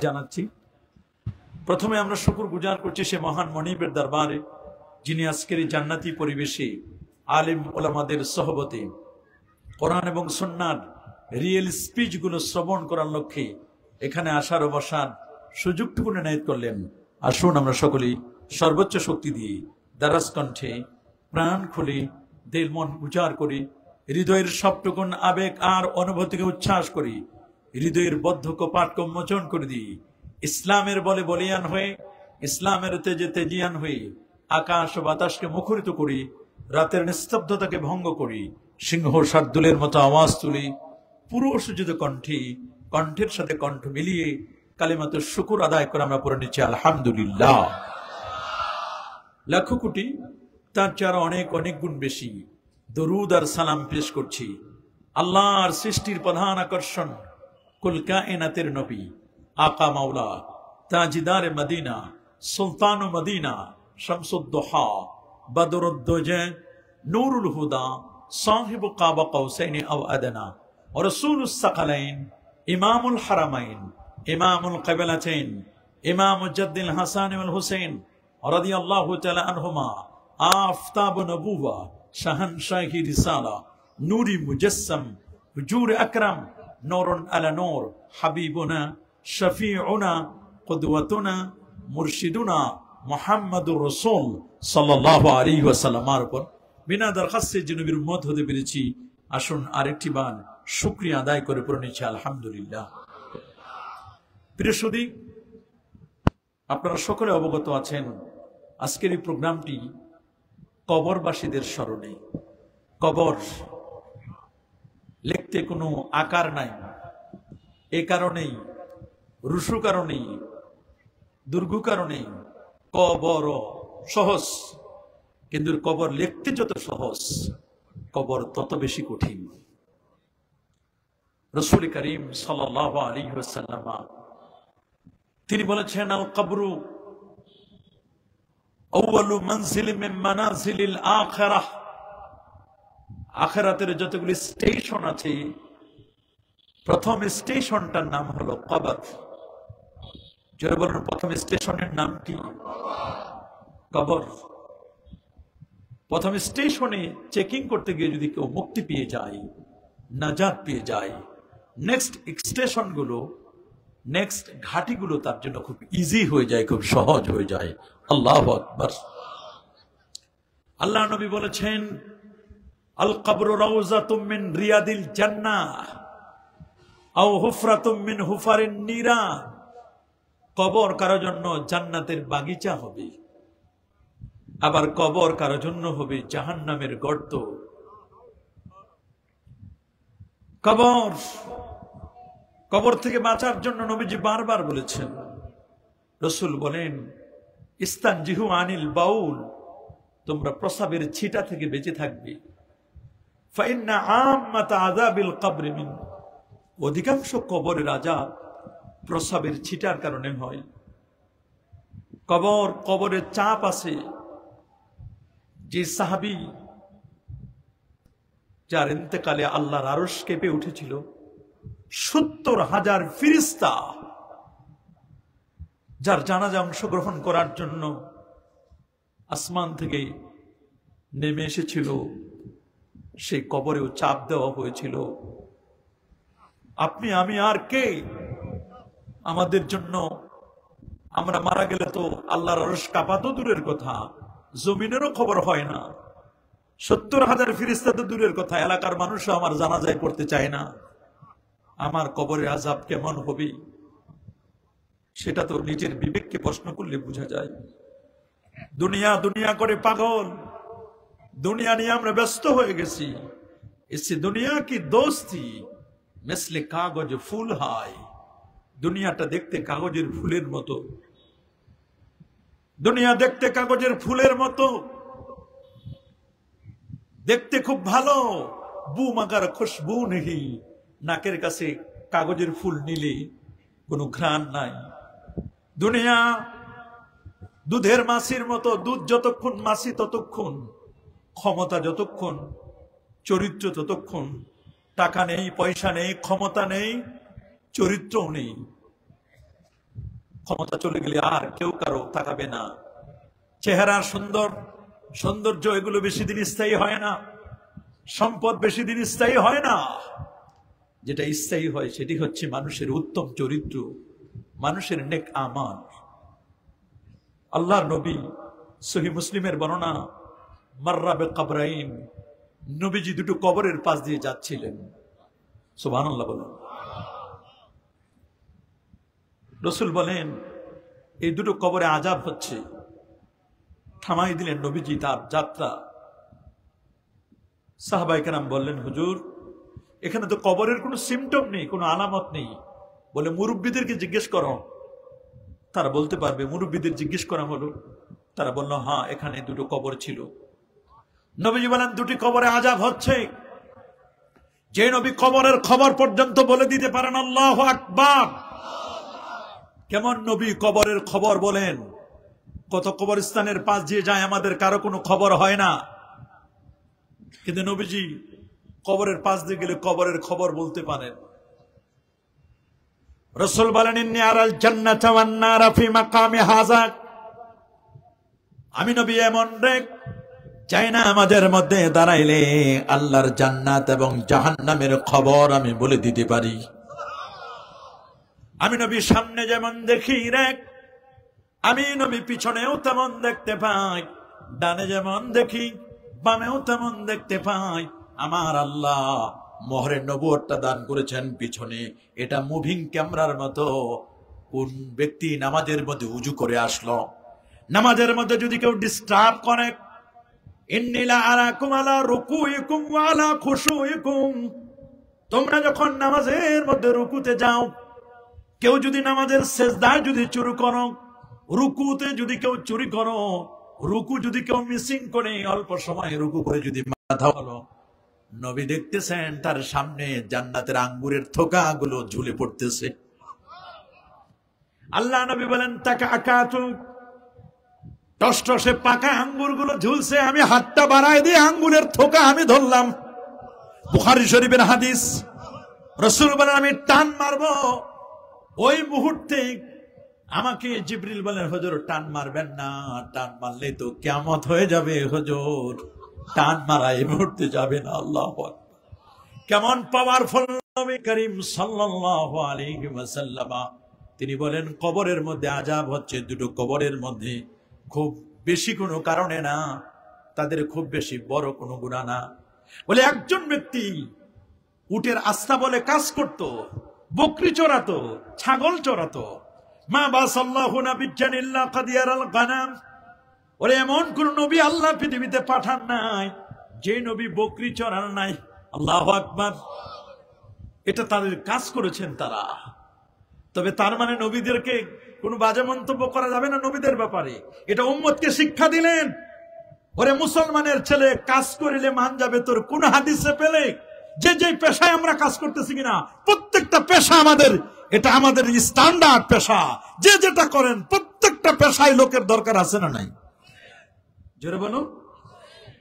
জানাচ্ছি। প্রথমে আমরা শুকর গুজার করছি সে মহান মনিবের দরবারে, যিনি আজকের এই জান্নাতি পরিবেশে আলেম ওলামাদের সহবতে কোরআন এবং সুন্নাহর রিয়েল স্পিচ গুলো শ্রবণ করার লক্ষ্যে এখানে আসার ও বসার সুযোগটুকু এনায়েত করলেন। আসুন আমরা সকলেই সর্বোচ্চ শক্তি দিয়ে দারাজ কণ্ঠে প্রাণ খুলে দিল মন উজাড় করি, হৃদয়ের সবটুকুন আবেগ আর অনুভূতিকে উচ্ছ্বাস করি, হৃদয়ের বদ্ধ কপাট মোচন করে দিই। ইসলামের বলে বলিয়ান হয়ে, ইসলামের তেজে তেজিয়ান হয়ে আকাশ ও বাতাসকে মুখরিত করি, রাতের নিস্তব্ধতাকে ভঙ্গ করি, সিংহ শার্দুলের মতো আওয়াজ তুলি, পুরো সুযোগ কণ্ঠের সাথে কণ্ঠ মিলিয়ে কালিমাত শুকুর আদায় করে আমরা পড়ে নিচ্ছি আলহামদুলিল্লাহ। লাখো কোটি তার চেয়ে অনেক অনেক গুণ বেশি দরুদ আর সালাম পেশ করছি আল্লাহর সৃষ্টির প্রধান আকর্ষণ কুল কায়নাতের নবী আকা মাওলা তাজিদার মদিনা সুলতান মদিনা শামসুদ্দোহা বদরুদ্দোজা নূরুল হুদা সাহিব কাবা কৌসাইন আও আদনা और रसूलुस सकलैन इमामुल हरमैन इमामुल क़िबलतैन इमाम जद्दिल हसन वल हुसैन रदियल्लाहु तआला अन्हुमा आफताब नबुवा शहनशाही रिसाला नूरी मुजस्सम हुजूर अकरम नूरुन अला नूर हबीबुना शफीउना कुदवतुना मुर्शिदुना मुहम्मदुर रसूल सल्लल्लाहु अलैहि वसल्लमेর উপর বিনা দরখাস্তে যে নবীর উম্মত হতে পেরেছি, আসুন আরেকটি বার শুকরিয়া আদায় করে পড়ে নিচ্ছি আলহামদুলিল্লাহ। প্রিয় সুধী, আপনারা সকলে অবগত আছেন আজকের এই প্রোগ্রামটি কবরবাসীদের স্মরণে। কবর লিখতে কোনো আকার নাই, এ কারণেই রুশু কারণেই দুর্গু কারণেই কবর সহজ, কিন্তু কবর লিখতে যত সহজ কবর তত বেশি কঠিন। রাসূল করিম সাল্লাল্লাহু আলাইহি ওয়াসাল্লাম তিনি বলেছেন, আল কবরু আউয়ালু মানজিল মিন মানাজিলিল আখিরাহ। আখিরাতের যতগুলি স্টেশন আছে, প্রথম স্টেশনটার নাম হলো কবর। যারা বলেন প্রথম স্টেশনের নাম কি? কবর। প্রথম স্টেশনে চেকিং করতে গিয়ে যদি কেউ মুক্তি পেয়ে যায়, নাজাত পেয়ে যায়, নেক্সট স্টেশনগুলো, নেক্সট ঘাটিগুলো তার জন্য খুব ইজি হয়ে যায়, খুব সহজ হয়ে যায়। আল্লাহু আকবার। আল্লাহ নবী বলেছেন, আল কবরু রাউযাতুম মিন রিয়াদিল জান্নাহ আও হুফরাতুম মিন হুফারিন নিরান। কবর কারো জন্য জান্নাতের বাগিচা হবে, আবার কবর কারো জন্য হবে জাহান্নামের গর্ত। কবর থেকে বাঁচার জন্য নবীজি বারবার বলেছেন। রাসূল বলেন, ইস্তানজিহু আনিল বাউল, তোমরা প্রস্রাবের ছিটা থেকে বেঁচে থাকবে। ফাইন্না আম্মাতা আযাবিল কবরি মিন, অধিকাংশ কবরের আযাব প্রস্রাবের ছিটার কারণে হয়। কবরের চাপ আছে। যে সাহাবী যার ইন্তেকালে আল্লাহর আরশ কেঁপে উঠেছিল, 70,000 ফেরেশতা যার জানাজা অংশগ্রহণ করার জন্য আসমান থেকে নেমে এসেছিল, সেই কবরেও চাপ দেওয়া হয়েছিল। আপনি আমি আর কে আমাদের জন্য? আমরা মারা গেলে তো আল্লাহর আরশ কাঁপা তো দূরের কথা, জমিনেরও খবর হয় না। 70,000 ফেরেশতা তো দূরের কথা, এলাকার মানুষও আমার জানাজায় পড়তে চায় না। আমার কবরের আযাব কেমন হবে সেটা তো নিজের বিবেককে প্রশ্ন করলে বোঝা যায়। দুনিয়া দুনিয়া করে পাগল, দুনিয়া নিয়ে আমরা ব্যস্ত হয়ে গেছি। ইসে দুনিয়া কি দোস্তি মিসলে কাগজ ফুল হায়। দুনিয়াটা দেখতে কাগজের ফুলের মতো, দুনিয়া দেখতে কাগজের ফুলের মতো, দেখতে খুব ভালো, বু মাগার খুশবু নেই। নাকের কাছে কাগজের ফুল নিলে কোনো ঘ্রাণ নাই। দুনিয়া দুধের মাছির মতো, দুধ যতক্ষণ মাছি ততক্ষণ, ক্ষমতা যতক্ষণ, চরিত্র ততক্ষণ। টাকা নেই, পয়সা নেই, ক্ষমতা নেই, চরিত্রও নেই। ক্ষমতা চলে গেলে আর কেউ কারো তাকাবে না। চেহারা সৌন্দর্য এগুলো বেশি দিন স্থায়ী হয় না, সম্পদ বেশি দিন স্থায়ী হয় না। যেটা স্থায়ী হয় সেটি হচ্ছে মানুষের উত্তম চরিত্র, মানুষের নেক আমাল। আল্লাহর নবী সহিহ মুসলিমের বর্ণনা, মাররা বিকবরাইন, নবীজি দুটো কবরের পাশ দিয়ে যাচ্ছিলেন। সুবহানাল্লাহ বলুন। রাসূল বলেন এই দুটো কবরে আযাব হচ্ছে। থামাই দিলেন নবীজি তার যাত্রা। সাহাবায়ে কেরাম বললেন, হুজুর এখানে তো কবরের কোনো সিমটম নেই, কোনো আলামত নেই। বলে মুরব্বীদেরকে জিজ্ঞেস করো, তারা বলতে পারবে। মুরব্বীদের জিজ্ঞেস করা হলো, তারা বলল হ্যাঁ এখানে দুটো কবর ছিল। নবীজি বলেন দুটি কবরে আযাব হচ্ছে। যে নবী কবরের খবর পর্যন্ত বলে দিতে পারেন আল্লাহু আকবার, কেমন নবী কবরের খবর বলেন? কত কবরস্থানের পাশ দিয়ে যায়, আমাদের কারো কোনো খবর হয় না, কিন্তু নবীজি কবরের পাশ দিয়ে গেলে কবরের খবর বলতে পারেন। রাসূল বলেন ইন্নী আরাল জান্নাতা ওয়ান নারা ফি মাকামি হাযা, আমি নবী এমন দেখ চাই না আমাদের মধ্যে দাঁড়াইলে আল্লাহর জান্নাত এবং জাহান্নামের খবর আমি বলে দিতে পারি। আমি নবী সামনে যেমন দেখি রেখ, আমি নবী পিছনেও তেমন দেখতে পাই, ডানে যেমন দেখি বামেও তেমন দেখতে পাই। আমার আল্লাহ মোহরে নবুয়তটা দান করেছেন পিছনে, এটা মুভিং ক্যামেরার মতো। কোন ব্যক্তি নামাজের মধ্যে উজু করে আসলো, নামাজের মধ্যে যদি কেউ ডিস্টার্ব করে, ইন্নী লা আরাকুম আলা রুকুইকুম ওয়া আলা খুশুইকুম, তোমরা যখন নামাজের মধ্যে রুকুতে যাও, কেউ যদি নামাজের সেজদায় যদি চুরি করো, রুকুতে যদি কেউ চুরি করো, রুকু যদি কেউ মিসিং করে, অল্প সময় রুকু করে যদি মাথা হলো, নবী দেখতেছেন তার সামনে জান্নাতের আঙ্গুরের থোকাগুলো ঝুলে পড়তেছে। আল্লাহ নবী বলেন তাকা আকাতু, টসটসে পাকা আঙ্গুরগুলো ঝুলছে, আমি হাতটা বাড়াই দিয়ে আঙ্গুরের থোকা আমি ধরলাম। বুখারী শরীফের হাদিস। রাসূল বলেন আমি টান মারবো, ওই মুহূর্তে আমাকে জিবরিল বলেন হুজুর টান মারবেন না, টান মারলে তো কিয়ামত হয়ে যাবে হুজুর, টান মারা এই মুহূর্তে যাবে না। আল্লাহু আকবার, কেমন পাওয়ারফুল নবী করিম সাল্লাল্লাহু আলাইহি ওয়াসাল্লাম। তিনি বলেন কবরের মধ্যে আযাব হচ্ছে, দুটো কবরের মধ্যে খুব বেশি কোনো কারণে না, তাদের খুব বেশি বড় কোনো গুনাহ না। বলে একজন ব্যক্তি উটের আস্থা বলে কাজ করত, বকরি চড়াতো, ছাগল চড়াতো। মা বাসাল্লাহু নাবিয়্যান ইল্লা কাদ ইয়ারাল গানাম, ওরে এমন কোন নবী আল্লাহ পৃথিবীতে পাঠান নাই যে নবী বকরি চড়ান নাই। আল্লাহু আকবার, এটা তাদের কাজ করেছেন তারা। তবে তার মানে নবীদেরকে কোনো বাজে মন্তব্য করা যাবে না নবীদের ব্যাপারে, এটা উম্মতকে শিক্ষা দিলেন। ওরে মুসলমানের ছেলে, কাজ করিলে মান যাবে তোর কোন হাদিসে পেলে? যে যে পেশায় আমরা কাজ করতেছি কিনা, প্রত্যেকটা পেশা আমাদের, এটা আমাদের স্ট্যান্ডার্ড পেশা। যে যেটা করেন প্রত্যেকটা পেশায় লোকের দরকার আছে না নাই? জোরে বলুন।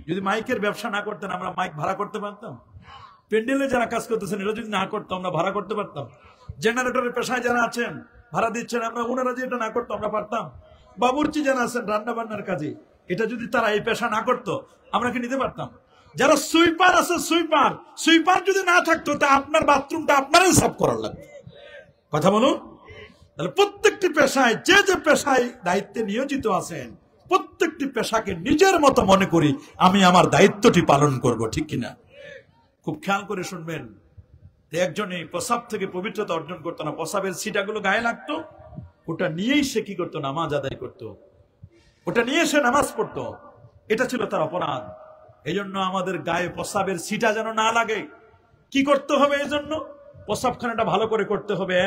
যদি মাইকের ব্যবসা না করতেন আমরা মাইক ভাড়া করতে পারতাম? প্যান্ডেলে যারা কাজ করতেছেন এটা যদি না করতো আমরা ভাড়া করতে পারতাম? জেনারেটরের পেশায় যারা আছেন ভাড়া দিচ্ছেন, আমরা ওনারা যে এটা না করতো আমরা পারতাম? বাবুর্চি যারা আছেন রান্না বান্নার কাজে, এটা যদি তারা এই পেশা না করতো আমরা কি নিতে পারতাম? যারা সুইপার আছে, সুইপার যদি না থাকতো তা আপনার বাথরুমটা আপনারাই সাফ করার লাগবে। কথা বলুন। তাহলে প্রত্যেকটি পেশায় যে যে পেশায় দায়িত্বে নিয়োজিত আছেন, প্রত্যেকটি পেশাকে নিজের মতো মনে করি আমি আমার দায়িত্বটি পালন করব, ঠিক কিনা? খুব খেয়াল করে শুনবেন। একজনে প্রসাব থেকে পবিত্রতা অর্জন করতো না, প্রসাবের ছিটাগুলো গায়ে লাগতো, ওটা নিয়েই সে কি করতো? নামাজ আদায় করতো, ওটা নিয়ে সে নামাজ পড়তো। এটা ছিল তার অপরাধ। এই জন্য আমাদের গায়ে প্রসাবের ছিটা যেন না লাগে, কি করতে হবে? এই জন্য প্রসাবখানাটা ভালো করে করতে হবে।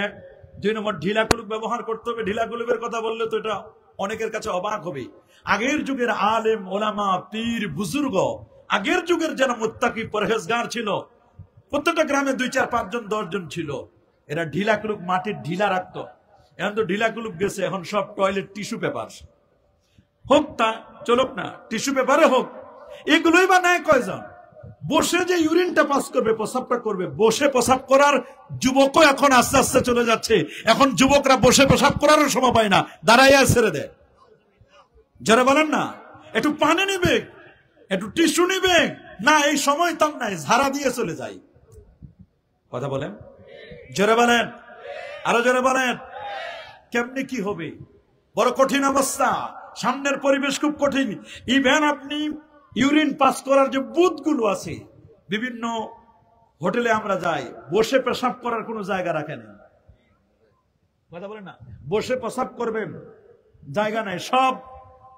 2 নম্বর ঢিলা কুলুপ ব্যবহার করতে হবে। ঢিলা কুলুপের কথা বললে তো এটা অনেকের কাছে অবাক হবে। আগের যুগের আলেম ওলামা পীর বুজুর্গ, আগের যুগের যারা মুত্তাকি পরহেজগার ছিল, প্রত্যেকটা গ্রামে 2, 4, 5 জন 10 জন ছিল। এরা ঢিলা কুলুপ মাটির ঢিলা রাখতো। এখন তো ঢিলা কুলুপ গেছে, এখন সব টয়লেট টিস্যু পেপার হোক, তা চলুক না, টিস্যু পেপারে হোক। এগুলোই বানায় কয়জন? বসে যে ইউরিনটা পাস করবে, প্রসাবটা করবে, বসে প্রসাব করার যুবকও এখন আস্তে আস্তে চলে যাচ্ছে। এখন যুবকরা বসে প্রসাব করারও সময় পায় না, দাঁড়াইয়া ছেড়ে দেয়। যারা বলেন না একটু পানি নিবে, একটু টিস্যু নিবে, না এই সময় তার নাই, ঝাড়া দিয়ে চলে যায়। কথা বলেন, জোরে বলেন, আরো জোরে বলেন। কেমনি কি হবে? বড় কঠিন অবস্থা, সামনের পরিবেশ খুব কঠিন। ইভেন আপনি ইউরিন পাস করার যে বুথগুলো আছে, বিভিন্ন হোটেলে আমরা যাই, বসে পেশাব করার কোনো জায়গা রাখে না। কথা বলেন না, বসে পেশাব করবেন জায়গা নাই, সব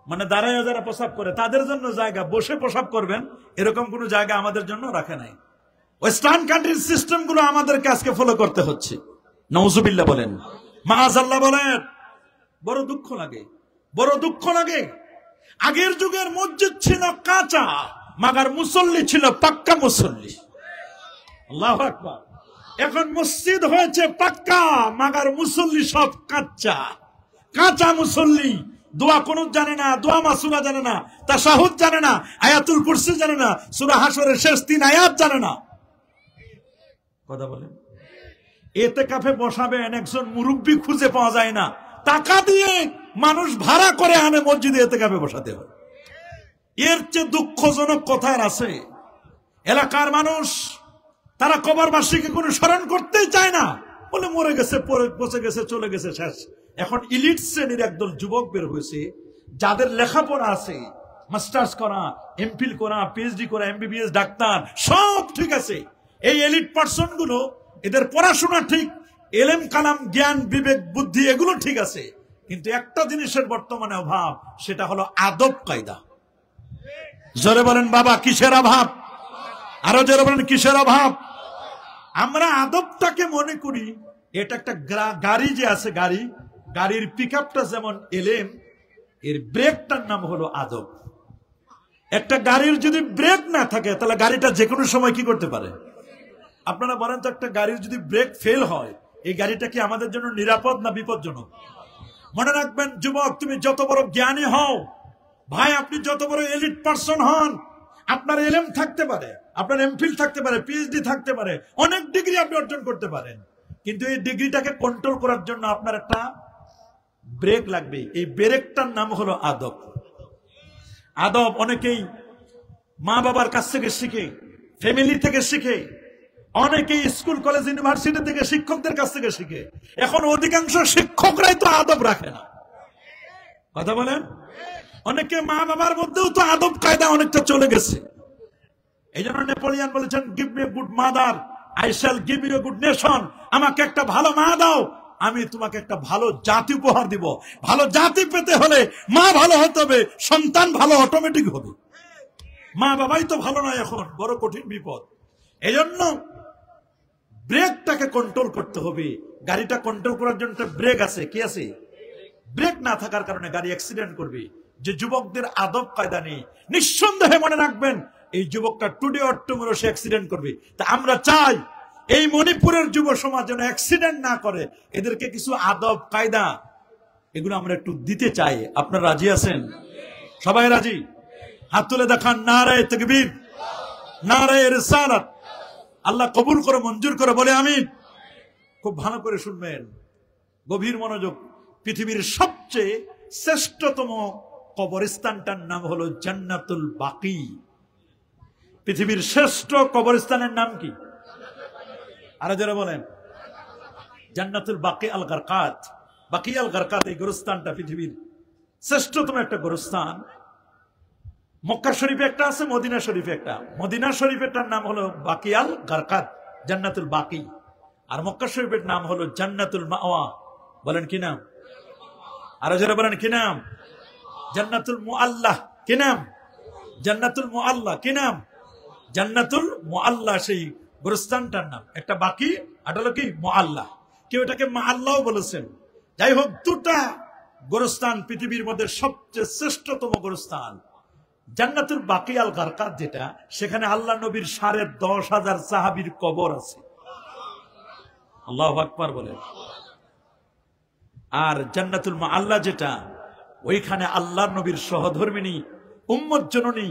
মানে দাঁড়ায় যারা পেশাব করে তাদের জন্য জায়গা, বসে পেশাব করবেন এরকম কোনো জায়গা আমাদের জন্য রাখে নাই। ওয়েস্টার্ন কান্ট্রির সিস্টেম গুলো আমাদেরকে আজকে ফলো করতে হচ্ছে। নাউজুবিল্লাহ বলেন, মাআযাল্লাহ বলেন। বড় দুঃখ লাগে, বড় দুঃখ লাগে। আগের যুগের মসজিদ ছিল কাঁচা, মাগার মুসল্লি ছিল পাক্কা মুসল্লি। আল্লাহু আকবার। এখন মসজিদ হয়েছে পাক্কা, মাগার মুসল্লি সব কাঁচা। কাঁচা মুসল্লি দোয়া কুনুত জানে না, দোয়া মাসুরা জানে না, তাশাহুদ জানে না, আয়াতুল কুরসি জানে না, সূরা হাশরের শেষ 3 আয়াত জানে না। কথা বলেন, ইতিকাফে বসাবেন, একজন মুরব্বি খুঁজে পাওয়া যায় না, টাকা দিয়ে মানুষ ভাড়া করে আনে মসজিদে ইতিকাফে বসাতে হয়। এর চেয়ে দুঃখজনক কথা আর আছে? এলাকার মানুষ তারা কবরবাসীকে কোনো স্মরণ করতেই চায় না, বলে মরে গেছে, পচে গেছে, চলে গেছে, শেষ। এখন ইলিট শ্রেণীর একদল যুবক বের হয়েছে, যাদের লেখাপড়া আছে, মাস্টার্স করা, এমফিল করা, পিএইচডি করা, এমবিবিএস, ডাক্তার, সব ঠিক আছে। এই এলিট পার্সন গুলো, এদের পড়াশোনা ঠিক, এলেম কালাম, জ্ঞান, বিবেক, বুদ্ধি এগুলো ঠিক আছে, কিন্তু একটা জিনিসের বর্তমানে অভাব, সেটা হলো আদব কায়দা। জোরে বলেন বাবা, কিসের অভাব? আরো জোরে বলেন, কিসের অভাব? আমরা আদবটাকে মনে করি এটা একটা গাড়ি যে আছে, গাড়ির পিকআপটা যেমন এলেম, এর ব্রেকটার নাম হলো আদব। একটা গাড়ির যদি ব্রেক না থাকে তাহলে গাড়িটা যে কোনো সময় কি করতে পারে? আপনারা বলেন তো, একটা গাড়ির যদি ব্রেক ফেল হয়, এই গাড়িটা কি আমাদের জন্য নিরাপদ না বিপজ্জনক? মনে রাখবেন যুবক, তুমি যত বড় জ্ঞানী হও, ভাই আপনি যত বড় এলিট পার্সন হন, আপনার এলএম থাকতে পারে, আপনার এমফিল থাকতে পারে, পিএইচডি থাকতে পারে, অনেক ডিগ্রি আপনি অর্জন করতে পারেন, কিন্তু এই ডিগ্রিটাকে কন্ট্রোল করার জন্য আপনার একটা ব্রেক লাগবে। এই ব্রেকটার নাম হলো আদব। আদব অনেকেই মা বাবার কাছ থেকে শিখে, ফ্যামিলি থেকে শিখে, অনেকেই স্কুল কলেজ ইউনিভার্সিটি থেকে শিক্ষকদের কাছ থেকে শিখে। এখন অধিকাংশ শিক্ষকরাই তো আদব রাখে না। কথা বলেন, অনেকে মা বাবার মধ্যেও তো আদব কায়দা অনেকটা চলে গেছে। এই জন্য নেপোলিয়ান বলেছেন, give me good mother, I shall give you good nation. আমাকে একটা ভালো মা দাও, আমি তোমাকে একটা ভালো জাতি উপহার দিব। ভালো জাতি পেতে হলে মা ভালো হতে হবে, সন্তান ভালো অটোমেটিক হবে। মা বাবাই তো ভালো নয়, এখন বড় কঠিন বিপদ। এই জন্য ব্রেকটাকে কন্ট্রোল করতে হবে। গাড়িটা কন্ট্রোল করার জন্য একটা ব্রেক আছে, কি আছে? ব্রেক না থাকার কারণে গাড়ি অ্যাক্সিডেন্ট করবে। যে যুবকদের আদব কায়দা নেই, নিঃসন্দেহে মনে রাখবেন এই যুবকটা টুডে অর টুমরো সে অ্যাক্সিডেন্ট করবে। তা আমরা চাই এই মণিপুরের যুব সমাজ যেন অ্যাক্সিডেন্ট না করে, এদেরকে কিছু আদব কায়দা এগুলো আমরা একটু দিতে চাই। আপনারা রাজি আছেন? সবাই রাজি? হাত তুলে দেখান। নারায়ে তাকবীর, নারায়ে রিসালাত। আল্লাহ কবুল করে, মঞ্জুর করে বলে আমিন। খুব ভালো করে শুনবেন, গভীর মনোযোগ। পৃথিবীর সবচেয়ে শ্রেষ্ঠতম কবরস্থানটার নাম হলো জান্নাতুল বাকি। পৃথিবীর শ্রেষ্ঠ কবরস্থানের নাম কি? আরো যারা বলেন, জান্নাতুল বাকি আল গারকাত। বাকি আল গারকাত, এই গোরস্থানটা পৃথিবীর শ্রেষ্ঠতম একটা গোরস্থান। মক্কা শরীফে একটা আছে, মদিনা শরীফে একটা। মদিনা শরীফেরটার নাম হলো বাকি আল গারকাত, জান্নাতুল বাকি। আর মক্কা শরীফের নাম হলো জান্নাতুল মাওয়া। বলেন কি নাম? আরো যারা বলেন কি নাম? জান্নাতুল মুআল্লাহ। কি নাম? জান্নাতুল মুআল্লাহ। কি নাম? জান্নাতুল মুআল্লাহ, সেই গোরস্থানটার নাম। একটা বাকি, আর হলো কি মুআল্লাহ। কেউ এটাকে মুআল্লাহও বলেছেন। যাই হোক, দুটা গোরস্থান পৃথিবীর মধ্যে সবচেয়ে শ্রেষ্ঠতম গোরস্থান। জান্নাতুল বাকি আল গারকাত যেটা, সেখানে আল্লাহ নবীর 10,500 সাহাবীর কবর আছে। আল্লাহু আকবার বলেন। আর জান্নাতুল মুআল্লাহ যেটা, ওইখানে আল্লাহর নবীর সহধর্মিনী, উম্মত জননী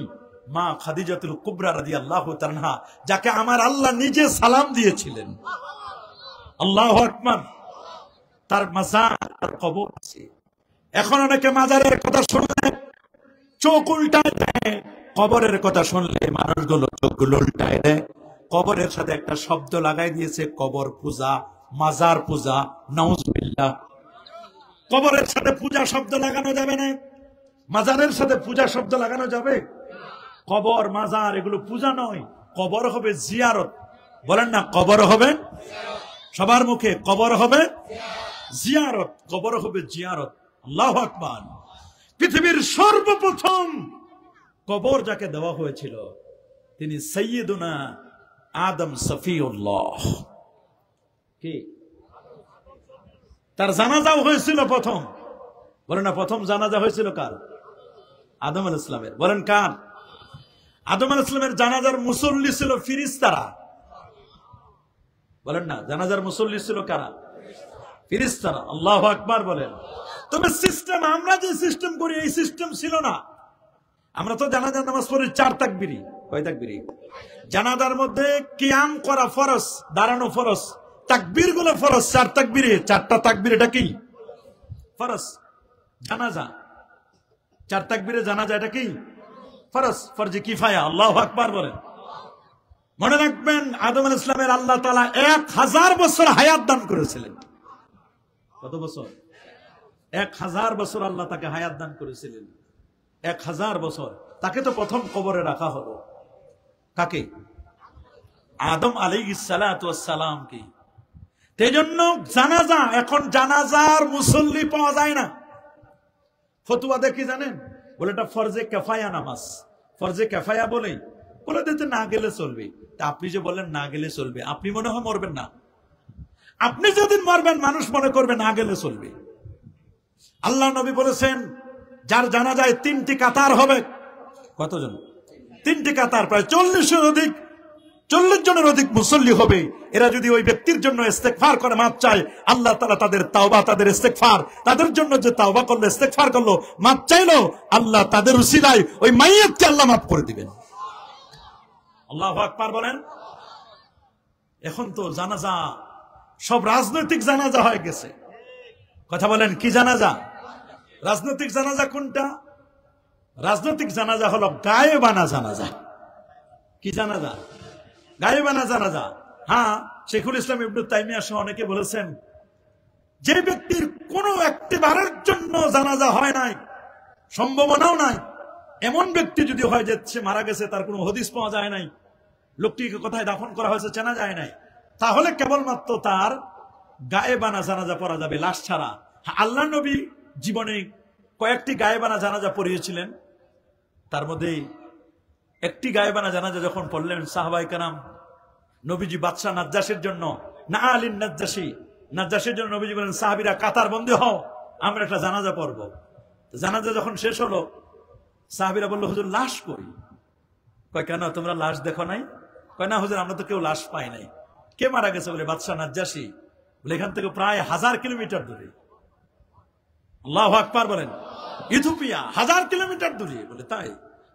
মা খাদিজাতুল কুবরা রাদিয়াল্লাহু তাআলা, যাকে আমার আল্লাহ নিজে সালাম দিয়েছিলেন। আল্লাহু আকবার। তার মাজার, তার কবর আছে। এখন অনেকে মাজারের কথা শুনলে চোখ উল্টায় দেয়, কবরের কথা শুনলে মানুষগুলো চোখগুলো উল্টায় দেয়। কবরের সাথে একটা শব্দ লাগাই দিয়েছে, কবর পূজা, মাজার পূজা। নাউজুবিল্লাহ। কবরের সাথে পূজা শব্দ লাগানো যাবে না, মাজারের সাথে পূজা শব্দ লাগানো যাবে? কবর মাজার এগুলো পূজা নয়, কবর হবে জিয়ারত। বলেন না, কবর হবে সবার মুখে, কবর হবে জিয়ারত, কবর হবে জিয়ারত। আল্লাহু আকবার। পৃথিবীর সর্বপ্রথম কবর যাকে দেওয়া হয়েছিল তিনি সাইয়্যিদুনা আদম সফিউল্লাহ। কি তার জানাজাও হয়েছিল প্রথম? বলেন না, প্রথম জানাজা হয়েছিল কার? আদম আলাইহিস সালামের। বলেন কার? আদম আলাইহিস সালামের জানাজার মুসল্লি ছিল ফেরেশতারা। বলেন না, জানাজার মুসল্লি ছিল কারা? ফেরেশতারা। আল্লাহু আকবার বলেন। তবে সিস্টেম, আমরা যে সিস্টেম করি এই সিস্টেম ছিল না। আমরা তো জানাজার নামাজ পড়ি 4 তাকবীরি। কয় তাকবীরি? জানাজার মধ্যে কিয়াম করা ফরজ, দাঁড়ানো ফরজ, তাকবীর গুলো ফরজ। 4 তাকবীরি, 4টা তাকবীর, এটা কি ফরজ? জানাজা 4 তাকবীরে জানাজা, এটা কি ফরজ, ফরজে কিফায়া। আল্লাহু আকবার বলেন। মনে রাখবেন, আদম আলাইহিস সালামের আল্লাহ তাআলা 1000 বছর হায়াত দান করেছিলেন। কত বছর? 1000 বছর আল্লাহ তাকে হায়াত দান করেছিলেন। 1000 বছর। তাকে তো প্রথম কবরে রাখা হলো। কাকে? আদম আলাইহিস সালাতু ওয়াস সালাম কি। সেজন্য জানাজা, এখন জানাজার মুসল্লি পাওয়া যায় না। ফতোয়া দেখি জানেন, বলে এটা ফরজে কিফায়া নামাজ। ফরজে কিফায়া বলে দিতে না গেলে চলবে। তা আপনি যে বলেন না গেলে চলবে, আপনি মনে হয় মরবেন না। আপনি যেদিন মরবেন মানুষ মনে করবে না গেলে চলবে। আল্লাহ নবী বলেছেন, যার জানাজায় 3টি কাতার হবে। কতজন? 3টি কাতার, প্রায় 40 জনের অধিক মুসল্লি হবে। এরা যদি ওই ব্যক্তির জন্য ইস্তেগফার করে, মাফ চায়, আল্লাহ তাআলা তাদের তাওবা, তাদের ইস্তেগফার, তাদের জন্য যে তাওবা করলো, ইস্তেগফার করলো, মাফ চাইলো, আল্লাহ তাদের উসিলায় ওই মাইয়িতকে আল্লাহ মাফ করে দিবেন। আল্লাহু আকবার বলেন। এখন তো জানাজা সব রাজনৈতিক জানাজা হয়ে গেছে। কথা বলেন, কি জানাজা? রাজনৈতিক জানাজা কোনটা? রাজনৈতিক জানাজা হলো গায়েবানা জানাজা। কি জানাজা? গায়েবানা জানাজা। হ্যাঁ, শেখুল ইসলাম ইবনে তাইমিয়া সহ অনেকে বলেছেন, যে ব্যক্তির কোনো একটিবারের জন্য জানাজা হয় নাই, সম্ভাবনাও নাই, এমন ব্যক্তি যদি হয় যে সে মারা গেছে, তার কোনো হদিস পাওয়া যায় নাই, লোকটিকে কোথায় দাফন করা হয়েছে চেনা যায় নাই, তাহলে কেবলমাত্র তার গায়েবানা জানাজা পড়া যাবে, লাশ ছাড়া। আল্লাহ নবী জীবনে কয়েকটি গায়েবানা জানাজা পড়িয়েছিলেন। তার মধ্যে একটি গায়েবানা জানাজা যখন পড়লেন, সাহাবায়ে কেরাম নবীজি বাদশাহ নাজ্জাশের জন্য, না আলীন নাজ্জাশের জন্য নবীজি বলেন, সাহাবীরা কাতার বন্দী হও, আমরা একটা জানাজা পড়ব। জানাজা যখন শেষ হলো, সাহাবীরা বলল, হুজুর লাশ কই? কয়, কেন তোমরা লাশ দেখো নাই? কয়, না হুজুর, আমরা তো কেউ লাশ পাই নাই। কে মারা গেছে? বলে বাদশাহ নাজ্জাশী। বলে এখান থেকে প্রায় 1000 কিলোমিটার দূরে। আল্লাহু আকবার বলেন। ইথিওপিয়া 1000 কিলোমিটার দূরে। বলে তাই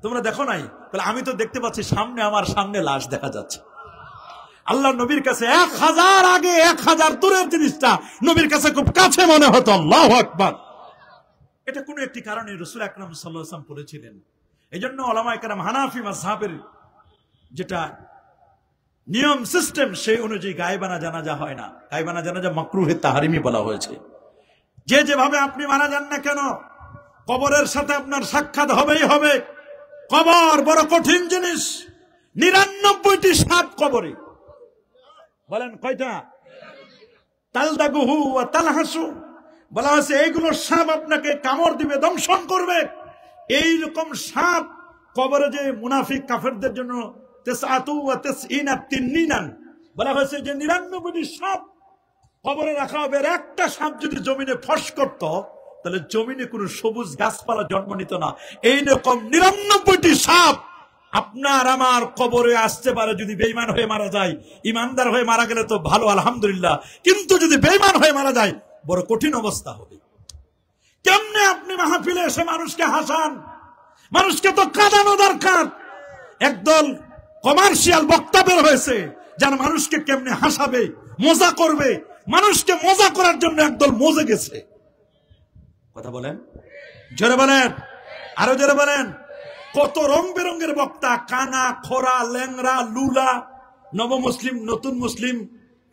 তোমরা দেখো নাই? বলে আমি তো দেখতে পাচ্ছি, আমার সামনে লাশ দেখা যাচ্ছে। আল্লাহ নবীর কাছে 1000 আগে 1000 দূরের জিনিসটা নবীর কাছে খুব কাছে মনে হতো। আল্লাহু আকবার। এটা কোন একটি কারণে রাসূল আকরাম সাল্লাল্লাহু আলাইহি ওয়াসাল্লাম বলেছিলেন। এইজন্য উলামায়ে কেরাম হানাফি মাযহাবের যেটা নিয়ম সিস্টেম, সেই অনুযায়ী গায়েবানা জানাজা হয় না। গায়েবানা জানাজা মাকরুহে তাহরিমি বলা হয়েছে। যে যেভাবে আপনি মারা যান না কেন, কবরের সাথে আপনার সাক্ষাৎ হবেই হবে। কবর বড় কঠিন জিনিস। 99টি সাপ কবরে। বলেন কয়টা? তালদাগুহু ওয়া তালহাসু। বলা হয়েছে এইগুলো সাপ আপনাকে কামড় দিবে, দংশন করবে। এইরকম সাপ কবরে যে মুনাফিক কাফেরদের জন্য বলা হয়েছে যে 99টি সাপ কবরে রাখা হবে। একটা সাপ যদি জমিনে ফস করত, তাহলে জমিনে কোনো সবুজ গাছপালা জন্ম নিত না। এইরকম 99টি সাপ আপনার আমার কবরে আসতে পারে যদি বেঈমান হয়ে মারা যায়। ইমানদার হয়ে মারা গেলে তো ভালো, আলহামদুলিল্লাহ। কিন্তু যদি বেঈমান হয়ে মারা যায়, বড় কঠিন অবস্থা হবে। কেমনে আপনি মাহফিলে এসে মানুষকে হাসান? মানুষকে তো কাঁদানো দরকার। একদল কমার্শিয়াল বক্তা বের হয়েছে, যারা মানুষকে কেমনে হাসাবে, মজা করবে, মানুষকে মজা করার জন্য একদল মজে গেছে। কথা বলেন, জোরে বলেন, আরো জোরে বলেন। কত রং বেরঙের বক্তা, কানা, খোরা, ল্যাংরা, লুলা, নব মুসলিম, নতুন মুসলিম,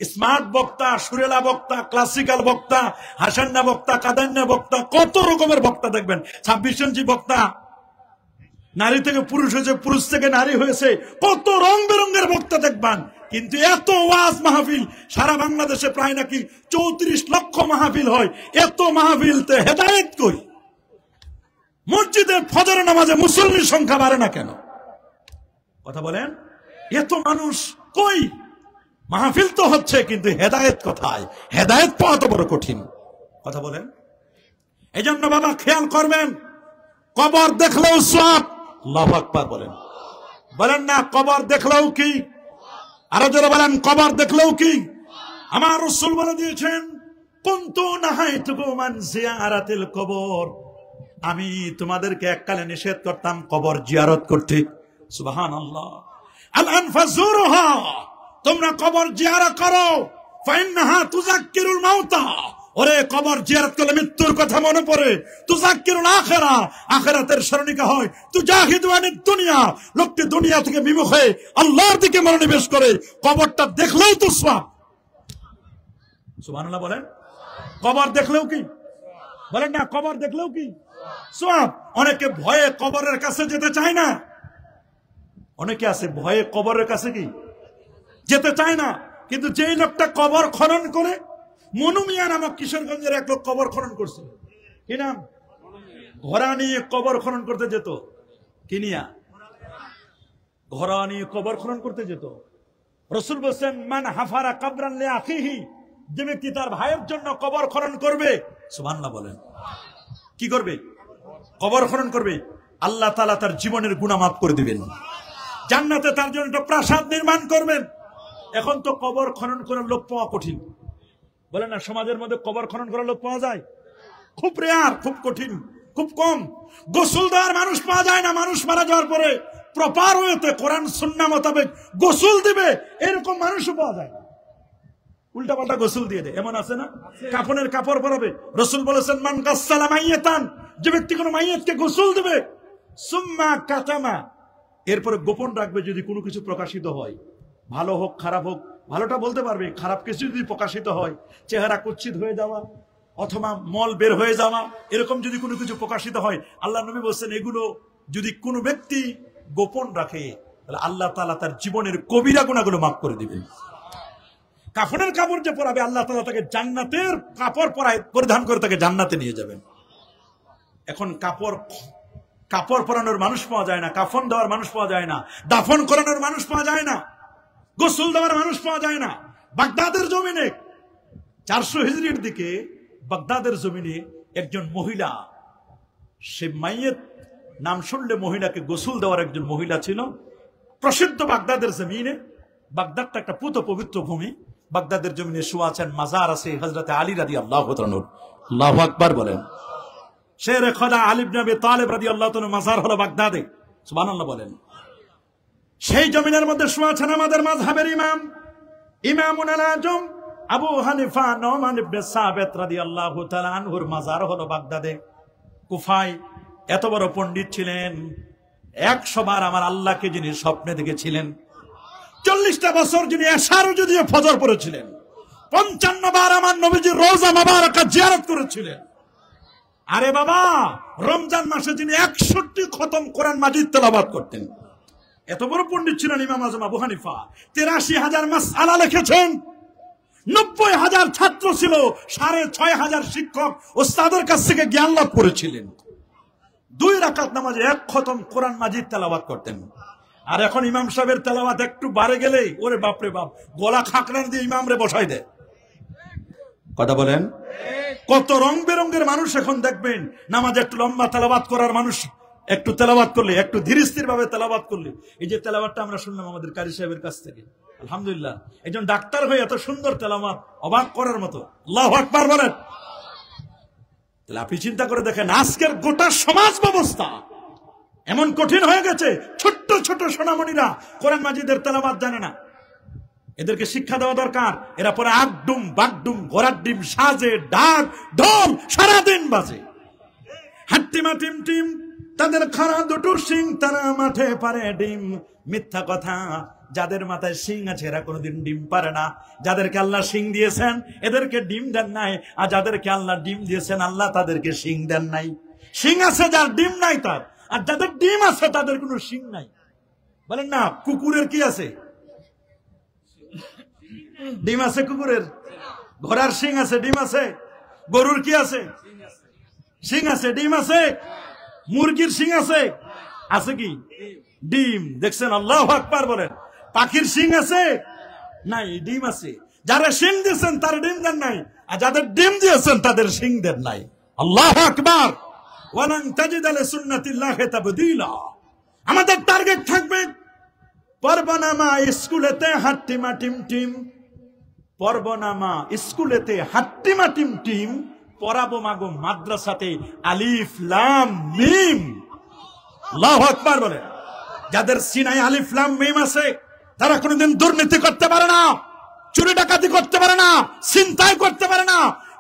স্মার্ট বক্তা, সুরেলা বক্তা, ক্লাসিক্যাল বক্তা, হাসান্না বক্তা, কাদান্না বক্তা, কত রকমের বক্তা দেখবেন। 26 ইঞ্চি বক্তা, নারী থেকে পুরুষ হয়েছে, পুরুষ থেকে নারী হয়েছে, কত রং বেরঙের বক্তা দেখবেন। কিন্তু এত ওয়াজ মাহফিল সারা বাংলাদেশে প্রায় নাকি 34 লক্ষ মাহফিল হয়। এত মাহফিলতে হেদায়েত কই? মসজিদের ফজর নামাজে মুসল্লির সংখ্যা বাড়ে না কেন? কথা বলেন, এত মানুষ কই? মাহফিল তো হচ্ছে, কিন্তু হেদায়েত কোথায়? হেদায়েত পাওয়া তো বড় কঠিন। কথা বলেন। এই জন্য বাবা খেয়াল করবেন, কবর দেখলেও সওয়াব। আল্লাহু আকবার বলেন, বলেন না কবর দেখলেও কি? আরো জোরে বলেন, কবর দেখলেও কি? আমার রাসূল বলে দিয়েছেন, কুনতু নাহাইতুকুম আন জিয়ারাতিল কবর, আমি তোমাদেরকে এককালে নিষেধ করতাম কবর জিয়ারত করতে। সুবহানাল্লাহ। আল-আন ফাজুরুহা, তোমরা কবর জিয়ারত করো, ফাইন্নাহা তুযাক্কিরুল মাউতা, ওরে কবর জিয়ারত করলে মৃত্যুর কথা মনে পড়ে। তুযাক্কিরুল আখিরা, আখিরাতের স্মরণিকা হয়। তুজাহিদু আনিদ দুনিয়া, লোকটি দুনিয়া থেকে বিমুখ হয়ে আল্লাহর দিকে মনোনিবেশ করে। কবরটা দেখলেও তো সওয়াব। সুবহানাল্লাহ বলেন। কবর দেখলেও কি? বলেন না, কবর দেখলেও কি সওয়াব। অনেকে ভয়ে কবরের কাছে যেতে চায় না। অনেকে আছে ভয়ে কবরের কাছে কি যেতে চায় না। কিন্তু যেই লোকটা কবর খনন করে, মনু মিয়া নামক কিশোরগঞ্জের এক লোক কবর খনন করছে। কি নাম? ঘোড়া নিয়ে কবর খনন করতে যেত। কি নিয়া? ঘোড়া নিয়ে কবর খনন করতে যেত। রাসূল বলেন, মান হাফারা কবরান লি আখিহি, যে ব্যক্তি তার ভাইয়ের জন্য কবর খনন করবে, সুবহানাল্লাহ বলেন, কি করবে? কবর খনন করবে, আল্লাহ তাআলা তার জীবনের গুনাহ মাফ করে দিবেন। জান্নাতে তার জন্য একটা প্রাসাদ নির্মাণ করবেন। এখন তো কবর খনন করার লোক পাওয়া কঠিন। বলেন না, সমাজের মধ্যে কবর খনন করার লোক পাওয়া যায়? খুব রেয়ার, খুব কঠিন, খুব কম। গোসল দেওয়ার মানুষ পাওয়া যায় না। মানুষ মারা যাওয়ার পরে প্রপার ওয়েতে কোরআন সুন্নাহ মোতাবেক গোসল দিবে, এরকম মানুষও পাওয়া যায় না। উল্টা পাল্টা গোসল দিয়ে দেয়, এমন আছে না? কাফনের কাপড় পরাবে। রাসূল বলেছেন, মান গাসসালা মাইয়াতান, যে ব্যক্তি কোনো মাইয়াতকে গোসল দেবে, সুম্মা কাতামা, এরপরে গোপন রাখবে যদি কোনো কিছু প্রকাশিত হয়, ভালো হোক খারাপ হোক, ভালোটা বলতে পারবে, খারাপ কিছু যদি প্রকাশিত হয়, চেহারা কুৎসিত হয়ে যাওয়া অথবা মল বের হয়ে যাওয়া, এরকম যদি কোনো কিছু প্রকাশিত হয়, আল্লাহ নবী বলছেন, এগুলো যদি কোনো ব্যক্তি গোপন রাখে, তাহলে আল্লাহ তাআলা তার জীবনের কবিরা গুনাহগুলো মাফ করে দিবেন। কাফনের কাপড় যে পরাবে, আল্লাহ তাআলা তাকে জান্নাতের কাপড় পরিধান করে তাকে জান্নাতে নিয়ে যাবেন। এখন কাপড় পরানোর মানুষ পাওয়া যায় না, কাফন দেওয়ার মানুষ পাওয়া যায় না, দাফন করানোর মানুষ পাওয়া যায় না, গোসল দেওয়ার মানুষ পাওয়া যায় না। বাগদাদের জমিনে 400 হিজরির দিকে বাগদাদের জমিনে একজন মহিলা, সে মাইয়েত নাম শুনলে মহিলাকে গোসল দেওয়ার একজন মহিলা ছিল, প্রসিদ্ধ বাগদাদের জমিনে। বাগদাদটা একটা পুত পবিত্র ভূমি। বাগদাদের জমিনে শুয়ে আছেন, মাজার আছে হযরত আলী রাদিয়াল্লাহু তাআলা। আল্লাহু আকবার বলেন। শেরে খোদা আলী ইবনে আবি তালেব রাদিয়াল্লাহু তাআলা মাজার হলো বাগদাদে। সুবহানাল্লাহ বলেন। সেই জমিনের মধ্যে শুয়ে আছেন আমাদের মাযহাবের ইমাম, ইমামুল আজম আবু হানিফা নোমান ইবনে সাবিত রাদিয়াল্লাহু তাআলা আনহুর মাজার হলো বাগদাদে। কুফায় এত বড় পণ্ডিত ছিলেন, 100 বার আমার আল্লাহকে যিনি স্বপ্নে দেখেছিলেন, 40টা বছর যিনি এশারও যদিও ফজর পড়েছিলেন, 55 বার আমার নবীজির রওজা মুবারাকা জিয়ারত করেছিলেন। আরে বাবা, রমজান মাসে যিনি 61 খতম কোরআন মাজিদ তেলাওয়াত করতেন, এত বড় পণ্ডিত ছিলেন ইমাম আজম আবু হানিফা। 83,000 মাসআলা লিখেছেন, 90,000 ছাত্র ছিল, 6,500 শিক্ষক ওস্তাদের কাছ থেকে জ্ঞান লাভ করেছিলেন। 2 রাকাত নামাজে 1 খতম কোরআন মাজিদ তেলাওয়াত করতেন। আর এখন ইমাম সাহেবের তেলাওয়াত একটু বাড়ে গেলেই ওরে বাপরে বাপ, গলা খাকরান দিয়ে ইমামরে বসাই দেয়। কথা বলেন। কত রং বেরঙের মানুষ এখন দেখবেন, নামাজে একটু লম্বা তেলাওয়াত করার মানুষ, একটু তেলাওয়াত করলে, একটু ধীর স্থির ভাবে তেলাওয়াত করলে, এই যে তেলাওয়াতটা আমরা শুনলাম আমাদের কারি সাহেবের কাছ থেকে, আলহামদুলিল্লাহ, একজন ডাক্তার হয়ে এত সুন্দর তেলাওয়াত, অবাক করার মতো। আল্লাহু আকবার বলেন। তাহলে আপনি চিন্তা করে দেখেন, আজকের গোটা সমাজ ব্যবস্থা এমন কঠিন হয়ে গেছে, ছোট্ট ছোট সোনামণিরা কোরআন মাজিদের তেলাওয়াত জানে না, এদেরকে শিক্ষা দেওয়া দরকার। এরা পরে আগডুম বাগডুম ঘোড়ার ডিম সাজে, ডাক ঢোল সারাদিন বাজে। হাট্টিমা টিম টিম তাদের খাড়া দুটো শিং, তারা মাঠে পারে ডিম। মিথ্যা কথা, যাদের মাথায় শিং আছে এরা কোনোদিন ডিম পারে না। যাদেরকে আল্লাহ শিং দিয়েছেন এদেরকে ডিম দেন নাই, আর যাদেরকে আল্লাহ ডিম দিয়েছেন আল্লাহ তাদেরকে শিং দেন নাই। শিং আছে যার, ডিম নাই তার, আর যাদের ডিম আছে তাদের কোনো শিং নাই। বলেন না, কুকুরের কি আছে? ডিম আছে কুকুরের। ঘোড়ার শিং আছে, ডিম আছে। গরুর কি আছে? শিং আছে, ডিম আছে। মুরগির শিং আছে, আছে কি? ডিম। দেখছেন? আল্লাহু আকবার বলেন। পাখির শিং আছে? নাই, ডিম আছে। যারা শিং দিয়েছেন তার ডিম দেন নাই, আর যাদের ডিম দিয়েছেন তাদের শিং দেন নাই। আল্লাহু আকবার। ওয়ালান তাজিদা লিসুন্নাতিল্লাহি তাবদীলা। আমাদের টার্গেট থাকবে পরবনামা স্কুলেতে হাট্টিমা টিম টিম, পরবনামা স্কুলেতে হাট্টিমা টিম টিম, পড়াবো মাগো মাদ্রাসাতে আলিফ লাম মিম। আল্লাহু আকবার বলে। যাদের সিনায় আলিফ লাম মিম আছে তারা কোনোদিন দুর্নীতি করতে পারে না, চুরি ডাকাতি করতে পারে না, ছিনতাই করতে পারে না,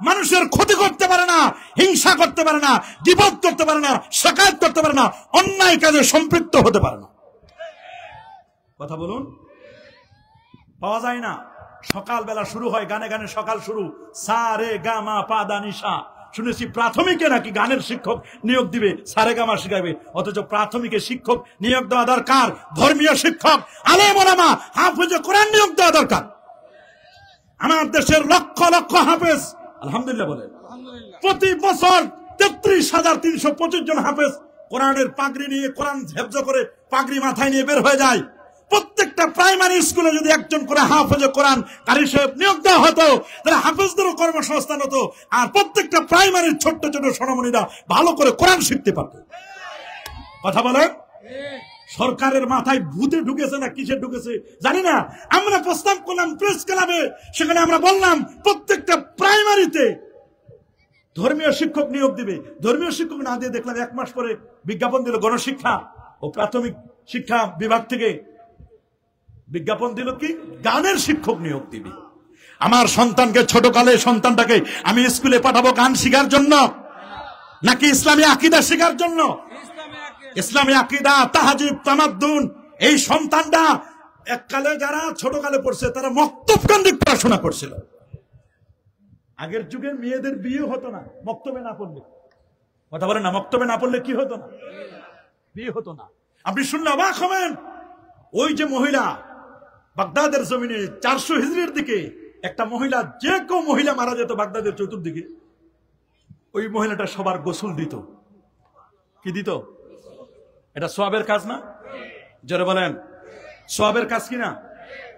মানুষের ক্ষতি করতে পারে না, হিংসা করতে পারে না, গীবত করতে পারে না, শাকায়াত করতে পারে না, অন্যায় কাজে সম্পৃক্ত হতে পারে না। কথা বলুন। পাওয়া যায় না। সকালবেলা শুরু হয়, গানে গানে সকাল শুরু, সা রে গা মা পা দা নিশা। শুনেছি প্রাথমিকে নাকি গানের শিক্ষক নিয়োগ দিবে, সারে গামা শিখাবে। অথচ প্রাথমিকে শিক্ষক নিয়োগ দেওয়া দরকার ধর্মীয় শিক্ষক, আলেম ওলামা, হাফেজে কোরআন নিয়োগ দেওয়া দরকার। আমার দেশের লক্ষ লক্ষ হাফেজ আলহামদুলিল্লাহ বলেন, প্রতি বছর 33,325 জন হাফেজ কোরআনের পাগড়ি নিয়ে, কোরআন হেফজ করে পাগড়ি মাথায় নিয়ে বের হয়ে যায়। প্রত্যেকটা প্রাইমারি স্কুলে যদি একজন করে হাফেজে কোরআন কারি সাহেব নিয়োগ দেওয়া হতো, তাহলে হাফেজদেরও কর্মসংস্থান হতো, আর প্রত্যেকটা প্রাইমারির ছোট্ট ছোট সোনামণিরা ভালো করে কোরআন শিখতে পারত। কথা বলে। সরকারের মাথায় ভূতে ঢুকেছে না কিসে ঢুকেছে জানি না। আমরা প্রস্তাব করলাম প্রেস ক্লাবে, সেখানে আমরা বললাম প্রত্যেকটা প্রাইমারিতে ধর্মীয় শিক্ষক নিয়োগ দিবে। ধর্মীয় শিক্ষক না দিয়ে দেখলাম 1 মাস পরে বিজ্ঞাপন দিল গণশিক্ষা ও প্রাথমিক শিক্ষা বিভাগ থেকে বিজ্ঞাপন দিল কি গানের শিক্ষক নিয়োগ দিবে। আমার সন্তানকে, ছোটকালে সন্তানটাকে আমি স্কুলে পাঠাবো গান শেখার জন্য নাকি ইসলামী আকীদা শেখার জন্য? ইসলামী আকীদা, তাহজিব, তামাদ্দুন। এই সন্তানটা এককালে যারা ছোটকালে পড়ছে তারা মক্তব কেন্দ্রিক পড়াশোনা করছিল। আগের যুগে মেয়েদের বিয়ে হতো না মক্তবে না পড়লে। কথা বলেন না, মক্তবে না পড়লে কি হতো না? বিয়ে হতো না। আপনি শুনলে অবাক হবেন, ওই যে মহিলা বাগদাদের জমিনে 400 হিজরির দিকে একটা মহিলা, যে কেউ মহিলা মারা যেত বাগদাদের চতুর্দিকে, ওই মহিলাটা সবার গোসল দিত। কি দিত? এটা সওয়াবের কাজ না? জোরে বলেন, সওয়াবের কাজ কিনা?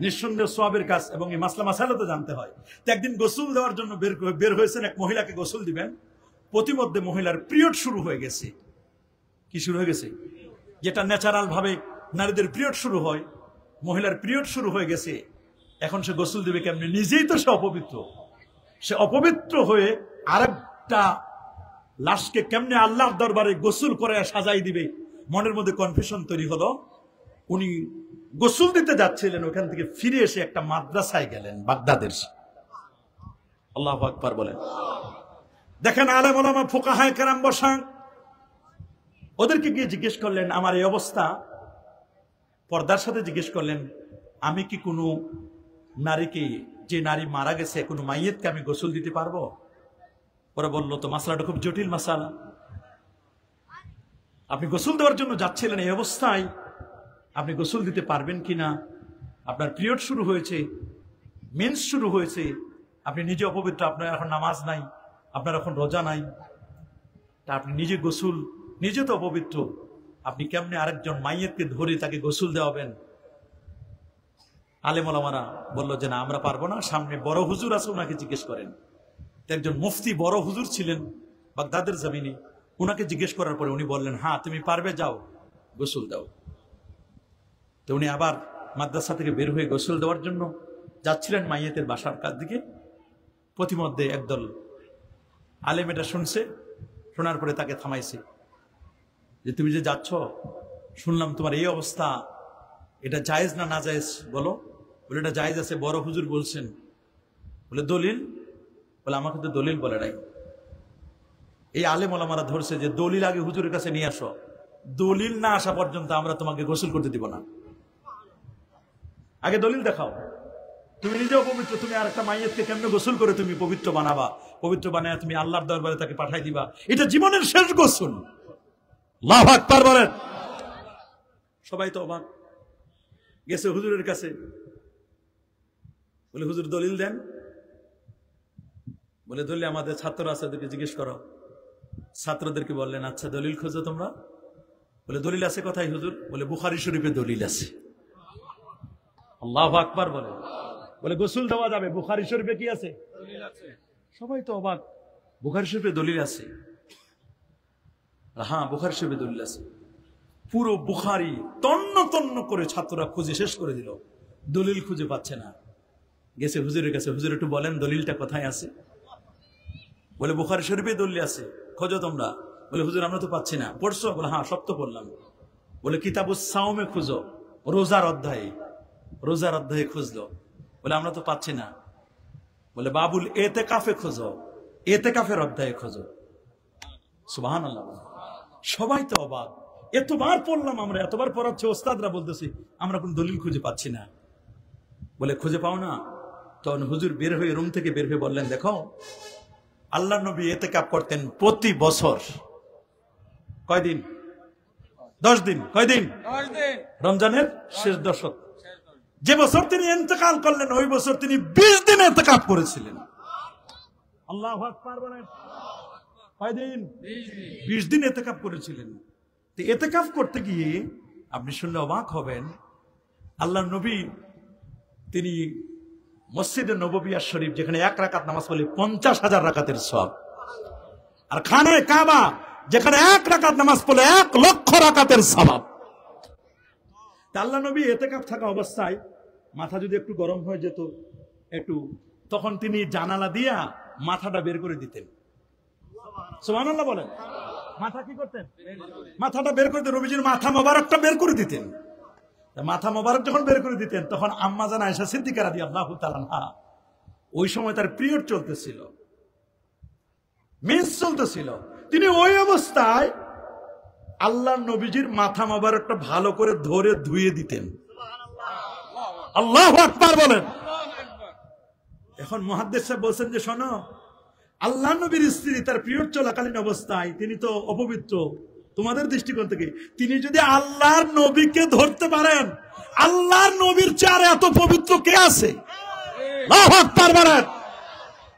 নিঃসন্দেহ সওয়াবের কাজ, এবং এই মাসলা মাসালা তো জানতে হয়। তো একদিন গোসল দেওয়ার জন্য বের হয়েছেন, এক মহিলাকে গোসল দিবেন। প্রতিমধ্যে মহিলার পিরিয়ড শুরু হয়ে গেছে। কি শুরু হয়ে গেছে? যেটা ন্যাচারাল ভাবে নারীদের পিরিয়ড শুরু হয়, মহিলার পিরিয়ড শুরু হয়ে গেছে। এখন সে গোসল দিবে কেমনি? নিজেই তো সে অপবিত্র। সে অপবিত্র হয়ে আরেকটা লাশকে কেমনে আল্লাহর দরবারে গোসল করে সাজাই দিবে, মনের মধ্যে কনফিউশন তৈরি হলো। উনি গোসল দিতে যাচ্ছিলেন, ওখান থেকে ফিরে এসে একটা মাদ্রাসায় গেলেন বাগদাদের। আল্লাহু আকবার বলেন। দেখেন আলেম ওলামা ফুকাহায়ে কেরাম বসা, ওদেরকে গিয়ে জিজ্ঞেস করলেন আমার এই অবস্থা। পর্দার সাথে জিজ্ঞেস করলেন আমি কি কোনো নারীকে, যে নারী মারা গেছে, কোনো মাইয়েতকে আমি গোসল দিতে পারবো? ওরা বললো তো মাসলাটা খুব জটিল মাসালা। আপনি গোসল দেওয়ার জন্য যাচ্ছিলেন, এই অবস্থায় আপনি গোসল দিতে পারবেন কিনা? আপনার পিরিয়ড শুরু হয়েছে, মেন্স শুরু হয়েছে, আপনি নিজে অপবিত্র, আপনার এখন নামাজ নাই, আপনার এখন রোজা নাই, তা আপনি নিজে গোসল, নিজে তো অপবিত্র, আপনি কেমনে আরেকজন মাইয়েতকে ধরে তাকে গোসল দেওয়াবেন? আলেম ওলামারা বলল যে না, আমরা পারবো না, সামনে বড় হুজুর আছে, ওনাকে জিজ্ঞেস করেন। একজন মুফতি বড় হুজুর ছিলেন বাগদাদের জমিনে, উনাকে জিজ্ঞেস করার পরে উনি বললেন হ্যাঁ তুমি পারবে, যাও গোসল দাও। তো উনি আবার মাদ্রাসা থেকে বের হয়ে গোসল দেওয়ার জন্য যাচ্ছিলেন মাইয়েতের বাসার কাছ দিকে। প্রতিমধ্যে একদল আলেম এটা শুনছে, শোনার পরে তাকে থামাইছে যে তুমি যে যাচ্ছ শুনলাম তোমার এই অবস্থা, এটা জায়েজ না না জায়েজ বলো? বলে এটা জায়েজ আছে, বড় হুজুর বলছেন। বলে দলিল? বলে আমাকে তো দলিল বলে নাই। এই আলেম ওলামারা ধরছে যে দলিল আগে হুজুরের কাছে নিয়ে আসো, দলিল না আসা পর্যন্ত আমরা তোমাকে গোসল করতে দিব না। আগে দলিল দেখাও। তুমি নিজেও পবিত্র, তুমি আর একটা মাইয়াতকে কেমনে গোসল করে তুমি পবিত্র বানাবা? পবিত্র বানায় তুমি আল্লাহর দরবারে তাকে পাঠাই দিবা, এটা জীবনের শেষ গোসল। আল্লাহু আকবার বলেন। সবাই তো অবাক। গেছে হুজুরের কাছে, বলে হুজুর দলিল দেন। বলে দলিল আমাদের ছাত্র আছে, ওদেরকে জিজ্ঞেস করো। ছাত্রদেরকে বললেন আচ্ছা দলিল খোঁজো তোমরা। বলে দলিল আছে কোথায় হুজুর? বলে বুখারী শরীফে দলিল আছে। আল্লাহু আকবার বলে। বলে গোসল দেওয়া যাবে, বুখারী শরীফে কি আছে? দলিল আছে। সবাই তো অবাক, বুখারী শরীফে দলিল আছে? হ্যাঁ বুখারী শরীফে দলিল আছে। পুরো বুখারী তন্ন তন্ন করে ছাত্ররা খুঁজে শেষ করে দিল, দলিল খুঁজে পাচ্ছে না। গেছে হুজুরের কাছে, হুজুর একটু বলেন দলিলটা কোথায় আছে? বলে বুখারী শরীফে দলিল আছে, খোঁজো তোমরা। বলে হুজুর আমরা তো পাচ্ছি না। পড়ছো? বলে হ্যাঁ সব তো পড়লাম। বলে কিতাবুস সাওমে খুঁজো, রোজার অধ্যায়ে, রোজার অধ্যায়ে খুঁজলো। বলে আমরা তো পাচ্ছি না। বলে বাবুল এতেকাফে খোঁজো, এতেকাফের অধ্যায়ে খোঁজো। সুবহানাল্লাহ। সবাই তো অবাক, এতবার পড়লাম আমরা, এতবার পড়াচ্ছে ওস্তাদরা, বলতেছি আমরা কোন দলিল খুঁজে পাচ্ছি না। বলে খুঁজে পাও না? তখন হুজুর বের হয়ে, রুম থেকে বের হয়ে বললেন দেখো আল্লাহ নবী এতেকাফ করতেন প্রতি বছর। কয়দিন? 10 দিন। কয়দিন? 10 দিন। রমজানের শেষ দশক। যে বছর তিনি ইন্তেকাল করলেন ওই বছর তিনি 20 দিন ইতিকাফ করেছিলেন। আল্লাহু আকবার বলেন। কয়দিন? 20 দিন ইতিকাফ করেছিলেন। তো ইতিকাফ করতে গিয়ে আপনি শুনলে অবাক হবেন, আল্লাহর নবী তিনি মসজিদে নববিয়া শরীফ, যেখানে 1 রাকাত নামাজ পড়লে 50,000 রাকাতের সওয়াব, আর খানায়ে কাবা যেখানে 1 রাকাত নামাজ পড়লে 1 লক্ষ রাকাতের সওয়াব। আল্লাহ নবী ইতিকাফ থাকা অবস্থায় মাথা যদি একটু গরম হয়ে যেত একটু, তখন তিনি জানালা দিয়া মাথাটা বের করে দিতেন। সুবহানাল্লাহ বলেন। মাথা কি করতেন? মাথাটা বের করে দিতেন। নবীজির মাথা মোবারকটা বের করে দিতেন। মাথা মোবারক যখন বের করে দিতেন তখন আম্মা জান আয়েশা সিদ্দিকা রাদিয়াল্লাহু তাআলা আনহা, ওই সময় তার পিরিয়ড চলতেছিল, মেন্স চলতেছিল। তিনি ওই অবস্থায় আল্লাহর নবীজির মাথা মোবারকটা ভালো করে ধরে ধুয়ে দিতেন। আল্লাহু আকবার বলেন। এখন মুহাদ্দিস সাহেব বলছেন যে শোনো, আল্লাহ নবীর স্ত্রী তার পিরিয়ড চলাকালীন অবস্থায় তিনি তো অপবিত্র তোমাদের দৃষ্টিকোণ থেকে, তিনি যদি আল্লাহর নবীকে ধরতে পারেন, আল্লাহর নবীর চেয়ে এত পবিত্র কে আছে? আল্লাহু আকবার বলেন।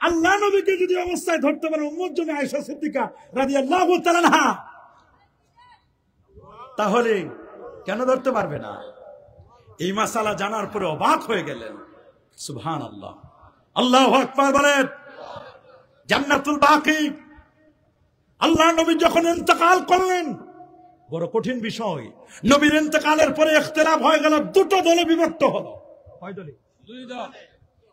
আল্লাহ নবীকে যদি অবস্থায় ধরতে পারেন উম্মুল জমি আয়েশা সিদ্দিকা রাদিয়াল্লাহু তাআলা আনহা, তাহলে কেন ধরতে পারবে না? এই মাসালা জানার পরে অবাক হয়ে গেলেন। সুবহানাল্লাহ। আল্লাহু আকবার বলেন। জান্নাতুল বাকি, আল্লাহ নবী যখন ইন্তেকাল করলেন, বড় কঠিন বিষয়, নবীর ইন্তেকালের পরে ইখতিলাফ হয়ে গেল, দুটো দলে বিভক্ত হলো। কয় দলে? 2 দল।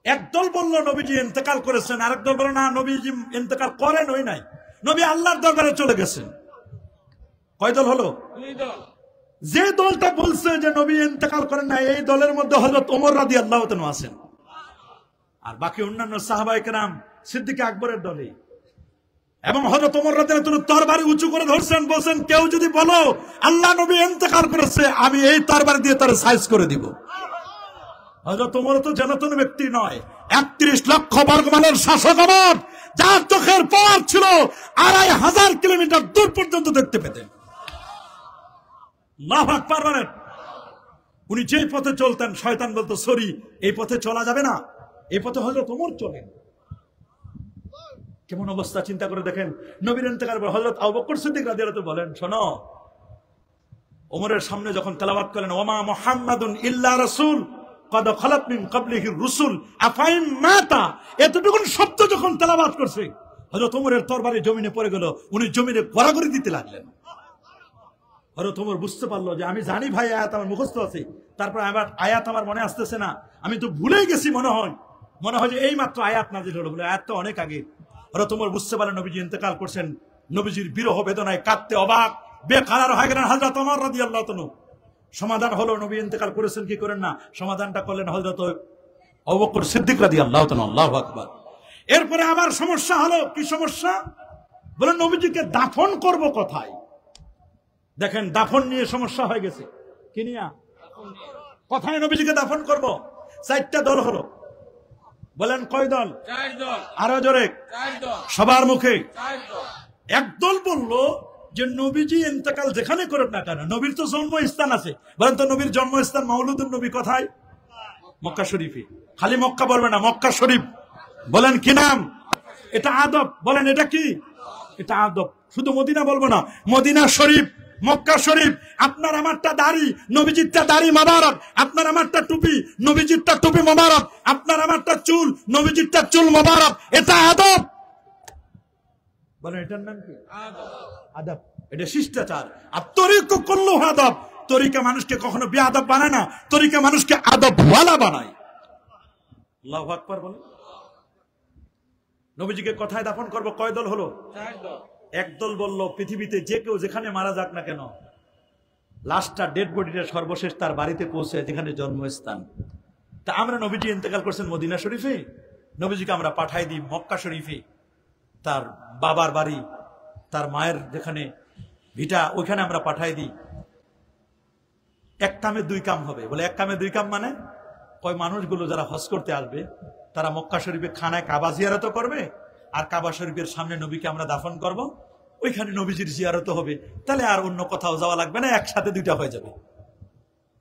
এক দল বলল নবীজি ইন্তেকাল করেছেন, আরেক দল বলল না নবীজি ইন্তেকাল করেন ওই নাই, নবী আল্লাহর দরবারে চলে গেছেন। কয় দল হলো? 2 দল। যে দলটা বলছে যে নবী ইন্তেকাল করেন না, এই দলের মধ্যে হযরত ওমর রাদিয়াল্লাহু তাআলা আছেন, আর বাকি অন্যান্য সাহাবায়ে কেরাম সিদ্দিক আকবরের দলে। এবং হযরত ওমর রাদিয়াল্লাহু তাআলা তরবারি উঁচু করে ধরছেন, বলছেন কেউ যদি বলো আল্লাহ নবী ইন্তেকাল করেছে, আমি এই তরবারি দিয়ে তার সাইজ করে দিব। হযরত ওমর তো জানাতন ব্যক্তি নয়, 31 লক্ষ বর্গমাইলের শাসক ওমর, যার চোখের পাওয়ার ছিল 2500 কিলোমিটার দূর পর্যন্ত দেখতে পেতেন। আল্লাহু আকবার বলেন। উনি যে পথে চলতেন শয়তান বলতো সরি, এই পথে চলা যাবে না, এই পথে হযরত ওমর চলেন। কেমন অবস্থা চিন্তা করে দেখেন। নবীর ইন্তেকালের পর হযরত আবু বকর সিদ্দিক রাদিয়াল্লাহু তাআলা বলেন শোনো, ওমরের সামনে যখন তেলাওয়াত করলেন ওমা মুহাম্মাদুন ইল্লা রাসূল কদ খালাত মিন ক্বাবলিহি রুসুল আফাইন মাতা, এতটুকু শব্দ যখন তেলাওয়াত করছে হযরত ওমরের তরবারি জমিনে পড়ে গেল, উনি জমিনে গড়াগড়ি দিতে লাগলেন। হযরত ওমর বুঝতে পারলো যে আমি জানি ভাই আয়াত আমার মুখস্থ আছে, তারপর আবার আয়াত আমার মনে আসতেছে না, আমি তো ভুলেই গেছি, মনে হয় যে এই মাত্র আয়াত নাযিল হলো, বলে আয়াত তো অনেক আগে। হযরত ওমর বুঝতে পারলেন নবীজি ইন্তেকাল করছেন, নবীজির বিরহ বেদনায় কাঁদতে অবাক, বেকারার হয়ে গেলেন হযরত ওমর রাদিয়াল্লাহু তাআলা। সমাধান হলো, নবী ইন্তেকাল করেছেন কি করেন না, সমাধানটা করলেন হযরত আবু বকর সিদ্দিক রাদিয়াল্লাহু তাআলা। আল্লাহু আকবার। এরপরে আবার সমস্যা হলো, কি সমস্যা? বলেন নবীজিকে দাফন করব কোথায়? দেখেন দাফন নিয়ে সমস্যা হয়ে গেছে। কি নিয়া? কোথায় নবীজিকে দাফন করব? চারটা দল হলো। বলেন কয় দল? চার দল। আরো জোরে। চার দল। সবার মুখে চার দল। একদল বলল যে নবীজি ইন্তেকাল যেখানে করেন না কেন, নবীর তো জন্মস্থান আছে। বলেন তো নবীর জন্মস্থান মাউলুদুন নবী কোথায়? মক্কা শরীফে। খালি মক্কা বলবে না, মক্কা শরীফ। বলেন কি নাম? এটা আদব। বলেন এটা কি? এটা আদব। শুধু মদিনা বলবো না, মদিনা শরীফ, মক্কা শরীফ। আপনার আমারটা দাড়ি, নবীজিরটা দাড়ি মোবারক। আপনার আমারটা টুপি, নবীজিরটা টুপি মোবারক। আপনার আমারটা চুল, নবীজিরটা চুল মোবারক। এটা আদব। বলেন এটার নাম কি? আদব। এটা শিষ্টাচার। আর তরিকা করলো আদব। তরিকা মানুষকে কখনো বেআদব বানায় না, তরিকা মানুষকে আদবওয়ালা বানায়। আল্লাহু আকবার বলে। নবীজিকে কোথায় দাফন করব? কয় দল হলো? চার দল। একদল বলল পৃথিবীতে যে কেউ যেখানে মারা যাক না কেন, লাশটা ডেড বডিটা সর্বশেষ তার বাড়িতে পৌঁছে, যেখানে জন্মস্থান। তা আমরা নবীজি ইন্তেকাল করছেন মদিনা শরীফে, নবীজিকে আমরা পাঠাই দিই মক্কা শরীফে, তার বাবার বাড়ি, তার মায়ের যেখানে ভিটা, ওইখানে আমরা পাঠাই দিই। এক কামে দুই কাম হবে। বলে এক কামে দুই কাম মানে? কয় মানুষগুলো যারা হজ করতে আসবে তারা মক্কা শরীফে খানায় কাবা জিয়ারত করবে, আর কাবা শরীফের সামনে নবীকে আমরা দাফন করব, ওইখানে নবীজির জিয়ারত হবে। তাহলে আর অন্য কোথাও যাওয়া লাগবে না, একসাথে দুইটা হয়ে যাবে।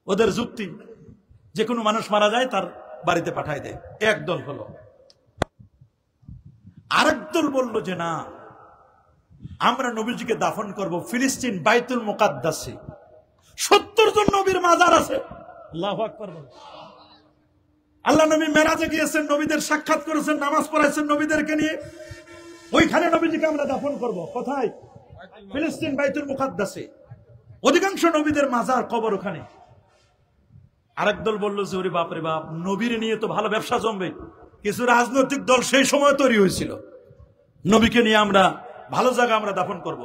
ওদের যুক্তি, যে কোনো মানুষ মারা যায় তার বাড়িতে পাঠায় দেয়। একদল হলো। আরেক দল বলল যে না, আমরা নবীজিকে দাফন করব ফিলিস্তিন বাইতুল মুকাদ্দাসে। 70 জন নবীর মাজার আছে। আল্লাহু আকবার বলে। আল্লাহ নবী মেরাজে গিয়েছেন, নবীদের সাক্ষাৎ করেছেন, নামাজ পড়াইছেন নবীদেরকে নিয়ে। ওইখানে নবীজিকে আমরা দাফন করব। কোথায়? ফিলিস্তিন বাইতুল মুকাদ্দাসে। অধিকাংশ নবীদের মাজার, কবর ওখানে। আরেক দল বলল যে ওরে বাপ রে বাপ, নবীর নিয়ে তো ভালো ব্যবসা জমবে। কিছু রাজনৈতিক দল সেই সময় তৈরি হয়েছিল, নবীকে নিয়ে আমরা ভালো জায়গা আমরা দাফন করব।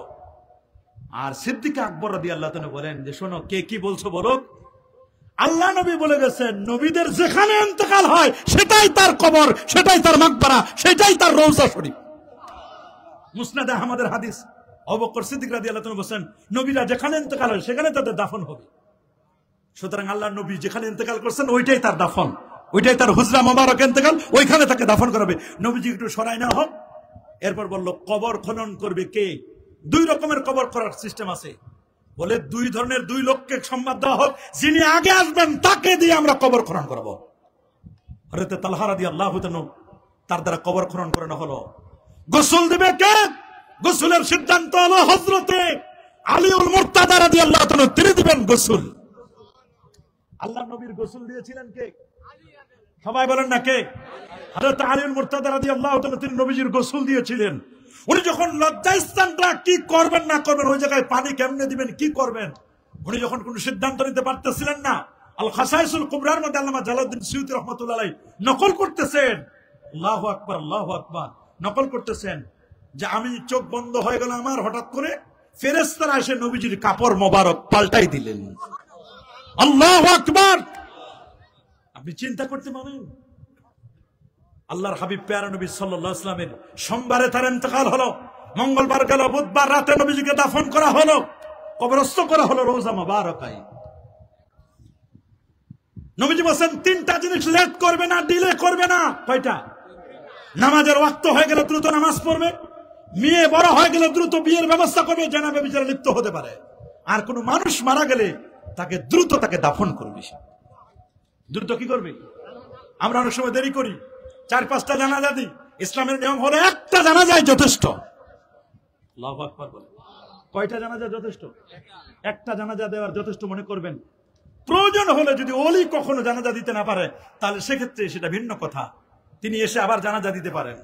আর সিদ্দিক আকবর রাদিয়াল্লাহু তাআলা বলেন যে শোনো, কে কি বলছো বলো। আল্লাহ নবী বলে গেছেন নবীদের যেখানে ইন্তেকাল হয় সেটাই তার কবর, সেটাই তার মাকবারা, সেটাই তার রওজা শরীফ। মুসনাদ আহমদের হাদিস। আবু বকর সিদ্দিক রাদিয়াল্লাহু তাআলা বলেন নবীরা যেখানে ইন্তেকাল হয় সেখানে তাদের দাফন হবে। সুতরাং আল্লাহ নবী যেখানে ইন্তেকাল করছেন ওইটাই তার দাফন, ওইটাই তার হুজরা মোবারক ইন্তেকাল, ওইখানে তাকে দাফন করাবে। নবীজি একটু সরাই না হোক। এরপর বলল কবর খনন করবে কে? 2 রকমের কবর করার সিস্টেম আছে। বলে 2 ধরনের 2 লোককে সংবাদ দেওয়া হোক, যিনি আগে আসবেন তাকে দিয়ে আমরা কবর খনন করব। হযরত তালহা রাদিয়াল্লাহু তাআলা তার দ্বারা কবর খনন করানো হলো। গোসল দেবে কে? গোসলের সিদ্ধান্ত হলো হযরতে আলীউল মুরতাদা রাদিয়াল্লাহু তাআলা, তিনি দিবেন গোসল। আল্লাহ নবীর গোসল দিয়েছিলেন কে? সবাই বলেন না কে? হযরত আলীউল মুরতাদা রাদিয়াল্লাহু তাআলা, তিনি নবীজির গোসল দিয়েছিলেন। উনি যখন লজ্জাস্থানটা কি করবেন না করবেন, ওই জায়গায় পানি কেমনে দিবেন, কি করবেন, উনি যখন কোন সিদ্ধান্ত নিতে পারতেছিলেন না, আল খাসাইসুল কুবরার মধ্যে আল্লামা জালালউদ্দিন সুয়ুতী রাহমাতুল্লাহ আলাইহি নকল করতেছেন। আল্লাহু আকবার, আল্লাহু আকবার। নকল করতেছেন যে আমি চোখ বন্ধ হয়ে গেল আমার, হঠাৎ করে ফেরেশতারা এসে নবীজির কাপড় মোবারক পাল্টাই দিলেন। আল্লাহু আকবার। আপনি চিন্তা করতে পারেন, আল্লাহর হাবিব প্যারা নবী সাল্লাল্লাহু আলাইহি ওয়াসাল্লামের সোমবারে তার ইন্তেকাল হলো, মঙ্গলবার গেল, বুধবার রাতে নবীজিকে দাফন করা হলো, কবরস্থ করা হলো রওজা মুবারকায়। নবীজি বলেন 3টা জিনিস লেট করবে না, ডিলে করবে না। কয়টা? নামাজের ওয়াক্ত হয়ে গেলে দ্রুত নামাজ পড়বে, মেয়ে বড় হয়ে গেলে দ্রুত বিয়ের ব্যবস্থা করবে, জানাবে বিচারে লিপ্ত হতে পারে। আর কোন মানুষ মারা গেলে তাকে দ্রুত তাকে দাফন করবে। দ্রুত কি করবে? আমরা অনেক সময় দেরি করি, 4-5টা জানাজা দিই। ইসলামের নিয়ম হলো একটা জানাজাই যথেষ্ট। আল্লাহু আকবার বলে। কয়টা জানাজা যথেষ্ট? একটা জানাজা দেওয়ার যথেষ্ট মনে করবেন। প্রয়োজন হলে যদি ওলি কখনো জানাজা দিতে না পারে তাহলে সেক্ষেত্রে সেটা ভিন্ন কথা, তিনি এসে আবার জানাজা দিতে পারেন।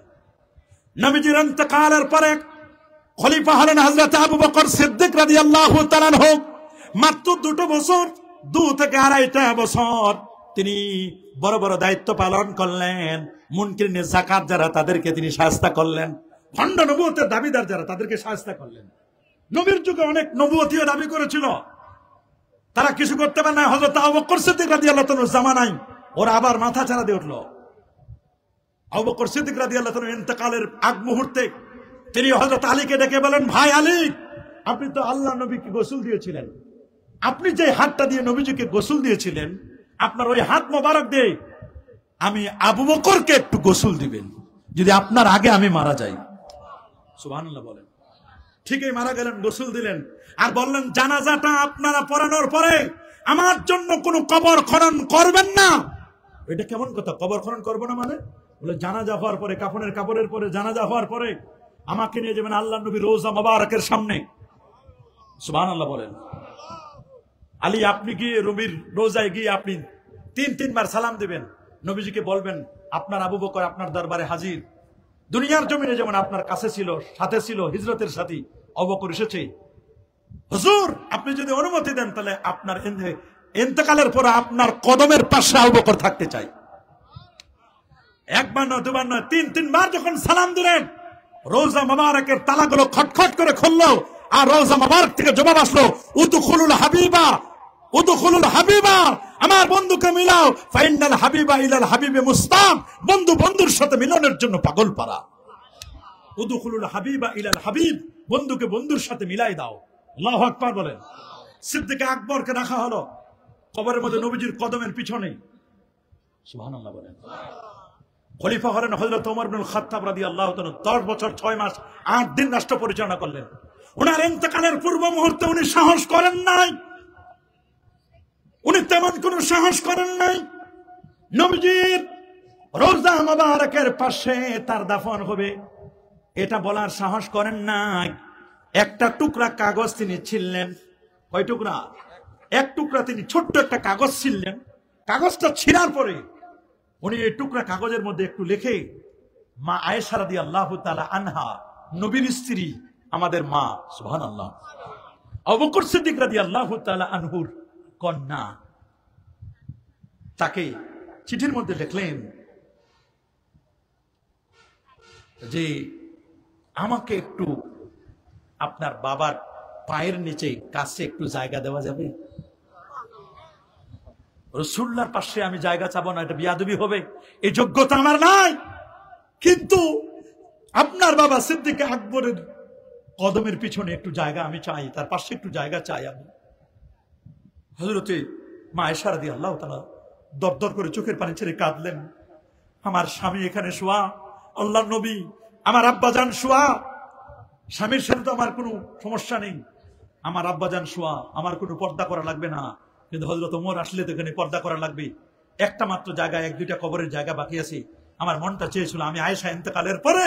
নবীজির ইন্তেকালের পরে খলিফা হলেন হযরত আবু বকর সিদ্দিক রাদিয়াল্লাহু তাআলা আনহু। মাত্র 2 বছর, 2 থেকে 2.5 বছর তিনি বড় বড় দায়িত্ব পালন করলেন। মুনকিরিনে যাকাত যারা তাদেরকে তিনি শায়েস্তা করলেন, ভণ্ড নবুয়তের দাবিদার যারা তাদেরকে শায়েস্তা করলেন। নবীর যুগে অনেক নবুয়তীও দাবি করেছিল, তারা কিছু করতে পারে না। হযরত আবু বকর সিদ্দিক রাদিয়াল্লাহু তাআলার জামানায় ওরা আবার মাথা ছাড়া দিয়ে উঠলো। আবু বকর সিদ্দিক রাদিয়াল্লাহু তাআলার ইন্তেকালের আগ মুহূর্তে তিনি হযরত আলীকে ডেকে বলেন, ভাই আলী, আপনি তো আল্লাহ নবীকে গোসল দিয়েছিলেন, আপনি যে হাতটা দিয়ে নবীজিকে গোসল দিয়েছিলেন, আপনার ওই হাত মোবারক দিয়ে আমি আবু বকরকে একটু গোসল দিবেন, যদি আপনার আগে আমি মারা যাই। সুবহানাল্লাহ বলেন। ঠিকই মারা গেলেন, গোসল দিলেন, আর বললেন জানাজাটা আপনারা পড়ানোর পরে আমার জন্য কোনো কবর খনন করবেন না। এটা কেমন কথা, কবর খনন করবো না মানে? বলে জানাজা হওয়ার পরে, কাফনের কাপড়ের পরে, জানাজা হওয়ার পরে আমাকে নিয়ে যাবেন আল্লাহ নবী রোজা মোবারকের সামনে। সুবহানাল্লাহ বলেন। আলী, আপনি গিয়ে নবীর রোজায় গিয়ে আপনি 3 বার সালাম দিবেন, নবীজিকে বলবেন আপনার আবু বকর আপনার দরবারে হাজির। দুনিয়ার জমিনে যেমন আপনার কাছে ছিল, সাথে ছিল, হিজরতের সাথী আবু বকর এসেছে। হুজুর, আপনি যদি অনুমতি দেন তাহলে আপনার ইন্তেকালের পরে আপনার কদমের পাশে আবু বকর থাকতে চাই। একবার নয়, দুবার নয়, 3 বার যখন সালাম দিলেন, রোজা মোবারকের তালাগুলো খটখট করে খুললো, আর রোজা মোবারক থেকে জবাব আসলো, উদখুলুল হাবিবা, উদখুলুল হাবিবা, আমার বন্ধুকে মিলাও, ফাইনাল হাবিবা ইলাল হাবিবে মুস্তাম, বন্ধু বন্ধুর সাথে মিলনের জন্য পাগল পারা। উদখুলুল হাবিবা ইলাল হাবিব, বন্ধুকে বন্ধুর সাথে মিলাই দাও। আল্লাহু আকবার বলেন। সিদ্দিক আকবরকে রাখা হলো কবরের মধ্যে নবীজির কদমের পিছনে। সুবহানাল্লাহ বলেন। খলিফা হলেন হযরত ওমর ইবনুল খাত্তাব রাদিয়াল্লাহু তাআলা। 10 বছর 6 মাস 8 দিন রাষ্ট্র পরিচালনা করলেন। ওনার ইন্তেকালের পূর্ব মুহূর্তে উনি সাহস করেন নাই, উনি তেমন কোন সাহস করেন নাই নবীজির রোজা মোবারকের পাশে তার দাফন হবে এটা বলার সাহস করেন নাই। একটা টুকরা কাগজ তিনি ছিললেন। কয় টুকরা? এক টুকরা তিনি ছোট্ট একটা কাগজ ছিললেন। কাগজটা ছিঁড়ার পরে উনি এই টুকরা কাগজের মধ্যে একটু লিখে, মা আয়েশা রাদিয়াল্লাহু তাআলা আনহা, নবীর স্ত্রী, আমাদের মা, সুবহানাল্লাহ, আবু বকর সিদ্দিক রাদিয়াল্লাহু তাআলা আনহুর কন্যা, তাকে চিঠির মধ্যে লিখলেন যে আমাকে একটু আপনার বাবার পায়ের নিচে কাছে একটু জায়গা দেওয়া যাবে? রাসূলুল্লাহর পাশে আমি জায়গা চাবো না, এটা বিয়াদবি হবে, এই যোগ্যতা আমার নাই, কিন্তু আপনার বাবা সিদ্দিক আকবরের কদমের পিছনে একটু জায়গা আমি চাই, তার পাশে একটু জায়গা চাই আমি। হযরতে মা আয়েশা রাদিয়াল্লাহু তাআলা দরদর করে চোখের পানি ছেড়ে কাঁদলেন। আমার স্বামী এখানে শোয়া, আল্লাহর নবী, আমার আব্বাজান শোয়া, স্বামীর সাথে তো আমার কোনো সমস্যা নেই, আমার আব্বাজান শোয়া, আমার কোনো পর্দা করা লাগবে না, কিন্তু হযরত ওমর আসলে তো এখানে পর্দা করা লাগবে। একটা মাত্র জায়গা, 1-2টা কবরের জায়গা বাকি আছে। আমার মনটা চেয়েছিল আমি আয়েশা ইন্তেকালের পরে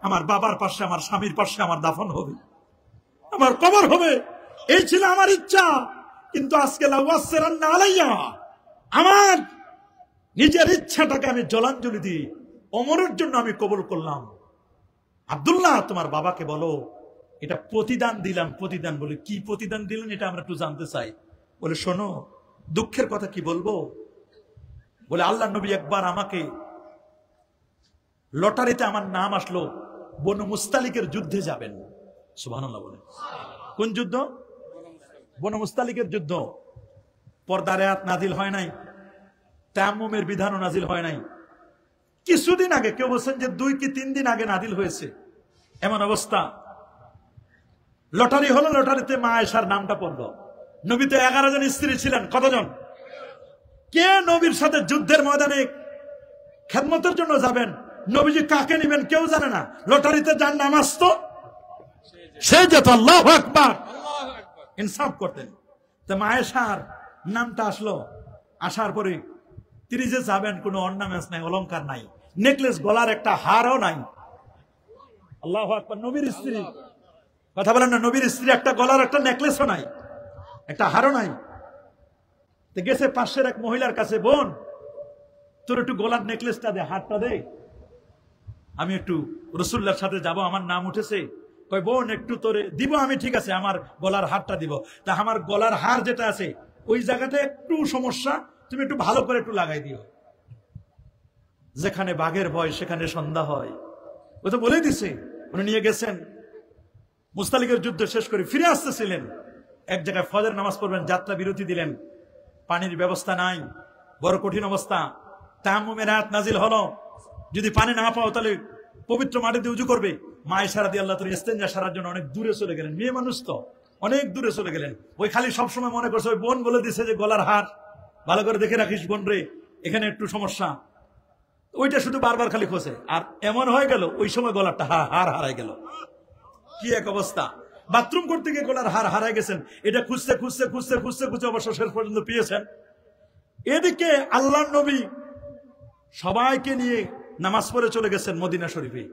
আমার বাবার পাশে, আমার স্বামীর পাশে আমার দাফন হবে, আমার কবর হবে, এই ছিল আমার ইচ্ছা। কিন্তু আজকে লাওয়াসসিরান্না আলাইয়া, আমার নিজের ইচ্ছাটাকে আমি জলাঞ্জলি দিই, ওমরের জন্য আমি কবুল করলাম। আব্দুল্লাহ, তোমার বাবাকে বলো এটা প্রতিদান দিলাম। প্রতিদান বলে কি প্রতিদান দিলেন এটা আমরা একটু জানতে চাই। বলে শোনো, দুঃখের কথা কি বলবো, বলে আল্লাহ নবী একবার আমাকে লটারিতে আমার নাম আসলো, বনু মুস্তালিকের যুদ্ধে যাবেন। সুবহানাল্লাহ বলে। কোন যুদ্ধ? বনু মুস্তালিকের যুদ্ধ। পর্দার আয়াত নাজিল হয় নাই, তায়াম্মুমের বিধানও নাজিল হয় নাই। কিছুদিন আগে, কেউ বলছেন যে 2 কি 3 দিন আগে নাজিল হয়েছে। এমন অবস্থা, লটারি হলো, লটারিতে মা আয়েশার নামটা পড়লো। নবীতে 11 জন স্ত্রী ছিলেন। কতজন? কে নবীর সাথে যুদ্ধের ময়দানে খেদমতের জন্য যাবেন, নবীজি কাকে নিবেন কেউ জানে না। লটারিতে যার নাম আসতো সে যেত। আল্লাহু আকবার, ইনসাফ করতেন। তো মা আয়েশার নামটা আসলো। আসার পরে তিনি যে যাবেন, কোনো অর্নামেন্টস নাই, অলংকার নাই, নেকলেস, গলার একটা হারও নাই। আল্লাহু আকবার। নবীর স্ত্রী, কথা বলেন না, নবীর স্ত্রী, একটা গলার একটা নেকলেসও নাই, একটা হারও নাই। তো গেছে পাশের এক মহিলার কাছে, বোন তোর একটু গলার নেকলেসটা দে, হারটা দে, আমি একটু রাসূলুল্লাহর সাথে যাব, আমার নাম উঠেছে। কই বোন একটু তোরে দিব আমি, ঠিক আছে, আমার গলার হারটা দিব। তা আমার গলার হার যেটা আছে ওই জায়গাটা একটু সমস্যা, তুমি একটু ভালো করে একটু লাগাই দিও। যেখানে বাঘের ভয় সেখানে সন্ধ্যা হয়, ও তো বলেই দিছে। উনি নিয়ে গেছেন, মুস্তালিকের যুদ্ধ শেষ করে ফিরে আসতেছিলেন, এক জায়গায় ফজর নামাজ পড়বেন, যাত্রা বিরতি দিলেন, পানির ব্যবস্থা নাই, বড় কঠিন অবস্থা। তায়াম্মুমের আয়াত নাজিল হলো, যদি পানি না পাও তাহলে পবিত্র মাটিতে উজু করবে। মা আয়েশা রাদিয়াল্লাহু তাআলা ইস্তেঞ্জা সারার জন্য অনেক দূরে চলে গেলেন, মেয়ে মানুষ তো অনেক দূরে চলে গেলেন। ওই খালি সবসময় মনে করছে ওই বোন বলে দিছে যে গলার হার ভালো করে দেখে রাখিস বোন রে, এখানে একটু সমস্যা, ওইটা শুধু বারবার খালি খোঁজে। আর এমন হয়ে গেল ওই সময় গলারটা হার হারাই গেল। কি এক অবস্থা! বাথরুম করতে গিয়ে গলার হার হারাই গেছেন, এটা খুঁজতে খুঁজতে খুঁজতে খুঁজতে খুঁজতে অবশ্য শেষ পর্যন্ত পেয়েছেন। এদিকে আল্লাহর নবী সবাইকে নিয়ে নামাজ পড়ে চলে গেছেন মদিনা শরীফে।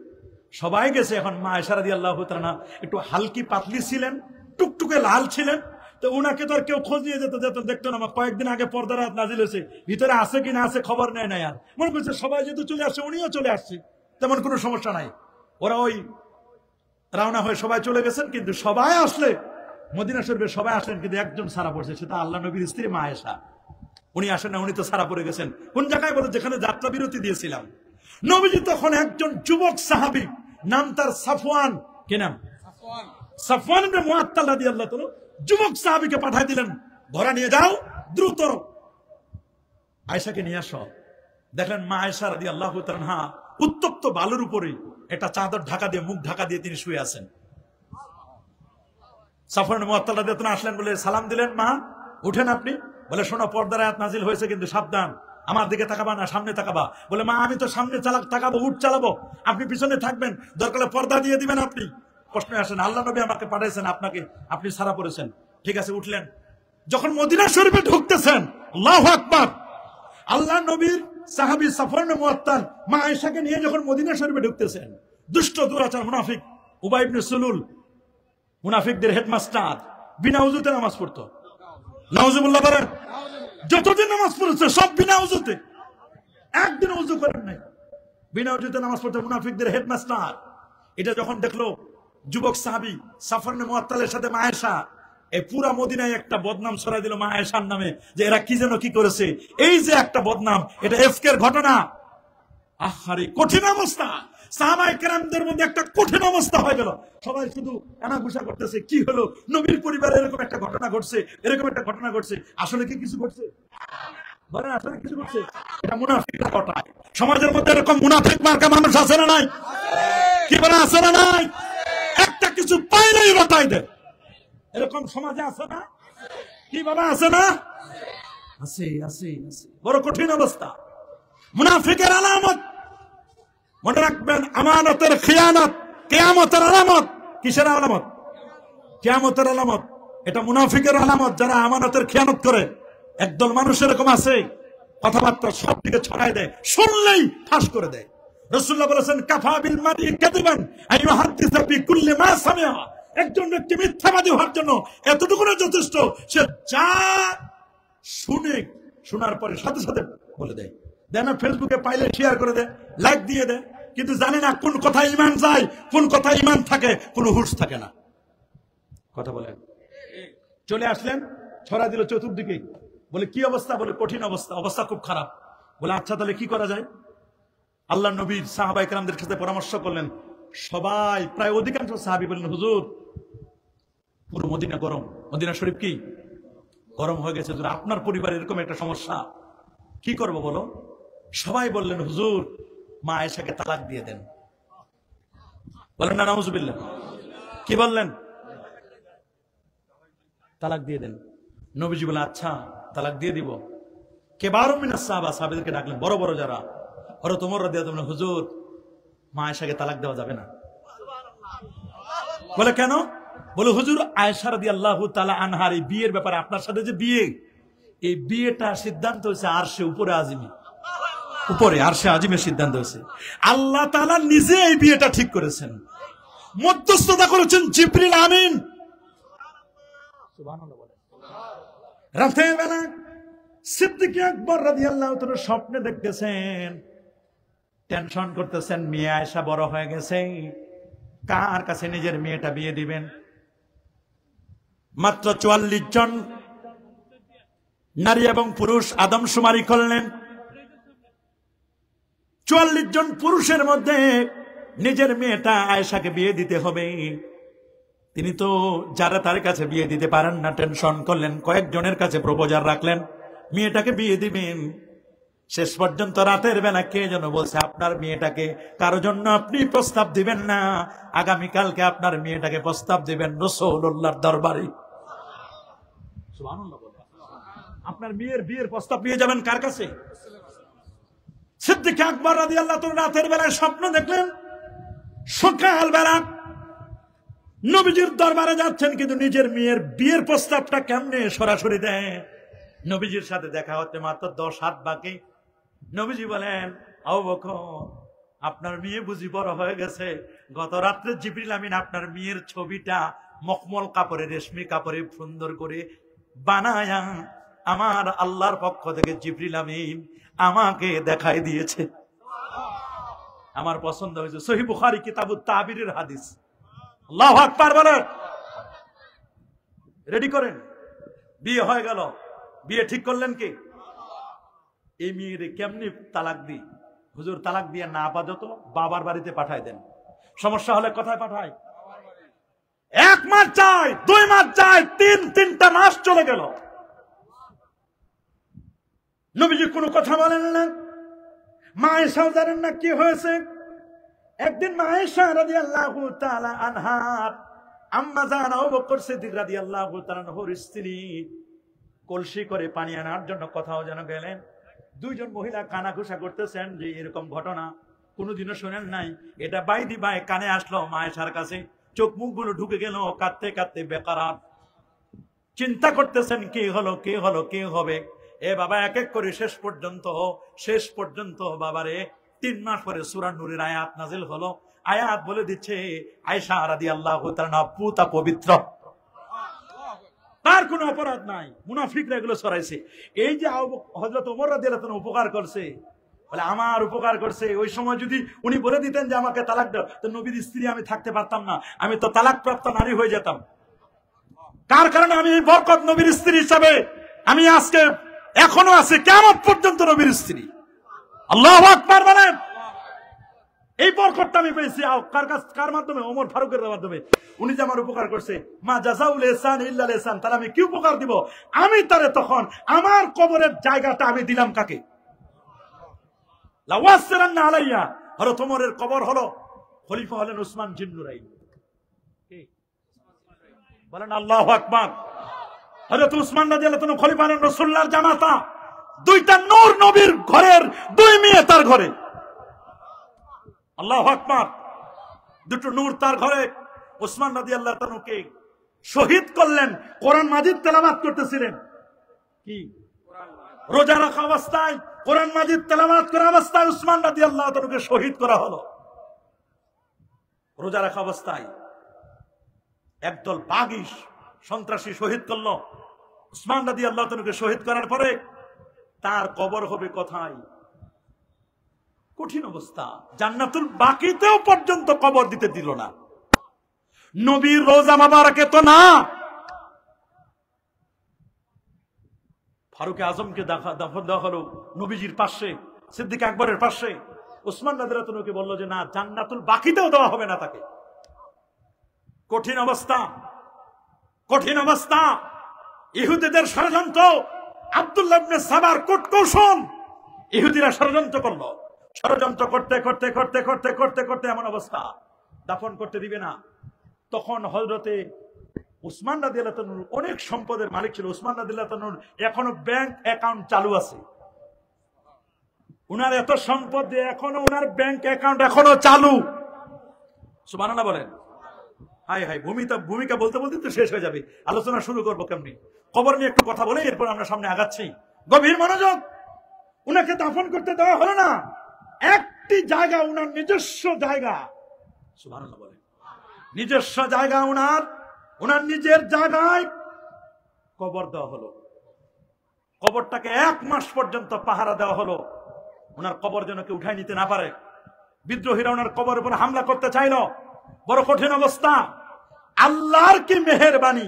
সবাই গেছে, এখন মা আয়েশা রাদিয়াল্লাহু তাআলা একটু হালকি পাতলি ছিলেন, টুকটুকে লাল ছিলেন, তো উনাকে তো আর কেউ খোঁজ নিয়ে যেত দেখতো না। কয়েকদিন আগে পর্দার আয়াত নাজিল হয়েছে, ভিতরে আছে কি না আছে খবর নেয় না। আর মনে করছে সবাই যেহেতু চলে আসছে উনিও চলে আসছে, তেমন কোনো সমস্যা নাই। ওরা ওই রওনা হয়ে সবাই চলে গেছেন, কিন্তু সবাই আসলে মদিনা শরীফে সবাই আসলেন, কিন্তু একজন সারা পড়ছে, সেটা আল্লাহ নবীর স্ত্রী মা আয়েশা। উনি আসেন না, উনি তো সারা পড়ে গেছেন। কোন জায়গায় বলে? যেখানে যাত্রা বিরতি দিয়েছিলাম। নবীজি তখন একজন যুবক সাহাবী, নাম তার সাফওয়ান, কি নাম? সাফওয়ান ইবনে মুআত্তাল রাদিয়াল্লাহু তাআলা, যুবক সাহাবীকে পাঠিয়ে দিলেন, ঘোড়া নিয়ে যাও, দ্রুত আয়েশাকে নিয়ে আসো। দেখলেন মা আয়েশা রাদিয়াল্লাহু তাআলা উত্তপ্ত বালুর উপরে একটা চাদর ঢাকা দিয়ে, মুখ ঢাকা দিয়ে তিনি শুয়ে আছেন। সাফওয়ান ইবনে মুআত্তাল রাদিয়াল্লাহু তাআলা আসলেন, বলে সালাম দিলেন, মা উঠেন আপনি। বলে শোনো, পর্দার আয়াত নাজিল হয়েছে, কিন্তু সাবধান, আমার দিকে তাকাবা না, সামনে তাকাবা। বলে মা আমি তো সামনে তাকাবো, উঠ চালাবো, আপনি পিছনে থাকবেন, দরকার পর্দা দিয়ে দিবেন আপনি। প্রশ্নে আসেন, আল্লাহ নবী আমাকে পাঠাইছেন আপনাকে, আপনি সারা পড়েছেন, ঠিক আছে উঠলেন। যখন মদিনা শরীফে ঢুকতেছেন, আল্লাহু আকবার, আল্লাহ নবীর সাহাবী সাফওয়ান ইবনে মুআত্তাল মা আয়েশাকে নিয়ে যখন মদিনা শরীফে ঢুকতেছেন, দুষ্ট দুরাচার মুনাফিক উবাই ইবনে সুলুল, মুনাফিকদের হেডমাস্টার, বিনা উযুতে নামাজ পড়তো। নাউজুবিল্লাহ বলেন। যতদিন নামাজ পড়েছে সব বিনা উযুতে, একদিন উযু করেন নাই, বিনা উযুতে নামাজ পড়তে মুনাফিকদের হেডমাস্টার। এটা যখন দেখলো যুবক সাহাবী সাফওয়ান ইবনে মুআত্তালের সাথে মা আয়েশা, এই পুরা মদিনায় একটা বদনাম ছড়াই দিল মা আয়েশার নামে, যে এরা কি যেন কি করেছে। এই যে একটা বদনাম, এটা এফকের ঘটনা। আহারে কঠিন অবস্থা, সাহাবায়ে কেরামদের মধ্যে একটা কঠিন অবস্থা হয়ে গেল। সবাই শুধু কানাঘুষা করতেছে, কি হলো, নবীর পরিবারে এরকম একটা ঘটনা ঘটছে, এরকম একটা ঘটনা ঘটছে। আসলে কি কিছু ঘটছে? বলেন আসলে কিছু ঘটছে? এটা মুনাফিকরা ঘটায়। সমাজের মধ্যে এরকম মুনাফিক মার্কা মানুষ আছে না নাই? কি বলে আছে না নাই? একটা কিছু পাইলেই রটাই দেয়, এরকম সমাজে আছে না? কি বাবা আছে না? আছে আছে আছে। বড় কঠিন অবস্থা, মুনাফিকের আলামত। মনে রাখবেন, আমানতের খিয়ানত কিয়ামতের আলামত। কিসের আলামত? কিয়ামতের আলামত। এটা মুনাফিকের আলামত, যারা আমানতের খিয়ানত করে। একদল মানুষ এরকম আছে, কথাবার্তা সব দিকে ছড়ায় দেয়, শুনলেই ফাঁস করে দেয়। রাসূলুল্লাহ বলেছেন, কাফা বিল মারই কাযিবান আইয়ুহাদ্দিসা বিকুল্লি মা সামিআ। একজন ব্যক্তি মিথ্যাবাদী হওয়ার জন্য এতটুকু যথেষ্ট, সে যা শুনে, শোনার পরে সাথে সাথে বলে দেয়। দেয় না? ফেসবুকে পাইলে শেয়ার করে দেয়, লাইক দিয়ে দেয়, কিন্তু জানে না কোন কথা ঈমান যায়, কোন কথা ঈমান থাকে, কোন হুঁশ থাকে না। কথা বলেন। চলে আসলেন, ছড়া দিল চতুর্দিকে। বলে কি অবস্থা? বলে কঠিন অবস্থা, অবস্থা খুব খারাপ। বলে আচ্ছা তাহলে কি করা যায়? আল্লাহ নবীর সাহাবায়ে কেরামদের সাথে পরামর্শ করলেন। সবাই, প্রায় অধিকাংশ সাহাবী বললেন, হুজুর পুরো মদিনা গরম, মদিনা শরীফ কি গরম হয়ে গেছে, আপনার পরিবারে এরকম একটা সমস্যা, কি করব বলো? সবাই বললেন, হুজুর মা আয়েশাকে তালাক দিয়ে দেন। বলেন না নাউজুবিল্লাহ। কি বললেন? তালাক দিয়ে দেন। নবীজি বলে আচ্ছা তালাক দিয়ে দিব। কেবারুম মিনাস সাহাবা, সাহাবীদেরকে ডাকলেন, বড় বড় যারা, হযরত ওমর রাদিয়াল্লাহু আনহু, হুজুর মা আয়েশাকে তালাক দেওয়া যাবে না। বলে কেন? বলে হুজুর আয়েশা রাদিয়াল্লাহু তাআলা আনহার এই বিয়ের ব্যাপারে, আপনার সাথে যে বিয়ে, এই বিয়েটা সিদ্ধান্ত হয়েছে আরশে উপরে আজিমে, উপরে আরশে আজিমের সিদ্ধান্ত হয়েছে। আল্লাহ তাআলা নিজে এই বিয়েটা ঠিক করেছেন, মধ্যস্থতা করেছেন জিবরিল আমিন। সুবহানাল্লাহ বলেন। রাতের বেলা সিদ্দিক আকবর রাদিয়াল্লাহু তাআলা স্বপ্নে দেখতেছেন, টেনশন করতেছেন, মেয়ে আয়েশা বড় হয়ে গেছে, কার কাছে নিজের মেয়েটা বিয়ে দিবেন। মাত্র ৪৪ জন নারী এবং পুরুষ আদমশুমারি করলেন। ৪৪ জন পুরুষের মধ্যে নিজের মেয়েটা আয়েশাকে বিয়ে দিতে হবে। তিনি তো যারা তার কাছে বিয়ে দিতে পারেন না টেনশন করলেন, কয়েকজনের কাছে প্রপোজাল রাখলেন মেয়েটাকে বিয়ে দিবেন। শেষ পর্যন্ত রাতের বেলা কে যেন বলছে আপনার মেয়েটাকে কারো জন্য আপনি প্রস্তাব দিবেন না, আগামীকালকে আপনার মেয়েটাকে প্রস্তাব দিবেন রাসূলুল্লাহর দরবারে। সুবহানাল্লাহ। আপনার বিয়ের প্রস্তাব নিয়ে যাবেন কার কাছে? সিদ্দিক আকবর রাদিয়াল্লাহু তাআলা রাতের বেলায় স্বপ্ন দেখলেন সকাল বেলা নবীজির দরবারে যাচ্ছেন, কিন্তু নিজের মেয়ের বিয়ের প্রস্তাবটা কেমনে সরাসরি দেয়? নবীজির সাথে দেখা হতে মাত্র 10 হাত বাকি। নবীজি বলেন, আবু বকর আপনার মেয়ে বুঝি বড় হয়ে গেছে, গত রাত্রে জিবরিল আমিন আপনার মেয়ের ছবিটা মখমল কাপড়ে রেশমি কাপড়ে সুন্দর করে বানায়া আমার আল্লাহর পক্ষ থেকে জিবরিল আমিন আমাকে দেখাই দিয়েছে। আমার পছন্দ হয়েছে। সহিহ বুখারী কিতাবুত তাবিরের হাদিস। আল্লাহু আকবার বলেন। রেডি করেন, বিয়ে হয়ে গেল। বিয়ে ঠিক করলেন কি? এই মেয়েরে কেমনি তালাক দি? হুজুর তালাক দিয়ে না আপাতত বাবার বাড়িতে পাঠায় দেন। সমস্যা হলে কোথায় পাঠায়? 1 মাস যায়, 2 মাস যায়, 3টা মাস চলে গেল, নবীজি কোনো কথা বলেন না। মা আয়েশা জানেন না কি হয়েছে। একদিন মা আয়েশা রাদিয়াল্লাহু তাআলা আনহার আম্মা জান আবু বকর সিদ্দিক রাদিয়াল্লাহু তাআলা আনহুর স্ত্রী কলসি করে পানি আনার জন্য কোথাও যেন গেলেন। 2 জন মহিলা কানাঘুষা করতেছেন যে এরকম ঘটনা কোনোদিনও শোনেন নাই। এটা বাইদি বাই কানে আসলো মা আয়েশার কাছে, চোখ মুখগুলো ঢুকে গেল, কাঁদতে কাঁদতে বেকারাত চিন্তা করতেছেন কে হলো কে হলো কে হবে। এ বাবা এক এক করে শেষ পর্যন্ত বাবারে 3 মাস পরে সূরা নূরের আয়াত নাজিল হলো। আয়াত বলে দিচ্ছে আয়েশা রাদিয়াল্লাহু তাআলা পুতা পবিত্র, তার কোনো অপরাধ নাই। মুনাফিকরা এগুলো ছড়াইছে। এই যে হযরত ওমর রাদিয়াল্লাহু তাআলা উপকার করছে, বলে আমার উপকার করছে। ওই সময় যদি উনি বলে দিতেন যে আমাকে তালাক দাও, তো নবীর স্ত্রী আমি থাকতে পারতাম না, আমি তো তালাকপ্রাপ্ত নারী হয়ে যেতাম। কার কারণে আমি বরকত নবীর স্ত্রী হিসাবে আমি আজকে এখনো আছি, কিয়ামত পর্যন্ত নবীর স্ত্রী। আল্লাহু আকবার বলেন। এই বরকতটা আমি পেয়েছি কার মাধ্যমে? ওমর ফারুকের মাধ্যমে। উনি যে আমার উপকার করছে, মা জাযাউল ইহসান ইল্লাল ইহসান, তার আমি কি উপকার দিব? আমি তারে তখন আমার কবরের জায়গাটা আমি দিলাম কাকে? লাওয়াসসালান্না আলাইয়া। হযরত ওমরের কবর হলো, খলিফা হলেন উসমান জিন্নুরাইন। বলেন আল্লাহু আকবার। হযরত উসমান রাদিয়াল্লাহু তাআলা খলিফা হলেন রাসূলুল্লাহর জামাতা। 2টা নূর নবীর ঘরের 2 মেয়ে তার ঘরে। আল্লাহু আকবার। 2টো নূর তার ঘরে। উসমান রাদিয়াল্লাহু তাআলাকে শহীদ করলেন, কোরআন মাজিদ তেলাওয়াত করতেছিলেন। কি? রোজা রাখা অবস্থায় কোরআন মাজিদ তেলাওয়াত করা অবস্থায় উসমান রাদিয়াল্লাহু তাআলাকে শহীদ করা হলো। রোজা রাখা অবস্থায় একদল বাগী সন্ত্রাসী শহীদ করলো উসমান রাদিয়াল্লাহু তাআলাকে। শহীদ করার পরে তার কবর হবে কোথায়? কঠিন অবস্থা। জান্নাতুল বাকিতেও পর্যন্ত কবর দিতে দিল না। নবীর রোজা মোবারকে তো না। ফারুক আজমকে দাফন দেওয়া হলো নবীজির পাশে, সিদ্দিক আকবরের পাশে। উসমান রাদিয়াল্লাহু তাআলাকে বলল যে না, জান্নাতুল বাকিতেও দেওয়া হবে না তাকে। কঠিন অবস্থা, কঠিন অবস্থা। ইহুদিদের ষড়যন্ত্র, আব্দুল্লাহ ইবনে সাবার কূটকৌশল, ইহুদিরা ষড়যন্ত্র করলো। ষড়যন্ত্র করতে করতে করতে করতে করতে করতে এমন অবস্থা, দাফন করতে দিবে না। তখন হযরতে উসমান রাদিয়াল্লাহু তাআলা অনেক সম্পদের মালিক ছিল। উসমান রাদিয়াল্লাহু তাআলা এখনো ব্যাংক অ্যাকাউন্ট চালু আছে। উনার এত সম্পদ দিয়ে এখনো উনার ব্যাংক অ্যাকাউন্ট এখনো চালু। সুবহানাল্লাহ বলেন। হাই হাই, ভূমিকা বলতে বলতে তো শেষ হয়ে যাবে। আলোচনা শুরু করবো কেমনি? কবর নিয়ে একটু কথা বলে এরপর আমরা সামনে আগাচ্ছি। গভীর মনোযোগ। উনাকে দাফন করতে দেওয়া হলো না। একটি জায়গা, উনার নিজস্ব জায়গা। সুবহানাল্লাহ বলেন। নিজস্ব জায়গা উনার নিজের জায়গায় কবর দেওয়া হলো। কবরটাকে 1 মাস পর্যন্ত পাহারা দেওয়া হলো। উনার কবর যেন কেউ উঠাই নিতে না পারে। বিদ্রোহীরা উনার কবরের উপর হামলা করতে চাইল। বড় কঠিন অবস্থা। আল্লাহর কি মেহেরবানি,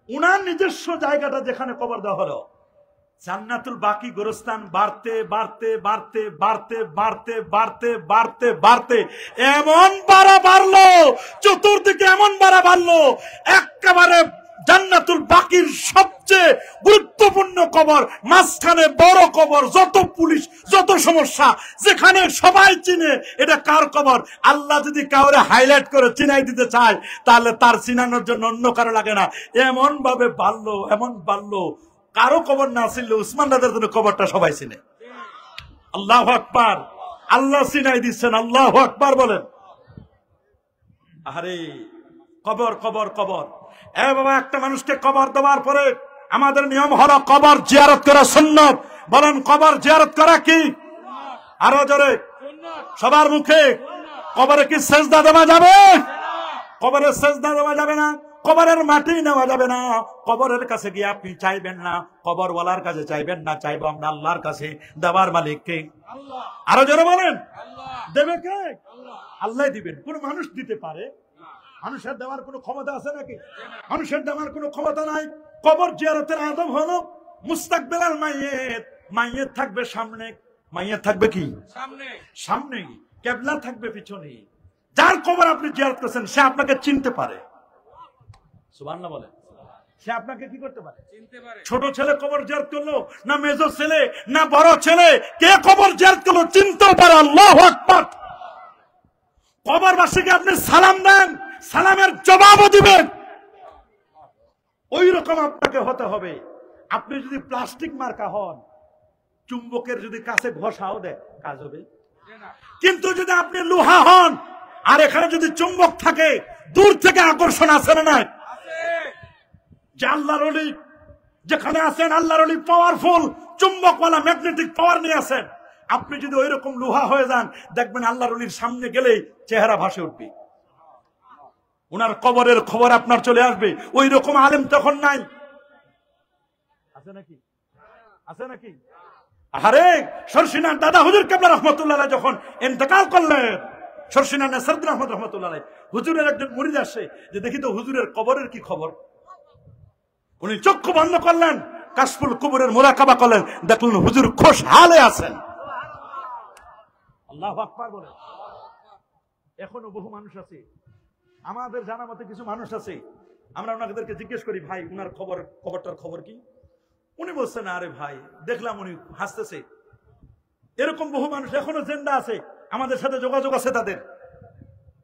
উনার নিজস্ব জায়গাটা যেখানে কবর দেওয়া হলো, জান্নাতুল বাকি গোরস্থান বাড়তে বাড়তে বাড়তে বাড়তে বাড়তে বাড়তে বাড়তে বাড়তে এমন বাড়া বাড়লো, চতুর্দিকে এমন বাড়া বাড়লো, একেবারে জান্নাতুল বাকির সবচেয়ে গুরুত্বপূর্ণ কবর, মাঝখানে বড় কবর, যত পুলিশ, যত সমস্যা, যেখানে সবাই চিনে এটা কার কবর। আল্লাহ যদি কাউরে হাইলাইট করে চিনাই দিতে চায়, তাহলে তার চিনানোর জন্য অন্য কারো লাগে না। এমন ভাবে বাড়লো, এমন বাড়লো, কারো কবর না ছিল, উসমান রাদের জন্য কবরটা সবাই চিনে। আল্লাহু আকবার, আল্লাহ চিনাই দিচ্ছেন, আল্লাহু আকবার বলেন। আরে কবর কবর কবর, এ বাবা, একটা মানুষকে কবর দেওয়ার পরে আমাদের নিয়ম হলো কবর জিয়ারত করা সুন্নাত। বলেন কবর জিয়ারত করা কি? আরো জোরে সবার মুখে। কবরে কি সেজদা দেওয়া যাবে? কবরে সেজদা দেওয়া যাবে না, কবরের মাটি নেওয়া যাবে না, কবরের কাছে গিয়ে আপনি চাইবেন না, কবরওয়ালার কাছে চাইবেন না, চাইবো আমরা আল্লাহর কাছে। দেওয়ার মালিক কে? আরো জোরে বলেন। দেবে কে? আল্লাহ দিবেন। কোন মানুষ দিতে পারে? মানুষের দেওয়ার কোন ক্ষমতা আছে নাকি? মানুষের দেওয়ার কোন ক্ষমতা নাই। কবর জিয়ারতের আদব হলো মুস্তাকবিলাল মাইয়িত, মাইয়িত থাকবে সামনে, মাইয়িত থাকবে কি সামনে, সামনে, কিবলা থাকবে পিছনে। যার কবর আপনি জিয়ারত করছেন সে আপনাকে চিনতে পারে। সুবহানাল্লাহ বলে। সে আপনাকে কি করতে পারে? চিনতে পারে। ছোট ছেলে কবর জিয়ারত করলো না মেজো ছেলে না বড় ছেলে, কে কবর জিয়ারত করলো চিনতেও পারে। আল্লাহু আকবার। কবরবাসীকে আপনি সালাম দেন, সালামের জবাবও দিবেন। ওই রকম আপনাকে হতে হবে। আপনি যদি প্লাস্টিক মার্কা হন, চুম্বকের যদি কাছে ঘষাও দেয়, কাজ হবে? কিন্তু যদি আপনি লোহা হন আর এখানে যদি চুম্বক থাকে, দূর থেকে আকর্ষণ আছে না নাই? যে আল্লাহর ওলি যেখানে আছেন, আল্লাহর ওলি পাওয়ারফুল, চুম্বকওয়ালা ম্যাগনেটিক পাওয়ার নিয়ে আছেন। আপনি যদি ওই রকম লোহা হয়ে যান, দেখবেন আল্লাহর ওলির সামনে গেলেই চেহারা ভাসে উঠবে, ওনার কবরের খবর আপনার চলে আসবে। ওই রকম আলেম তখন নাই, আছে নাকি? আছে নাকি? আরে শর্ষিনার দাদা হুজুর কেবলা রহমতুল্লাহ যখন ইন্তেকাল করলেন, শর্ষিনার নাসিরউদ্দিন আহমদ রহমতুল্লাহ, হুজুরের একজন মুরিদ আসে যে দেখি তো হুজুরের কবরের কি খবর। উনি চক্ষু বন্ধ করলেন, কাশফুল কুবুরের মুরাকাবা করলেন, দেখলেন হুজুর খুশহালে আছেন। আল্লাহু আকবার বলেন। এখনো বহু মানুষ আছে, আমাদের জানা মতে কিছু মানুষ আছে, আমরা ওনাদেরকে জিজ্ঞেস করি, ভাই উনার কবরটার খবর কি? উনি বলছেন, আরে ভাই দেখলাম, উনি হাসতেছে। এরকম বহু মানুষ এখনো জিন্দা আছে, আমাদের সাথে যোগাযোগ আছে তাদের।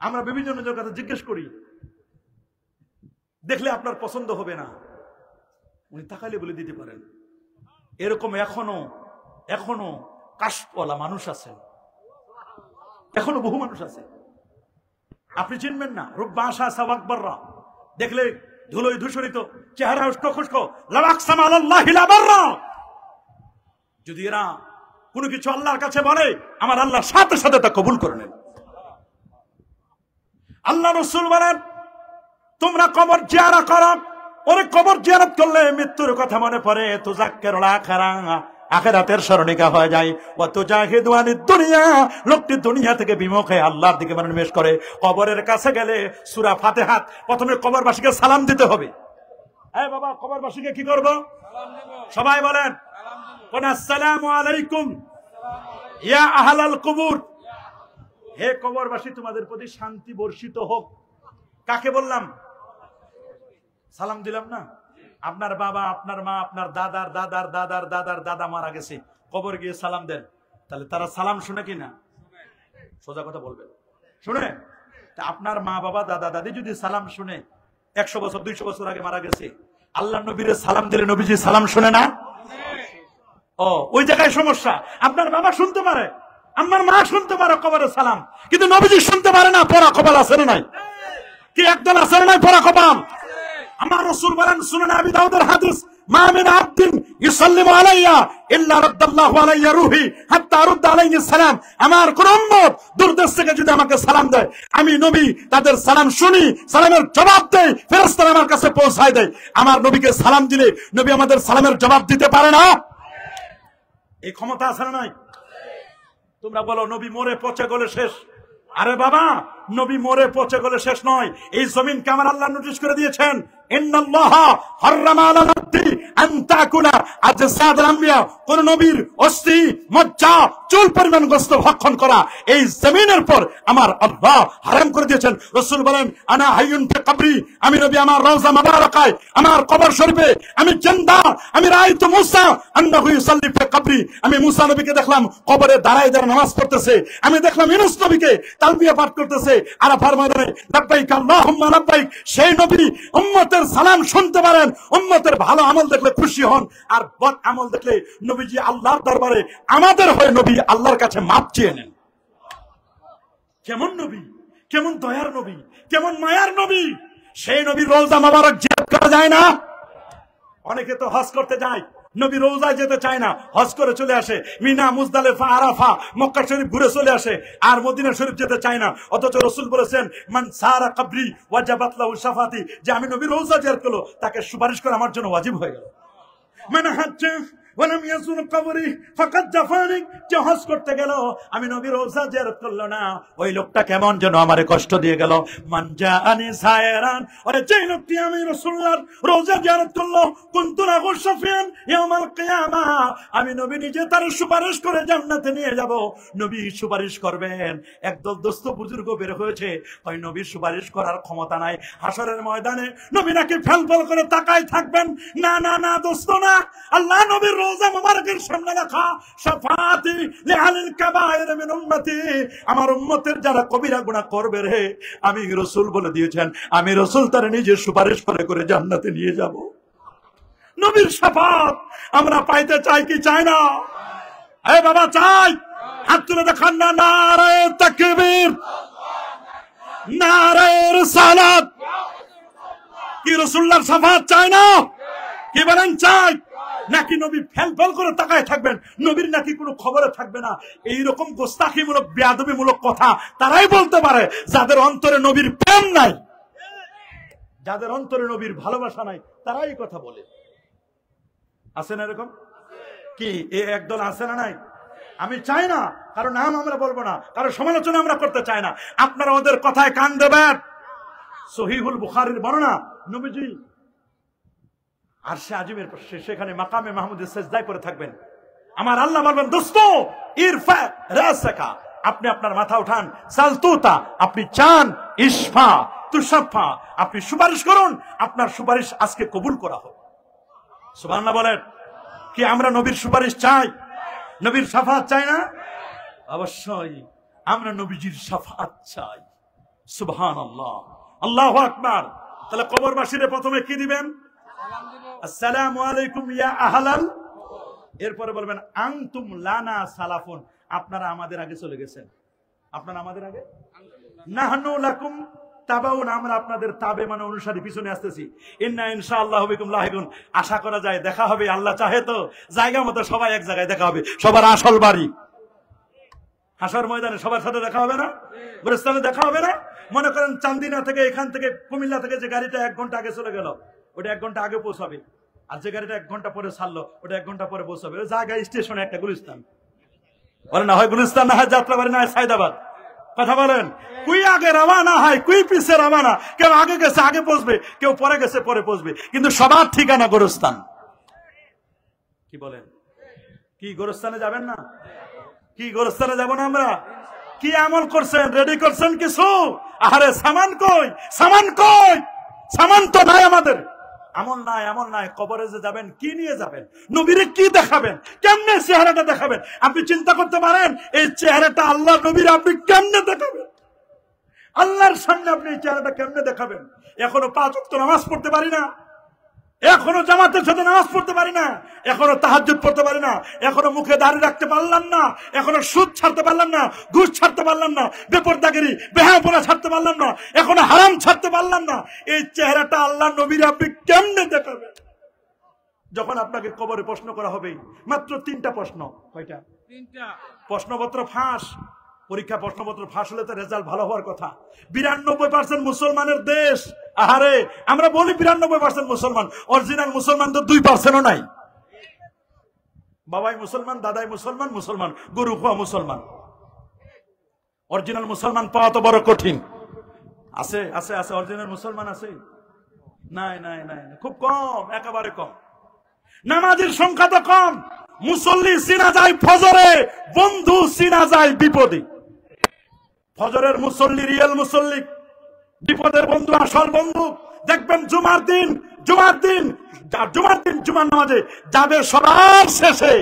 আমরা বিভিন্ন জনের কাছে জিজ্ঞেস করি, দেখলে আপনার পছন্দ হবে না, উনি তাকালে বলে দিতে পারেন। এরকম এখনো কাশওয়ালা মানুষ আছেন, এখনো বহু মানুষ আছে। আপনি চিনবেন না, রুব্বা আশা সাওয়াকবাররা, দেখলে ধুলোয় ধূসরিত, চেহারা উস্কো খুস্কো, লাওয়াকসাম আলাল্লাহি লাবাররা। যদি এরা কোনো কিছু আল্লাহর কাছে বলে, আমার আল্লাহর সাথে সাথে তা কবুল করে নেন। আল্লাহ রাসূল বলেন, তোমরা কবর জিয়ারত করো। ওরে কবর জিয়ারত করলে মৃত্যুর কথা মনে পড়ে, তুযাক্কিরুল আখিরা, আখিরাতের স্মরণিকা হয়ে যায়। ওয়া তুজাহিদু আনিদ দুনিয়া, লোকটি দুনিয়া থেকে বিমুখ হয়ে আল্লাহর দিকে মনোনিবেশ করে। কবরের কাছে গেলে সূরা ফাতিহা প্রথমে কবরবাসীকে সালাম দিতে হবে। এই বাবা, কবরবাসীকে কি করব? সালাম দেব। সবাই বলেন, কোন আসসালামু আলাইকুম ইয়া আহলাল কুবুর, হে কবরবাসী তোমাদের প্রতি শান্তি বর্ষিত হোক। কাকে বললাম? সালাম দিলাম না? আপনার বাবা, আপনার মা, আপনার দাদার দাদার দাদার দাদার দাদা মারা গেছে, কবর গিয়ে সালাম দেন, তাহলে তারা সালাম শুনে কিনা? সোজা কথা বলবেন, শুনে? আপনার মা বাবা দাদা দাদি যদি সালাম শুনে, 100 বছর 200 বছর আগে মারা গেছে, আল্লাহ নবীর সালাম দিলে নবীজি সালাম শুনে না? ও, ওই জায়গায় সমস্যা। আপনার বাবা শুনতে পারে, আমার মা শুনতে পারে কবরের সালাম, কিন্তু নবীজি শুনতে পারে না। পরা কপাল আছে না নাই? কি একদল আছে না নাই পরা কপাল? আমার রাসূল বলেন, সুনান আবি দাউদের হাদিস, মা মিন আবদিন ইউসাল্লিমু আলাইয়া ইল্লা রাদ্দাল্লাহু আলাইয়া রূহি হাত্তা আরুদ্দা আলাইহি সালাম। আমার কোন উম্মত দূরদেশ থেকে যদি আমাকে সালাম দেয়, আমি নবী তাদের সালাম শুনি, সালামের জবাব দেই, ফেরেশতারা আমার কাছে পৌঁছায় দেয়। আমার নবীকে সালাম দিলে নবী আমাদের সালামের জবাব দিতে পারে না? এই ক্ষমতা আছে না নাই? তোমরা বলো নবী মরে পচে গলে শেষ। আরে বাবা, নবী মরে পচে গেলে শেষ নয়, এই জমিনকে আমার আল্লাহ নোটিশ করে দিয়েছেন, ইন্নাল্লাহা হারামা আলা নাফসি আন তাকুলা আজসাদুল আম্বিয়া, কোন নবীর অস্থি, মজ্জা, চুল পরিমাণ গোশত ভক্ষণ করা এই জমিনের পর আমার আল্লাহ হারাম করে দিয়েছেন। রাসূল বলেন, আনা হাইয়ুন ফি কবরি, আমি নবী আমার রওজা মুবারাকায়, আমার কবর শরীফে আমি জিন্দা, আমি রাআইতু মুসা আন্নাহু ইউসাল্লি ফি কবরি, আমি মুসা নবীকে দেখলাম কবরে দাঁড়ায় দাঁড়ায় নামাজ পড়তেছে, আমি দেখলাম ইউনূস নবীকে তালবিয়া পাঠ করতেছে আরাফার ময়দানে, লাব্বাইক আল্লাহুম্মা লাব্বাইক। সেই নবী উম্মতের সালাম শুনতে পারেন, উম্মতের ভালো আমল দেখলে খুশি হন, আর বদ আমল দেখলে নবীজি আল্লাহর দরবারে আমাদের হয়ে নবী আল্লাহর কাছে মাপ চেয়ে নেন। কেমন নবী, কেমন দয়ার নবী, কেমন মায়ার নবী। সেই নবীর রওজা মোবারক জিয়ারত করা যায় না? অনেকে তো হজ করতে যায়, নবী রওজায় যেতে চায় না, হজ করে চলে আসে, মিনা, মুজদালিফা, আরাফা, মক্কা শরীফ ঘুরে চলে আসে, আর মদিনা শরীফ যেতে চায় না। অথচ রাসূল বলেছেন, মান সারা কবরি ওয়াজাবাত লাহু শাফাতি, যে আমি নবী রওজা জিয়ারত করলো তাকে সুপারিশ করা আমার জন্য ওয়াজিব হয়ে গেল। মানে হাজ্জা ওয়ালাম ইয়াজুর কবরি ফাকাদ জাফানি, যে হজ করতে গেল আমি নবীর রওজা জিয়ারত করলো না, ওই লোকটা কেমন যেন আমারে কষ্ট দিয়ে গেল। মান জাআনি সায়রান, আরে যে লোকটি আমি রাসূলুল্লাহর রওজা জিয়ারত করলো, কুনতু লাহু শাফিয়ান ইয়াউমাল কিয়ামা, আমি নবী নিজে তার সুপারিশ করে জান্নাতে নিয়ে যাব। নবী সুপারিশ করবেন। একদল দোস্ত বুজুর্গ বের হয়েছে, ওই নবীর সুপারিশ করার ক্ষমতা নাই। হাসরের ময়দানে নবী নাকি ফেলফেল করে তাকায় থাকবেন। না না না দোস্ত না, আল্লাহ নবীর রওজা মুবারকের সামনে রাখা শাফাআতি লিআলিল কাবায়ের মিন উম্মতি, আমার উম্মতের যারা কবিরা গুনাহ করবে রে, আমি রাসূল বলে দিয়েছেন, আমি রাসূল তার নিজে সুপারিশ করে করে জান্নাতে নিয়ে যাব। নবীর শাফাত আমরা পাইতে চাই কি চাই না? এ বাবা চাই, হাত তুলে দেখান না। নারে তাকবীর, নারে রিসালাত। কি রাসূলুল্লাহর শাফাত চাই না? কি বলেন চাই? নাকি নবী ফেল করে তাকায় থাকবেন, নবীর নাকি কোনো খবরে থাকবে না? এইরকম গোস্তাখিমূলক বেয়াদবিমূলক কথা তারাই বলতে পারে যাদের অন্তরে নবীর প্রেম নাই, যাদের অন্তরে নবীর ভালোবাসা নাই, তারাই এই কথা বলে। আছে না এরকম? কি এ একদল আছে না নাই? আমি চাই না কারো নাম আমরা বলবো না, কারো সমালোচনা আমরা করতে চাই না। আপনারা ওদের কথায় কান দেবেন। সহিহুল বুখারীর বর্ণনা, নবীজি আরশে আজিমের সেখানে মাকামে মাহমুদের সিজদায় করে থাকবেন। আমার আল্লাহ বলবেন, দোস্ত ইরফা রাসাকা, আপনি আপনার মাথা উঠান, সালতুতা, আপনি চান, ইশফা তুশাফা, আপনি সুপারিশ করুন, আপনার সুপারিশ আজকে কবুল করা হোক। সুবহানাল্লাহ বলেন। কি আমরা নবীর সুপারিশ চাই? নবীর শাফাত চাই না? অবশ্যই আমরা নবীজির শাফাত চাই। সুবহানাল্লাহ, আল্লাহু আকবার। তাহলে কবরবাসীরে প্রথমে কি দিবেন? আসসালামু আলাইকুম ইয়া আহলাল, এরপরে বলবেন আনতুম লানা সালাফুন, আপনারা আমাদের আগে চলে গেছেন, আপনারা আমাদের আগে। নাহনু লাকুম তাবাউন, আমরা আপনাদের তাবে মানে অনুসারী, পিছনে আসতেছি। ইন্না ইনশাআল্লাহু বিকুম লাহিকুন, আশা করা যায় দেখা হবে, আল্লাহ চাহে তো জায়গা মতো সবাই এক জায়গায় দেখা হবে, সবার আসল বাড়ি হাসর ময়দানে সবার সাথে দেখা হবে না? গুলিস্তানে দেখা হবে না? মনে করেন চান্দিনা থেকে, এখান থেকে কুমিল্লা থেকে যে গাড়িটা 1 ঘন্টা আগে চলে গেল, ওটা 1 ঘন্টা আগে পৌঁছাবে, আর যে গাড়িটা 1 ঘন্টা পরে ছাড়লো ওটা 1 ঘন্টা পরে পৌঁছাবে। ওই জায়গায় স্টেশনে একটা গুলিস্তান, বলে না হয় গুলিস্তান, না হয় যাত্রাবাড়ি, না হয় সাইদাবাদ। কথা বলেন, কুই আগে রওনা হয়, কুই পিছে রওনা। কেউ আগে গেছে আগে পৌঁছবে, কেউ পরে গেছে পরে পৌঁছবে, কিন্তু সবার ঠিকানা গোরস্থান। কি বলেন? কি গোরস্থানে যাবেন না? কি গোরস্থানে যাব না আমরা? কি আমল করছেন, রেডি করছেন কিছু? আরে সামান কই, সামান কই? সামান তো নাই আমাদের, আমল নাই, আমল নাই। কবরে যে যাবেন কি নিয়ে যাবেন? নবীরে কি দেখাবেন? কেমনে চেহারাটা দেখাবেন? আপনি চিন্তা করতে পারেন এই চেহারাটা আল্লাহ নবীর আপনি কেমনে দেখাবেন? আল্লাহর সামনে আপনি এই চেহারাটা কেমনে দেখাবেন? এখনো 5 ওয়াক্ত নামাজ পড়তে পারি না, এখনো জামাতের সাথে নামাজ পড়তে পারি না, এখনো তাহাজ্জুদ পড়তে পারি না, এখনো মুখে দাড়ি রাখতে পারলাম না, এখনো সুদ ছাড়তে পারলাম না, ঘুষ ছাড়তে পারলাম না, বেপরদাগিরি বেহায়াপনা ছাড়তে পারলাম না, এখনো হারাম ছাড়তে পারলাম না। এই চেহারাটা আল্লাহ নবীর আপনি কেমনে দেখাবেন? যখন আপনাকে কবরে প্রশ্ন করা হবে, মাত্র 3টা প্রশ্ন। কয়টা? 3টা। প্রশ্নপত্র ফাঁস, পরীক্ষা প্রশ্নপত্র ফাঁস হলে তো রেজাল্ট ভালো হওয়ার কথা। 92% মুসলমানের দেশ। আহারে, আমরা বলি 92% মুসলমান, অরিজিনাল মুসলমান তো 2%ও নাই। বাবাই মুসলমান, দাদাই মুসলমান, মুসলমান গরু খোয়া মুসলমান। অরিজিনাল মুসলমান পাওয়া তো বড় কঠিন। আছে আছে আছে, অরিজিনাল মুসলমান আছে? নাই নাই নাই, খুব কম, একেবারে কম। নামাজের সংখ্যা তো কম, মুসল্লি চিনা যায় ফজরে, বন্ধু চিনা যায় বিপদে। ফজরের মুসল্লি রিয়েল মুসল্লি, বিপদের বন্ধু আসল বন্ধু। দেখবেন জুমার দিন জুমার নামাজে যাবে সবার শেষে,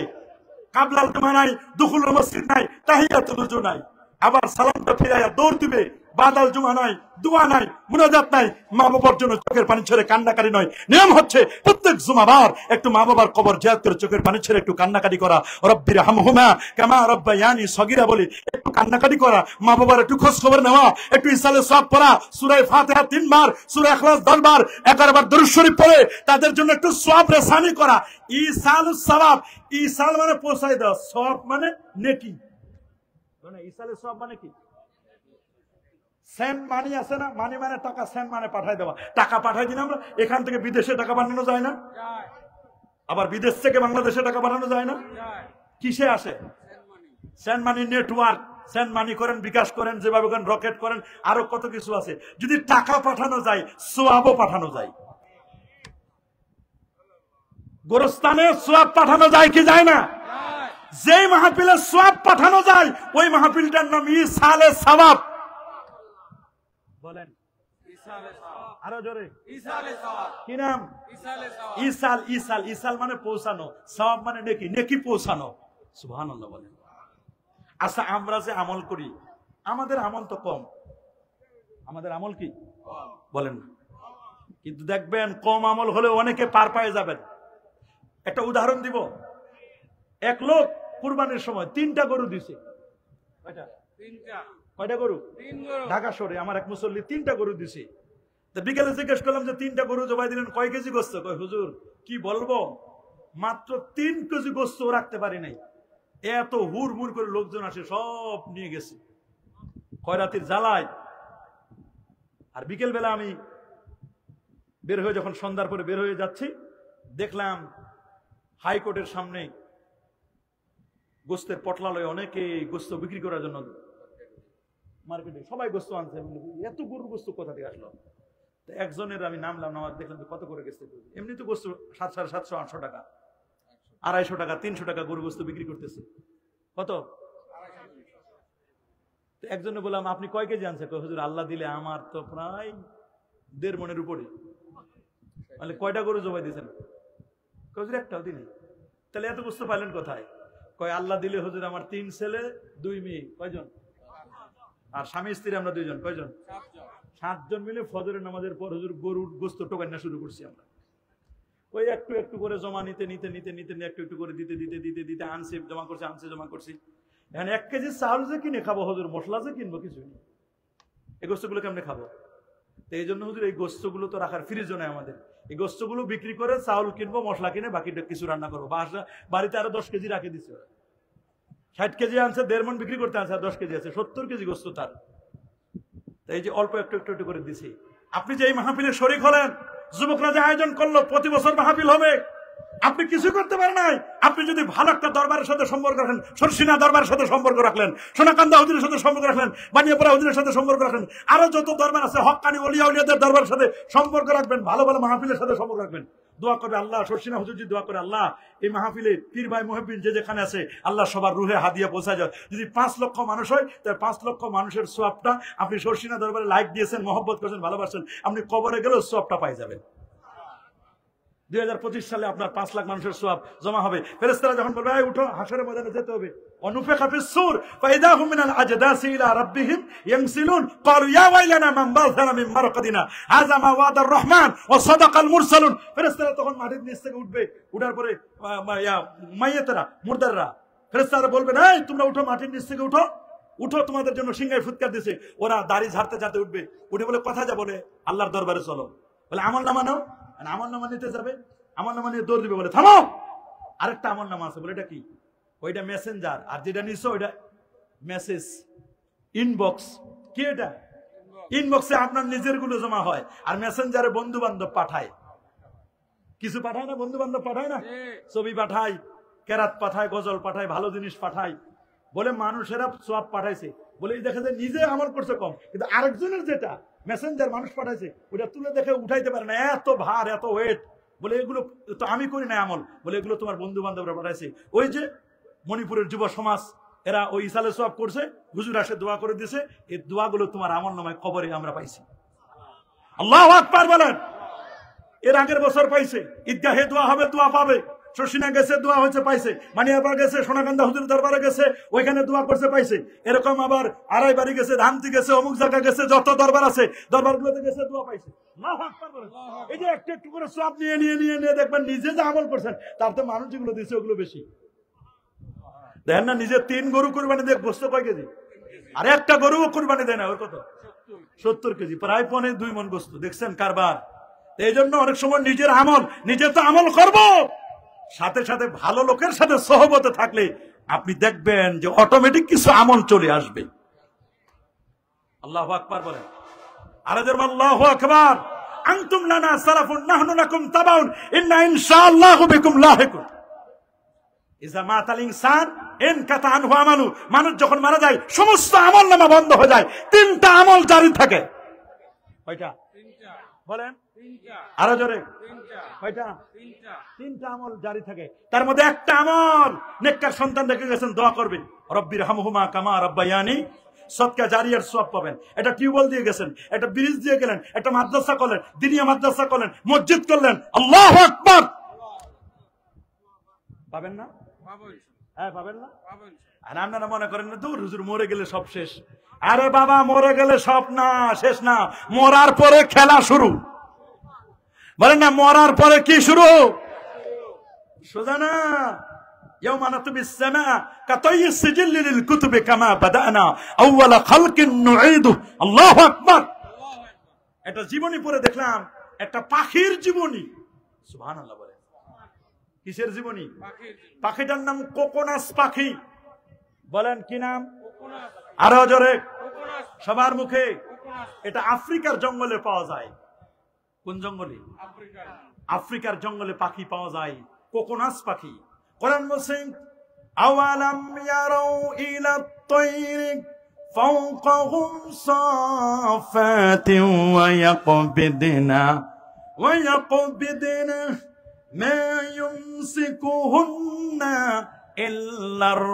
কাবলাল জুমা নাই, দুখুল মসজিদ নাই, তাহিয়াতুল ওযু নাই, আবার সালামটা ফিরাইয়া দৌড় দিবে। বাদাল জুমা নাই, দোয়া নাই, মুনাজাত নাই, মা বাবার জন্য চোখের পানি ছেড়ে কান্নাকাটি নয়। নিয়ম হচ্ছে প্রত্যেক জুমাবার একটু মা বাবার কবর জিয়ারত করে চোখের পানি ছেড়ে একটু কান্নাকাটি করা। রব্বির হামহুমা কামা রাব্বায়ানি সগীরা বলি, একটু কান্নাকাটি করা, মা বাবার একটু খোঁজ খবর নেওয়া, একটু ইসালে সওয়াব পড়া, সূরা ফাতিহা 3 বার, সূরা ইখলাস 10 বার, 11 বার দরুদ শরীফ পড়ে তাদের জন্য একটু সওয়াব রেসানি করা। ইসালুস সওয়াব, ইসাল মানে পৌঁছায় দেওয়া, সওয়াব মানে নেকি। মানে ইসালে সওয়াব মানে কি? সেন্ড মানি আছে না, মানি মানে টাকা, সেন্ড মানে পাঠাই দেওয়া। টাকা পাঠাই দিন আমরা, এখান থেকে বিদেশে টাকা পাঠানো যায় না? আবার বিদেশ থেকে বাংলাদেশে টাকা পাঠানো যায় না? কিসে আসে? Send money network, send money করেন, বিকাশ করেন, যেভাবে করেন, রকেট করেন, আরো কত কিছু আছে। যদি টাকা পাঠানো যায়, সোয়াবও পাঠানো যায়। গোরস্থানে সোয়াব পাঠানো যায় কি যায় না? যেই মাহফিলে সোয়াব পাঠানো যায় ওই মাহফিলটার নাম ইসালে সওয়াব। বলেন আরো জোরে, কি নাম? ইসাল। ইসাল ইসাল মানে পৌঁছানো, সওয়াব মানে নেকি, নেকি পৌঁছানো। সুবহানাল্লাহ বলেন। আচ্ছা, আমরা যে আমল করি, আমাদের আমল তো কম, আমাদের আমল কি বলেন? কিন্তু দেখবেন কম আমল হলে অনেকে পার পেয়ে যাবেন। একটা উদাহরণ দিব। এক লোক কুরবানির সময় 3টা গরু দিছে। কয়টা গরু? ঢাকা শহরে আমার এক মুসল্লি 3টা গরু দিছে। বিকেলে জিজ্ঞেস করলাম যে 3টা গরু জবাই দিলেন, কয় কেজি গোস্ত? কয় হুজুর কি বলবো, মাত্র 3 কেজি গোস্ত রাখতে পারি নাই। এত হুড়মুড় করে লোকজন আসে, সব নিয়ে গেছে খয়রাতির জ্বালায়। আর বিকেল বেলা আমি বের হয়ে, যখন সন্ধ্যার পরে বের হয়ে যাচ্ছি, দেখলাম হাইকোর্টের সামনে গোস্তের পটলালয়ে অনেকে গোস্ত বিক্রি করার জন্য মার্কেটে সবাই গোস্ত আনছে। এত গরুর গোস্ত কোথা থেকে আসলো? একজনের আমি নামলাম, নামাজ দেখলাম কত করে গেছে। এমনি তো গোস্ত 700, 700, 800 টাকা, 250 টাকা, 300 টাকা গরু গোস্ত বিক্রি করতেছে। কত? একজনে বললাম আপনি কয় কেজি আনছে? কয় হুজুর আল্লাহ দিলে আমার তো প্রায় 1.5 মণের উপরে। মানে কয়টা গরু জবাই দিয়েছেন? কয় হুজুর একটাও দিনে। তাহলে এত গোস্ত পাইলেন কোথায়? কয় আল্লাহ দিলে হুজুর আমার 3 ছেলে 2 মেয়ে। কয়জন? আর স্বামী স্ত্রী আমরা 2 জন। কয়জন? 7 জন মিলে ফজরের নামাজের পর হুজুর গরুর গোস্ত টোকান্না শুরু করছি আমরা। ওই একটু একটু করে জমা নিতে নিতে নিতে নিতে একটু একটু করে দিতে দিতে দিতে দিতে আনছে, জমা করছি, আনছে, জমা করছি। এখন 1 কেজি চাউল যে কিনে খাবো হুজুর, মশলা যে কিনবো কিছু নেই। এই গোস্তগুলো কেমনে খাবো? তো এই জন্য হুজুর এই গোস্তগুলো তো রাখার ফ্রিজও নেই আমাদের। এই গোস্তগুলো বিক্রি করে চাউল কিনবো, মশলা কিনে বাকিটা কিছু রান্না করবো। বাড়িতে আরো 10 কেজি রাখে দিচ্ছে। 60 কেজি আনছে, 1.5 মণ বিক্রি করতে আনছে, আর 10 কেজি আছে, 70 কেজি গোস্ত তার। এই যে অল্প একটু একটু একটু করে দিছি। আপনি যে এই মাহফিলে শরীক হলেন, যুবকরা যে আয়োজন করলো, প্রতি বছর মাহফিল হবে, আপনি কিছু করতে পারেন নাই। আপনি যদি ভালো একটা দরবারের সাথে সম্পর্ক রাখেন, সরসিনা দরবারের সাথে সম্পর্ক রাখলেন, সোনাকান্দা হুজুরের সাথে সম্পর্ক রাখলেন, বানিয়াপাড়া হুজুরের সাথে সম্পর্ক রাখলেন, আরো যত দরবার আছে হক্কানি ওলিয়া উলিয়াদের দরবারের সাথে সম্পর্ক রাখবেন, ভালো ভালো মাহফিলের সাথে সম্পর্ক রাখবেন। দোয়া করবে আল্লাহ, সরসিনা হুজুর যদি দোয়া করে আল্লাহ এই মাহফিলে পীর ভাই মুহিব্বিন যে যেখানে আছে আল্লাহ সবার রুহে হাদিয়া পৌঁছায় যায়। যদি 5 লক্ষ মানুষ হয়, তাই 5 লক্ষ মানুষের সওয়াবটা আপনি সরসিনা দরবারে লাইক দিয়েছেন, মহব্বত করেছেন, ভালোবাসেন, আপনি কবরে গেলেও সওয়াবটা পাই যাবেন। 2025 সালে আপনার 5 লাখ মানুষের সওয়াব জমা হবে। ফেরেশতারা যখন বলবে এই উঠো, হাশরের ময়দানে যেতে হবে, অনুফিখা ফিস সূর ফাইদা হুম মিনাল আজদাসি ইলা রাব্বিহিম ইয়ানসিলুন ক্বালু ইয়া ওয়াইলানা মান বা'সানা মিন মারকাদিনা হাযা মা ওয়াদার রহমান ওয়া সাদাকাল মুরসালুন। ফেরেশতারা তখন মাটির নিচ থেকে উঠবে, উঠার পরে মাইয়াতেরা, মুর্দাররা, ফেরেশতারা বলবেন এই তোমরা উঠো, মাটির নিচ থেকে উঠো, উঠো, তোমাদের জন্য সিংহায় ফুৎকার দিয়েছে। ওরা দাড়ি ঝাড়তে ঝাড়তে উঠবে, উঠে বলে কথা যা বলে আল্লাহর দরবারে চলো। বলে আমলনামা নাও, আমলনামা নিতে যাবে, আমলনামা নিয়ে দৌড় দিবে, বলে থামো, আরেকটা আমলনামা আছে। বলে এটা কি? ওইটা মেসেঞ্জার, আর যেটা নিছো ওইটা মেসেজ ইনবক্স। কি এটা? ইনবক্সে আপনার নিজের গুলো জমা হয়, আর মেসেঞ্জারে বন্ধু বান্ধব পাঠায়। কিছু পাঠায় না? বন্ধু বান্ধব পাঠায় না? ছবি পাঠায়, কেরাত পাঠায়, গজল পাঠায়, ভালো জিনিস পাঠায়। বলে মানুষেরা সব পাঠাইছে, বলে দেখা যায় নিজে আমল করছে কম, কিন্তু আরেকজনের যেটা মেসেঞ্জার মানুষ পাঠাইছে ওটা তুলে দেখে উঠাইতে পারে না, এত ভার এত ওয়েট। বলে এগুলো তো আমি করি না আমল, বলে এগুলো তোমার বন্ধু বান্ধবরা পাঠাইছে। ওই যে মণিপুরের যুব সমাজ এরা ওই ইসালে সব করছে, হুজুর আসে দোয়া করে দিয়েছে, এই দোয়াগুলো তোমার আমল নামায় খবরে আমরা পাইছি। আল্লাহু আকবার বলেন। এর আগের বছর পাইছে, ঈদগাহে দোয়া হবে, দোয়া পাবে। শশিনা গেছে, দোয়া হয়েছে, পাইছে। মানিয়াবার গেছে, সোনাকান্দা হুজুর দরবারে গেছে, ওইখানে দোয়া করছে, পাইছে। এরকম আবার আড়াই বাড়ি গেছে, ধামতি গেছে, অমুক জায়গা গেছে, যত দরবার আছে দরবারগুলোতে গেছে, দোয়া পাইছে। এই যে একটু একটু করে সব নিয়ে নিয়ে নিয়ে নিয়ে দেখবেন নিজে যে আমল করছেন তাতে মানুষ যেগুলো দিচ্ছে ওগুলো বেশি। দেখেন না, নিজে 3 গরু কুরবানি দিয়ে গোস্ত কয় কেজি, আর একটা গরুও কুরবানি দেয় না, ওর কত 70 কেজি, প্রায় 2.5 মণ গোস্ত। দেখছেন কারবার। এই জন্য অনেক সময় নিজের আমল নিজে তো আমল করব, সাথে সাথে ভালো লোকের সাথে সহবতে থাকলে আপনি দেখবেন যে অটোমেটিক কিছু আমল চলে আসবে। আল্লাহু আকবার বলেন। আর আল্লাহু আকবার। আনতুম লানা সালাফুন নাহনু লাকুম তাবাউন ইন্না ইনশাআল্লাহু বিকুম লাহিকুন। ইজা মাতাল ইনসান ইনকাতা আনহু আমালু। মানুষ যখন মারা যায় সমস্ত আমলনামা বন্ধ হয়ে যায়, 3টা আমল জারি থাকে। কয়টা? 3টা বলেন। 3টা। আরো জোরে। 3টা। কয়টা? 3টা। 3টা আমল জারি থাকে। তার মধ্যে একটা আমল নেককার সন্তান রেখে গেছেন, দোয়া করবেন, রব্বির হামহুমা কামা রাব্বায়ানি সদকা জারিয়ার সওয়াব পাবেন। এটা টিউবওয়েল দিয়ে গেছেন, একটা ব্রিজ দিয়ে গেলেন, একটা মাদ্রাসা করলেন, দিনিয়া মাদ্রাসা করলেন, মসজিদ করলেন, আল্লাহু আকবার। পাবেন না? হ্যাঁ পাবেন না? আর আপনারা মনে করেন না দূর হুজুর মরে গেলে সব শেষ। আরে বাবা, মরে গেলে সব না, শেষ না, মরার পরে খেলা শুরু। বলেন না, মরার পরে কি শুরু? সোজা না। ইয়াউমা নাতবিস সামা কাতাইয়িস সিজিল লিল কুতুবি কামা বাদানা আউওয়ালা খালকিন নুঈদু। আল্লাহু আকবার। এটা জীবনী পড়ে দেখলাম, একটা পাখির জীবনী। সুবহানাল্লাহ বলে। কিসের জীবনী? পাখিটার নাম কোকোনাস পাখি। বলেন কি নাম? আরো জোরে, সবার মুখে। এটা আফ্রিকার জঙ্গলে পাওয়া যায়। কোন জঙ্গলে? আফ্রিকার জঙ্গলে পাখি পাওয়া যায়, কোকোনাস পাখি। কোরআন বলছে আওয়ালাম ইয়ারাউ ইলা তায়রি ফাওকাহুম সাফাতিন ওয়া ইয়াকবিদনা মা ইউমসিকুহুন্না ইল্লার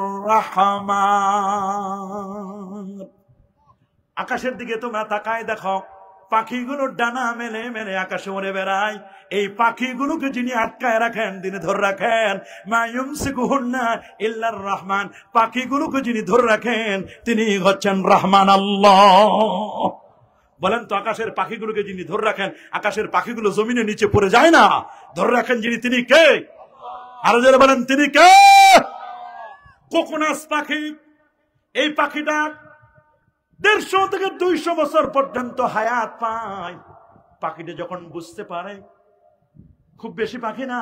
রাহমান। আকাশের দিকে তোমরা তাকায় দেখো, পাখিগুলো ডানা মেলে মেলে আকাশে উড়ে বেড়ায়। এই পাখিগুলোকে যিনি আটকায় রাখেন, তিনি ধরে রাখেন, মা ইউমসিকুহুন্না ইল্লার রহমান। পাখিগুলোকে যিনি ধরে রাখেন তিনি হচ্ছেন রহমান আল্লাহ। বলেন তো, আকাশের পাখিগুলোকে যিনি ধরে রাখেন, আকাশের পাখিগুলো জমিনের নিচে পড়ে যায় না, ধরে রাখেন যিনি, তিনি কে? আরো যারা বলেন তিনি কে? কোকোনাস পাখি। এই পাখিটা 150 থেকে 200 বছর পর্যন্ত হায়াত পায়। পাখিটা যখন বুঝতে পারে, খুব বেশি পাখি না,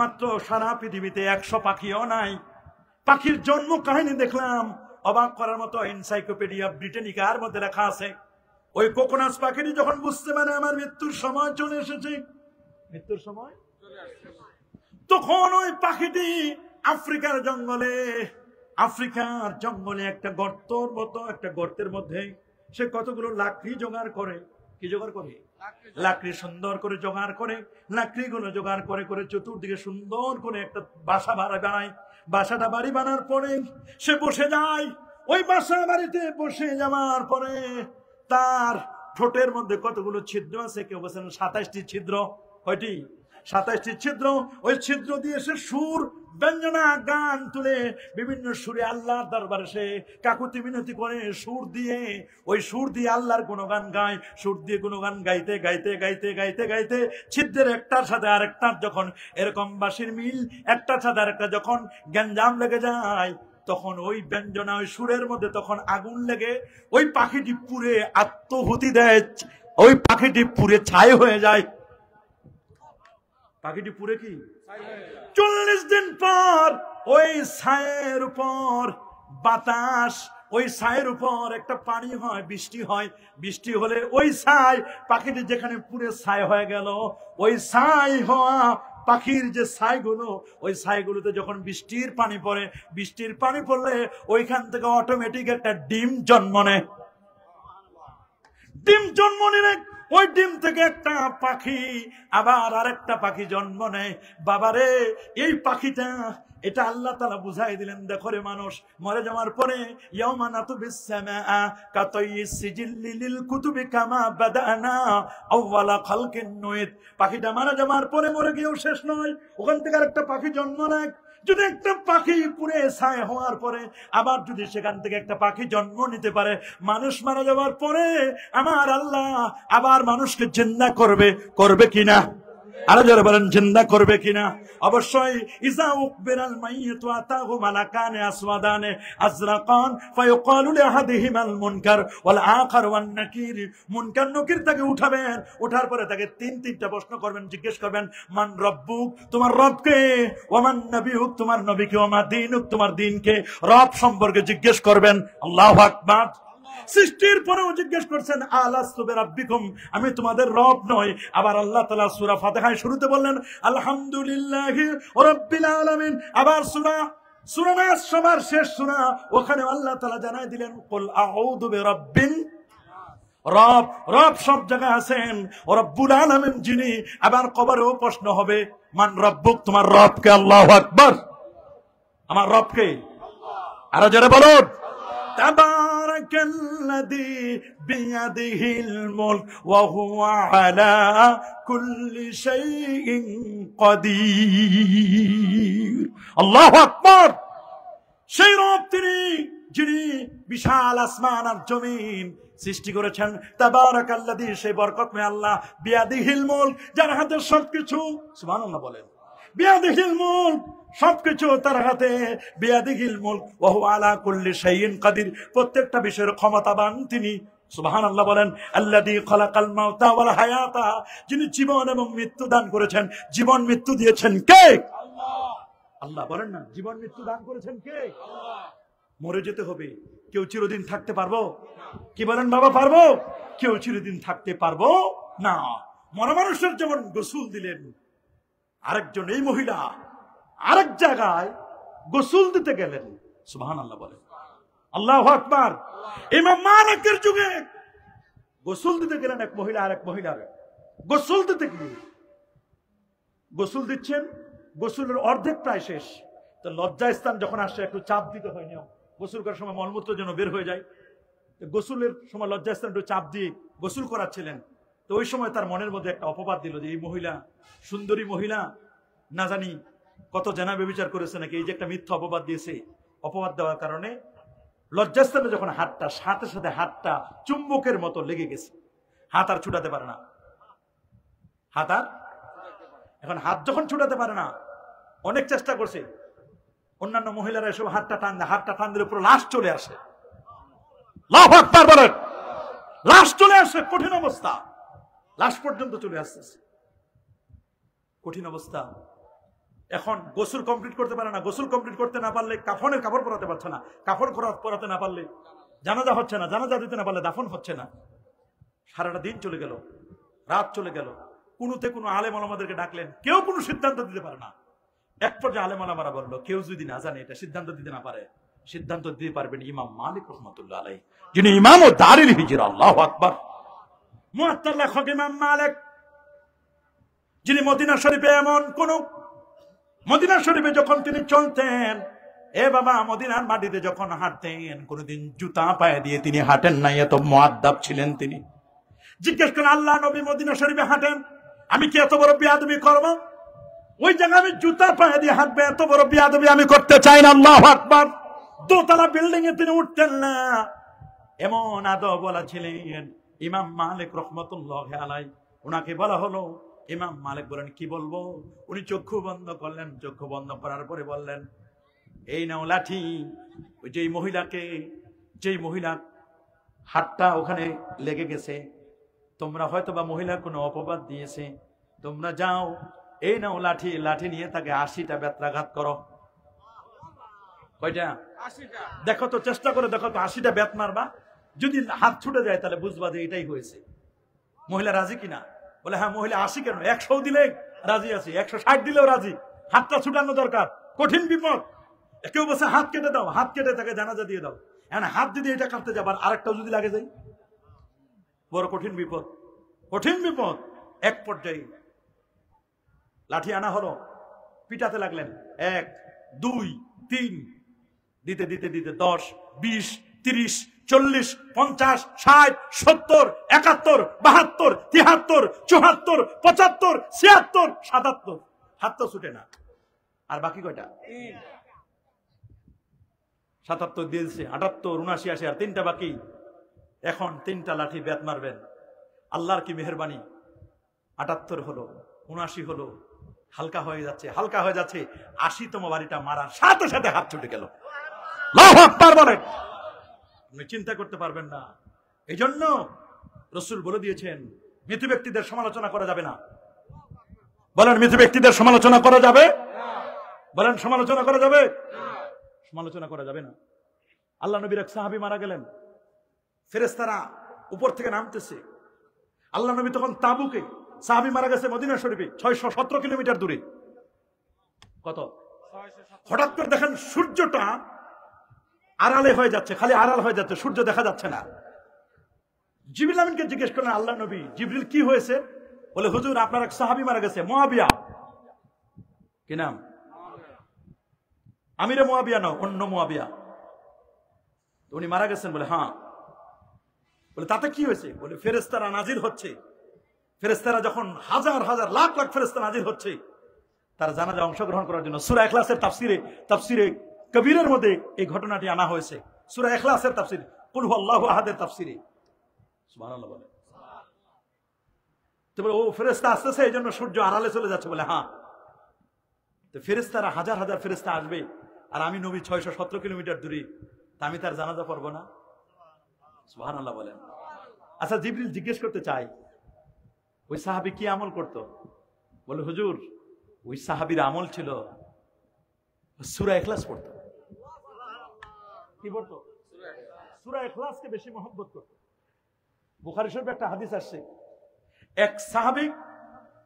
মাত্র সারা পৃথিবীতে 100 পাখিও নাই। পাখির জন্ম কাহিনী দেখলাম, অবাক করার মতো। এনসাইক্লোপিডিয়া ব্রিটানিকার মধ্যে লেখা আছে, ওই কোকোনাস পাখিটি যখন বুঝতে পারে আমার মৃত্যুর সময় চলে এসেছে, মৃত্যুর সময় তখন ওই পাখিটি আফ্রিকার জঙ্গলে একটা গর্তর মতো, একটা গর্তের মধ্যে সে কতগুলো লাকড়ি জোগাড় করে। কি জোগাড় করে? লাকড়ি সুন্দর করে জোগাড় করে। লাকড়িগুলো জোগাড় করে করে চতুর্দিকে সুন্দর করে একটা বাসা বানায়। বাসাটা বাড়ি বানার পরে সে বসে যায়। ওই বাসা বাড়িতে বসে যাওয়ার পরে তার ঠোঁটের মধ্যে কতগুলো ছিদ্র আছে, কেউ বলছেন 27টি ছিদ্র। কয়টি? 27টি ছিদ্র। ওই ছিদ্র দিয়ে সে সুর, ব্যঞ্জনা, গান তুলে বিভিন্ন সুরে আল্লাহর দরবারে সে কাকুতি মিনতি করে সুর দিয়ে, ওই সুর দিয়ে আল্লাহর গুণগান গায়। সুর দিয়ে গুণগান গাইতে গাইতে গাইতে গাইতে গাইতে ছিদ্রের একটার সাথে আরেকটার যখন এরকম বাঁশির মিল, একটার সাথে আরেকটা যখন গ্যাঞ্জাম লেগে যায়, তখন ওই ব্যঞ্জনা, ওই সুরের মধ্যে তখন আগুন লেগে ওই পাখিটি পুড়ে আত্মহুতি দেয়। ওই পাখিটি পুড়ে ছাই হয়ে যায়। পাখিটি পুড়ে কি 40 দিন পর ওই ছায়ের উপর বাতাস, ওই ছায়ের উপর একটা পানি হয়, বৃষ্টি হয়। বৃষ্টি হলে ওই ছাই, পাখিটি যেখানে পুড়ে ছাই হয়ে গেল, ওই ছাই হওয়া পাখির যে ছাইগুলো, ওই ছাইগুলোতে যখন বৃষ্টির পানি পড়ে, বৃষ্টির পানি পড়লে ওইখান থেকে অটোমেটিক একটা ডিম জন্ম নেয়। ডিম জন্ম নিলে ওই ডিম থেকে একটা পাখি, আবার আরেকটা পাখি জন্ম নেয়। বাবারে, এই পাখিটা, এটা আল্লাহ তাআলা বুঝাই দিলেন, দেখো রে মানুষ, মরে যাওয়ার পরে ইয়াউমা নাতুবিস সামাআ কাতাইয়িস সিজিল্লি লিল কুতুবি কামা বাদানা আউওয়ালা খালকিন নুইদ। পাখিটা মারা যাওয়ার পরে মরে গিয়েও শেষ নয়, ওখান থেকে আরেকটা পাখি জন্ম নেয়। যদি একটা পাখি পুড়ে ছাই হওয়ার পরে আবার যদি সেখান থেকে একটা পাখি জন্ম নিতে পারে, মানুষ মারা যাওয়ার পরে আমার আল্লাহ আবার মানুষকে জিন্দা করবে, করবে কিনা? আরো যারা বলেন জিন্দা করবে কিনা? অবশ্যই। ইজা উকবিরাল মাইয়িতু আতাহু মালাকানে আসওয়াদানে আজরাকান ফায়ুকালু লিআহাদিহিমাল মুনকার ওয়াল আখার ওয়ান নাকির। মুনকার নকির তাকে উঠাবেন, ওঠার পরে তাকে তিনটা প্রশ্ন করবেন, জিজ্ঞেস করবেন, মান রব্বুক, তোমার রব কে? ওয়া মান নবিয়ুক, তোমার নবী কে? ওয়া মা দীনুক, তোমার দ্বীন কে? রব সম্পর্কে জিজ্ঞেস করবেন। আল্লাহু আকবার। সৃষ্টির পরেও জিজ্ঞেস করছেন, আলাস্তু বিরাব্বিকুম, আমি তোমাদের রব নই? আবার আল্লাহ তাআলা সূরা ফাতিহায় শুরুতে বললেন আলহামদুলিল্লাহি রাব্বিল আলামিন। আবার সূরা নাস সবার শেষ সূরা, ওখানে আল্লাহ তাআলা জানাই দিলেন কুল আউযু বিরাব্বিন রব। রব সব জায়গায় আছেন, রব্বুল আলামিন যিনি। আবার কবরেও প্রশ্ন হবে, মান রব্বুক, তোমার রব কে? আল্লাহু আকবার। আমার রব কে? আরো জোরে বলুন। তাবারাকাল্লাযী বিয়াদিহিল মুলক ওয়া হুয়া আলা কুল্লি শাইইন কাদির। আল্লাহু আকবার। সেই রব তিনি, যিনি বিশাল আসমান আর জমিন সৃষ্টি করেছেন। তাবারাকাল্লাযী, সেই বরকতময় আল্লাহ, বিয়াদিহিল মুলক, যার হাতে সবকিছু। সুবহানাল্লাহ বলেন। বিয়াদিহিল মুলক, সবকিছু তার হাতে। বিয়াদিহিল মুলক ওয়া হুয়া আলা কুল্লি শাইইন কাদির, প্রত্যেকটা বিষয়ের ক্ষমতাবান তিনি। সুবহানাল্লাহ বলেন। আল্লাযী খালাকাল মাউতা ওয়াল হায়াতা, যিনি জীবন এবং মৃত্যু দান করেছেন। জীবন মৃত্যু দিয়েছেন কে? আল্লাহ। আল্লাহ বলেন না, জীবন মৃত্যু দান করেছেন কে? আল্লাহ। মরে যেতে হবে, কেউ চিরদিন থাকতে পারবো? কি বলেন বাবা, পারবো? কেউ চিরদিন থাকতে পারবো না। মরা মানুষের যেমন গোসল দিলেন, আরেকজন, এই মহিলা আরেক জায়গায় গোসল দিতে গেলেন। সুবহানাল্লাহ বলেন। আল্লাহু আকবার। ইমাম মালিকের যুগে গোসল দিতে গেলেন এক মহিলা আরেক মহিলার। গোসল দিতে গিয়ে গোসল দিচ্ছেন, গোসলের অর্ধেক প্রায় শেষ, তো লজ্জাস্থান যখন আসছে একটু চাপ দিতে হয় না, গোসল করার সময় মলমূত্র যেন বের হয়ে যায়। গোসলের সময় লজ্জাস্থান একটু চাপ দিয়ে গোসল করাচ্ছিলেন। তো ওই সময় তার মনের মধ্যে একটা অপবাদ দিল যে এই মহিলা, সুন্দরী মহিলা, না জানি কত জেনা ব্যভিচার করেছে নাকি, এই যে একটা মিথ্যা অপবাদ দিয়েছে। অপবাদ দেওয়ার কারণে লজ্জাস্থানে যখন হাতটা, সাথে সাথে হাতটা চুম্বকের মতো লেগে গেছে। হাত আর ছুটাতে পারে না। হাত আর, এখন হাত যখন ছুটাতে পারে না, অনেক চেষ্টা করছে, অন্যান্য মহিলারা এসব হাতটা টান দেয়, হাতটা টান দিলে পুরো লাশ চলে আসে। আল্লাহু আকবার বলেন। লাশ চলে আসে, কঠিন অবস্থা, লাশ পর্যন্ত চলে আসতেছে, কঠিন অবস্থা। এখন গোসল কমপ্লিট করতে পারে না, গোসল কমপ্লিট করতে না পারলে কাফনের কাপড় পরাতে পারছে না, কাপড় পরাতে না পারলে জানাজা হচ্ছে না, জানাজা দিতে না পারলে দাফন হচ্ছে না। সারাটা দিন চলে গেল, রাত চলে গেল। কোনোতে কোনো আলেম ওলামাদেরকে ডাকলেন, কেউ কোনো সিদ্ধান্ত দিতে পারে না। এক পর্যায়ে আলেম ওলামারা বললো, কেউ যদি না জানে, এটা সিদ্ধান্ত দিতে না পারে, সিদ্ধান্ত দিতে পারবেন ইমাম মালিক রাহমাতুল্লাহ আলাইহি, যিনি ইমাম ও দারিল হিজরা। আল্লাহু আকবার। মুয়াত্তার লেখক ইমাম মালিক, যিনি মদিনা শরীফে এমন কোন, মদিনা শরীফে যখন তিনি চলতেন, এ বাবা, মদিনার মাটিতে যখন হাঁটতেন, কোনদিন জুতা পায়ে দিয়ে তিনি হাঁটেন নাই, এত মুআদ্দাব ছিলেন তিনি। জিজ্ঞেস করেন, আল্লাহ নবী মদিনা শরীফে হাঁটেন, আমি কি এত বড় বিয়াদবি করবো? ওই জায়গায় আমি জুতা পায়ে দিয়ে হাঁটবে, এত বড় বিয়াদবি আমি করতে চাই না। আল্লাহু আকবার। দোতলা বিল্ডিং এ তিনি উঠতেন না, এমন আদব বলা ছিলেন। ইমাম মালিক রাহমাতুল্লাহি আলাইহি, ওনাকে বলা হলো, ইমাম মালিক বলেন কি বলবো? উনি চক্ষু বন্ধ করলেন, চক্ষু বন্ধ করার পরে বললেন, এই নাও লাঠি। ওই যেই মহিলা হাতটা ওখানে লেগে গেছে, তোমরা হয়তো বা মহিলা কোনো অপবাদ দিয়েছে, তোমরা যাও, এই নাও লাঠি, লাঠি নিয়ে তাকে 80টা বেত্রাঘাত করো। কয়টা? 80টা। দেখো তো, চেষ্টা করে দেখো তো, 80টা বেত মারবা। যদি হাত ছুটে যায় তাহলে বুঝবা যে এটাই হয়েছে। মহিলা রাজি কিনা? বলে হ্যাঁ। মহিলা 80 কেন, 100 দিলে রাজি আছি, 160 দিলেও রাজি, হাতটা ছুটানো দরকার, কঠিন বিপদ। কেউ বলছে হাত কেটে দাও, হাত কেটে তাকে জানাজা দিয়ে দাও। এখন হাত যদি এটা কাটতে যাবার আরেকটাও যদি লাগে যায়, বড় কঠিন বিপদ, কঠিন বিপদ। এক পর্যায়ে লাঠি আনা হলো, পিটাতে লাগলেন, 1 2 3 দিতে দিতে দিতে 10 20 30 40 50 60 70 71 72 73 74 75 76 77, হাত তো ছুটে না। আর বাকি কয়টা? 77 দিয়েছে, 78 79 80, আর 3টা বাকি। এখন 3টা লাঠি ব্যাত মারবেন, আল্লাহর কি মেহেরবানি, 78 হলো, 79 হলো, হালকা হয়ে যাচ্ছে, হালকা হয়ে যাচ্ছে। 80তম বাড়িটা মারার সাথে সাথে হাত ছুটে গেল। আল্লাহু আকবার বলেন। আপনি চিন্তা করতে পারবেন না। এই জন্য রাসূল বলে দিয়েছেন, মৃত ব্যক্তিদের সমালোচনা করা যাবে না। বলেন, মৃত ব্যক্তিদের সমালোচনা করা যাবে? বলেন, সমালোচনা করা যাবে? সমালোচনা করা যাবে না। আল্লাহ নবীর এক সাহাবী মারা গেলেন, ফেরেশতারা উপর থেকে নামতেছে। আল্লাহ নবী তখন তাবুকে, সাহাবী মারা গেছে মদিনা শরীফে 617 কিলোমিটার দূরে। কত? হঠাৎ করে দেখেন সূর্যটা আড়ালে হয়ে যাচ্ছে, খালি আড়াল হয়ে যাচ্ছে, সূর্য দেখা যাচ্ছে না। জিবরিল আমিনকে জিজ্ঞেস করলেন, আল্লাহ নবী, জিবরিল কি হয়েছে? বলে, হুজুর আপনার এক সাহাবী মারা গেছে, মুয়াবিয়া। কি নাম? আমিরে মুয়াবিয়া না, অন্য মুয়াবিয়া। উনি মারা গেছেন। বলে, হ্যাঁ। বলে, তাতে কি হয়েছে? বলে, ফেরেশতারা নাজিল হচ্ছে। ফেরেশতারা যখন হাজার হাজার লাখ লাখ ফেরেশতা নাজিল হচ্ছে তার জানাজা অংশগ্রহণ করার জন্য। সূরা ইখলাসের তাফসিরে কবিরের মধ্যে এই ঘটনাটি আনা হয়েছে। সূরা ইখলাসের তাফসির, কুল হুয়াল্লাহু আহাদের তাফসিরে। সুবহানাল্লাহ বলে। তো বলে, ও ফেরেশতা আসতেছে, এই জন্য সূর্য আড়ালে চলে যাচ্ছে। বলে, হ্যাঁ। তো ফেরেশতারা হাজার হাজার ফেরেশতা আসবে, আর আমি নবী 617 কিলোমিটার দূরে, তা আমি তার জানাজা পড়বো না? সুবহানাল্লাহ বলেন। আচ্ছা, জিবরিল জিজ্ঞেস করতে চাই, ওই সাহাবী কি আমল করত? বলে, হুজুর, ওই সাহাবীর আমল ছিল সূরা ইখলাস পড়তো। কি পড়তো? সূরা ইখলাসকে বেশি মহব্বত করত। বুখারী শরীফে একটা হাদিস আসছে, এক সাহাবী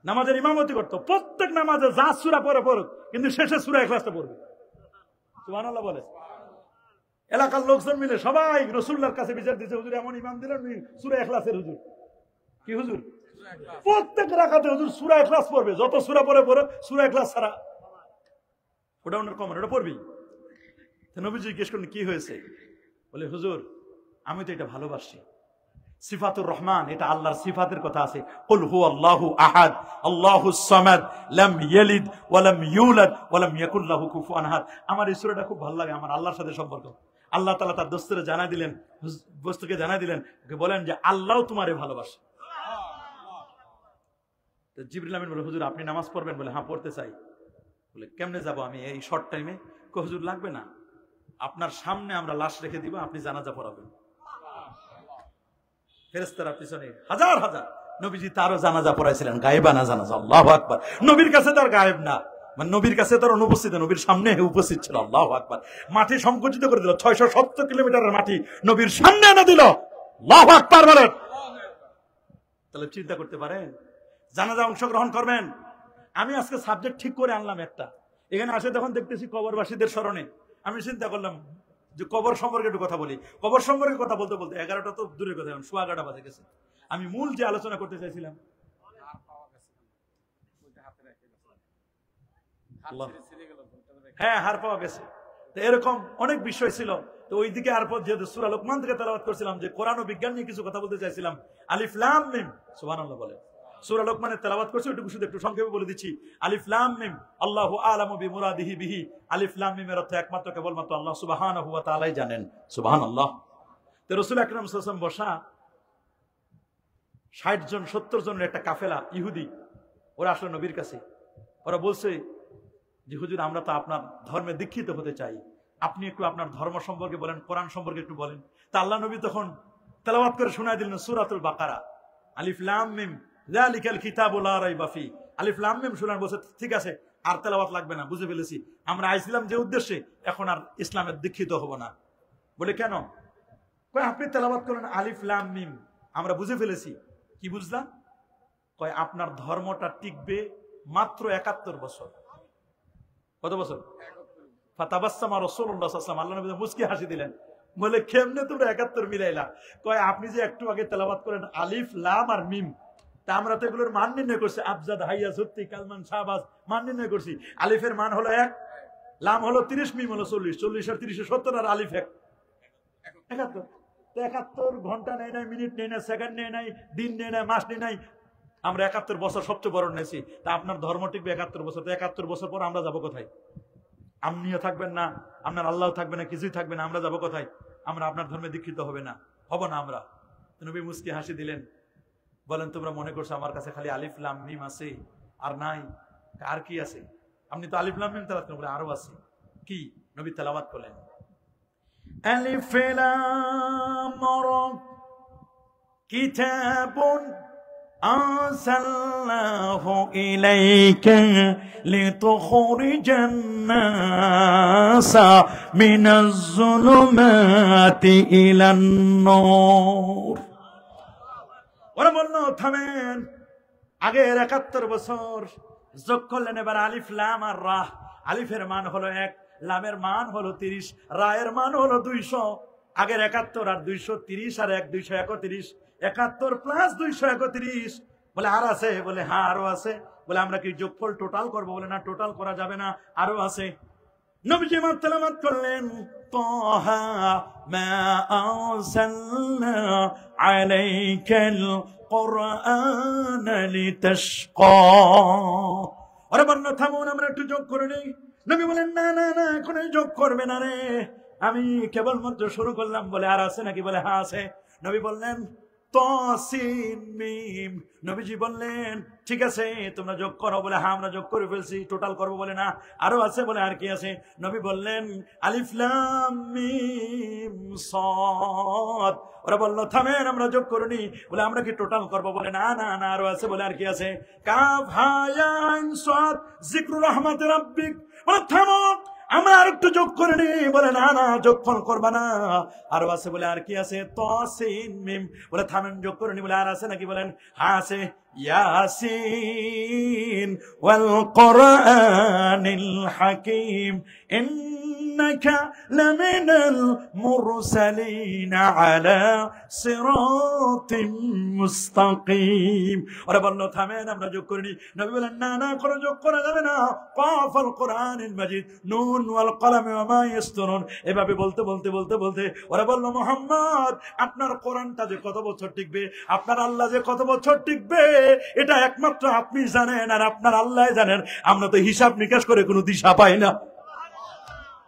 নামাজের ইমামতি করত, প্রত্যেক নামাজে যা সূরা পড়ে পড়ুক, কিন্তু শেষে সূরা ইখলাসটা পড়বে। সুবহানাল্লাহ বলে। এলাকার লোকজন মিলে সবাই রাসূলুল্লাহর কাছে বিচার দিয়েছে, হুজুর এমন ইমাম দিলেন সূরা ইখলাসের। হুজুর কি? হুজুর প্রত্যেক রাকাতে হুজুর সূরা ইখলাস পড়বে, যত সূরা পড়ে পড়ে সূরা ইখলাস ছাড়া ওটা ওনার কমন, ওটা পড়বি। নবীজি জিজ্ঞেস করলেন, কি হয়েছে? বলে, হুজুর আমি তো এটা ভালোবাসি। সিফাতুর রহমান, এটা আল্লাহর সিফাতের কথা আছে। কুল হুয়াল্লাহু আহাদ আল্লাহুস সামাদ লাম ইয়ালিদ ওয়া লাম ইউলাদ ওয়া লাম ইয়াকুল লাহু কুফুয়ান আহাদ। আমার এই সূরাটা খুব ভালো লাগে, আমার আল্লাহর সাথে সম্পর্ক। আল্লাহ তাআলা তার দোস্তরে জানাই দিলেন, বস্তুকে জানাই দিলেন, ওকে বলেন যে আল্লাহও তোমারে ভালোবাসে। তো জিবরিল আমিন বলে, হুজুর আপনি নামাজ পড়বেন? বলে, হ্যাঁ পড়তে চাই। বলে, কেমনে যাব আমি এই শর্ট টাইমে? হুজুর লাগবে না, আপনার সামনে আমরা লাশ রেখে দিব, আপনি জানাজা পড়াবেন। ফেরেশতারা পিছনে হাজার হাজার। নবীজি তারও জানাজা পড়াইছিলেন, গায়েবানা জানাজা। আল্লাহু আকবার। নবীর কাছে তার গায়েব না, মানে নবীর কাছে তার অনুপস্থিত, নবীর সামনে উপস্থিত ছিল। আল্লাহু আকবার। মাটি সংকুচিত করে দিল, 617 কিলোমিটারের মাটি নবীর সামনে এনে দিল। আল্লাহু আকবার বলেন। তাহলে চিন্তা করতে পারেন, জানাজা অংশগ্রহণ করবেন। আমি আজকে সাবজেক্ট ঠিক করে আনলাম একটা, এখানে আসে তখন দেখতেছি কবরবাসীদের স্মরণে। আমি চিন্তা করলাম যে কবর সম্পর্কে একটু কথা বলি। কবর সম্পর্কে কথা বলতে বলতে 11টা তো দূরের কথা, 11:15 বাজে গেছে। আমি মূল যে আলোচনা করতে চাইছিলাম, হ্যাঁ হার পাওয়া গেছে, তো এরকম অনেক বিষয় ছিল। তো ওইদিকে আর পর যেহেতু সূরা লোকমান থেকে তেলাওয়াত করছিলাম, যে কোরআন ও বিজ্ঞান নিয়ে কিছু কথা বলতে চাইছিলাম। আলিফ লাম মিম, সুবহানাল্লাহ বলে। সূরা লোকমানের তেলাওয়াত করছি, শুধু একটু সংক্ষেপে বলে দিচ্ছি। আলিফ লাম মিম আল্লাহু আ'লামু বিমুরাদিহি বিহি। আলিফ লাম মিমের অর্থ একমাত্র কেবলমাত্র আল্লাহ সুবহানাহু ওয়া তাআলাই জানেন। সুবহানাল্লাহ। তো রাসূল আকরাম সাল্লাল্লাহু আলাইহি ওয়াসাল্লাম বসা 60 জন 70 জনের একটা কাফেলা ইহুদি, ওরা আসলে নবীর কাছে। ওরা বলছে যে হুজুর আমরা তো আপনার ধর্মে দীক্ষিত হতে চাই, আপনি একটু আপনার ধর্ম সম্পর্কে বলেন, কোরআন সম্পর্কে একটু বলেন। তা আল্লাহ নবী তখন তেলাওয়াত করে শোনায় দিলেন সূরাতুল বাকারা, আলিফ লাম মিম যালিকাল কিতাবু লা রাইবা ফি। আলিফ লাম মিম শুনান, বলছে ঠিক আছে আর তেলাওয়াত লাগবে না, বুঝে ফেলেছি, আমরা আইছিলাম যে উদ্দেশ্যে, এখন আর ইসলামের দীক্ষিত হব না। বলে, কেন? কয় আপনি তেলাওয়াত করেন আলিফ লাম মিম, আমরা বুঝে ফেলেছি। কি বুঝলাম? কয় আপনার ধর্মটা টিকবে মাত্র 71 বছর। কত বছর? ফাতাবাসসামা রাসূলুল্লাহ সাল্লাল্লাহু আলাইহি ওয়াসাল্লাম, আল্লাহ নবী মুস্কি হাসি দিলেন, বলে কেমনে তোমরা 71 মিলাইলা? কয় আপনি যে একটু আগে তেলাওয়াত করেন আলিফ লাম আর মিম, তা আমরা তো এগুলোর মান নির্ণয় করছি, আবজাদ হাইয়া জুত্তি কালমান শাহবাজ মান নির্ণয় করছি। আলিফের মান হলো 1, লাম হলো 30, মিম হলো 40, 40 আর 30 70, আর আলিফ 1 71। 71 ঘন্টা নেই নাই, মিনিট নেই নাই, সেকেন্ড নেই নাই, দিন নেই নাই, মাস নেই নাই, আমরা 71 বছর সবচেয়ে বড় নেছি। তা আপনার ধর্ম টিকবে 71 বছর, তো 71 বছর পর আমরা যাবো কোথায়? আপনিও থাকবেন না, আপনার আল্লাহ থাকবে না, কিছুই থাকবে না, আমরা যাবো কোথায়? আমরা আপনার ধর্মে দীক্ষিত হবে না, হব না আমরা। নবী মুস্কি হাসি দিলেন, বলেন তোমরা মনে করছো আমার কাছে খালি আলিফ লাম মিম আছে আর নাই? আর কি আছে? আপনি তো আলিফ লাম মিম তেলাওয়াত করেন, বলে আরো আছে। কি? নবী তেলাওয়াত করলেন, আলিফ লাম রা কিতাবুন আনসালনাহু ইলাইকা লিতুখরিজান নাসা মিনাজ যুলুমাতি ইলান নূর। ওরা বলল থামেন, আগের 71 বছর যোগ করলেন, এবার আলিফ লাম আর রা। আলিফের মান হলো 1, লামের মান হলো 30, রায়ের মান হলো 200। আগের 71 আর 230 আর 1 231, 71 প্লাস 231। বলে আর আছে? বলে হ্যাঁ আরো আছে। বলে আমরা কি যোগফল টোটাল করবো? বলে না, টোটাল করা যাবে না, আরো আছে। নবীজি তেলাওয়াত করলেন, তাহা মা আরসালনা আলাইকাল কুরআন লিতাশকা। আরে বন্ধু থামুন, আমরা একটু যোগ করে নেই। নবী বলেন না না না, এখন যোগ করবে না রে, আমি কেবলমাত্র শুরু করলাম। বলে আর আছে নাকি? বলে হ্যাঁ আছে। নবী বললেন তাসিন মিম। নবীজি বললেন ঠিক আছে তোমরা যোগ করো। বলে হ্যাঁ আমরা যোগ করে ফেলছি, টোটাল করবো। বলে না আরো আছে। বলে আর কি আছে? নবী বললেন আলিফ লাম মিম সাদ। ওরা বললো থামেন, আমরা যোগ করিনি। বলে আমরা কি টোটাল করবো? বলে না না না আরো আছে। বলে আর কি আছে? কাফ হা ইয়া আইন সাদ যিকরু রাহমাতি রাব্বিক। বলে থামো, আমরা আর একটু যোগ করে নি। বলে না না যোগফল করবা না, আরো আছে। বলে আর কি আছে? তাসিন মিম। বলে থামেন, যোগ করে নি। বলে আর আছে নাকি? বলেন হ্যাঁ আছে। ইয়াসিন ওয়াল কুরআনিল হাকিম ইন্নাকা লামিনাল মুরসালিন আলা সিরাতিম মুস্তাকিম। ওরা বলল থামেন, আমরা যোগ করিনি। নবী বলেন না না কোনো যোগ করা যাবে না। কাফ আল কুরআনিল মাজিদ নুন ওয়াল কলম ওয়া মা ইয়াসতুরুন। এভাবে বলতে বলতে বলতে বলতে ওরা বলল মুহাম্মদ আপনার কোরআনটা যে কত বছর টিকবে, আপনার আল্লাহ যে কত বছর টিকবে, এটা একমাত্র আপনি জানেন আর আপনার আল্লাহ জানেন। আমরা তো হিসাব নিকাশ করে কোনো দিশা পাই না।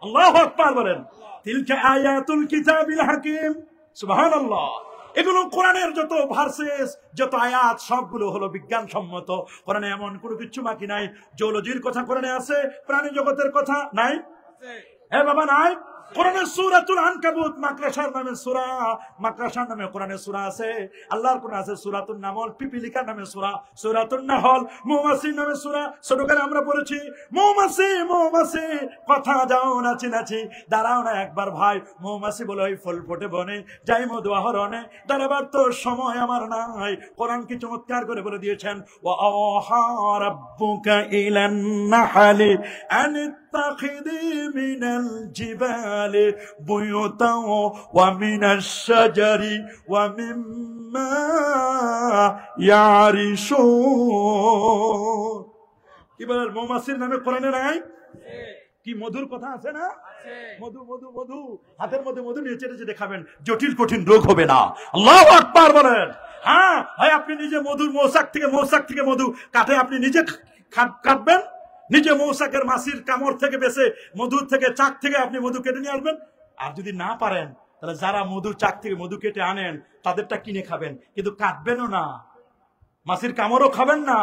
আল্লাহু আকবার বলেন। তিলকা আয়াতুল কিতাবিল হাকিম। সুবহানাল্লাহ। এগুলো কোরআনের যত ভার্সেস, যত আয়াত, সবগুলো হলো বিজ্ঞানসম্মত। কোরআনে এমন কোনো কিছু বাকি নাই। জিওলজির কথা কোরআনে আছে, প্রাণী জগতের কথা নাই? হ্যাঁ বাবা নাই। কোরআনের সূরাতুল আনকাবুত মাকড়াসার নামে সূরা, মাকড়াসার নামে কোরআনের সূরা আছে। আল্লাহর কোরআন আছে সূরাতুন নামল, পিপিলিকার নামে সূরা সূরাতুন নাহল, মৌমাছির নামে সূরা। ছোটকালে আমরা পড়েছি মৌমাছি মৌমাছি কথা যাও নাচি নাচি, দাঁড়াও না একবার ভাই। মৌমাছি বলে ওই ফুল ফোটে বনে, যাই মধু আহরণে, দাঁড়াবার তো সময় আমার নাই। কোরআন কি চমৎকার করে বলে দিয়েছেন, ওয়া আওহা রাব্বুকা ইলান নাহলি আন ইত্তাখিযি মিনাল জিবালি বুয়ুতা ওয়া মিনাশ শাজারি ওয়া মিম্মা ইয়ারিশুন। কি বলেন? মৌমাছির নামে কোরআনে নাই? কি মধুর কথা আছে না? মধু মধু মধু, হাতের মধ্যে মধু নিয়ে চেটে চেটে খাবেন, জটিল কঠিন রোগ হবে না। আল্লাহু আকবার বলেন। হ্যাঁ হয় আপনি নিজে মধুর মৌচাক থেকে মধু কাটে আপনি নিজে কাটবেন, নিজে মৌচাকের মাছির কামড় থেকে বেঁচে মধুর থেকে চাক থেকে আপনি মধু কেটে নিয়ে আসবেন। আর যদি না পারেন তাহলে যারা মধুর চাক থেকে মধু কেটে আনেন তাদেরটা কিনে খাবেন, কিন্তু কাটবেনও না, মাছির কামড়ও খাবেন না,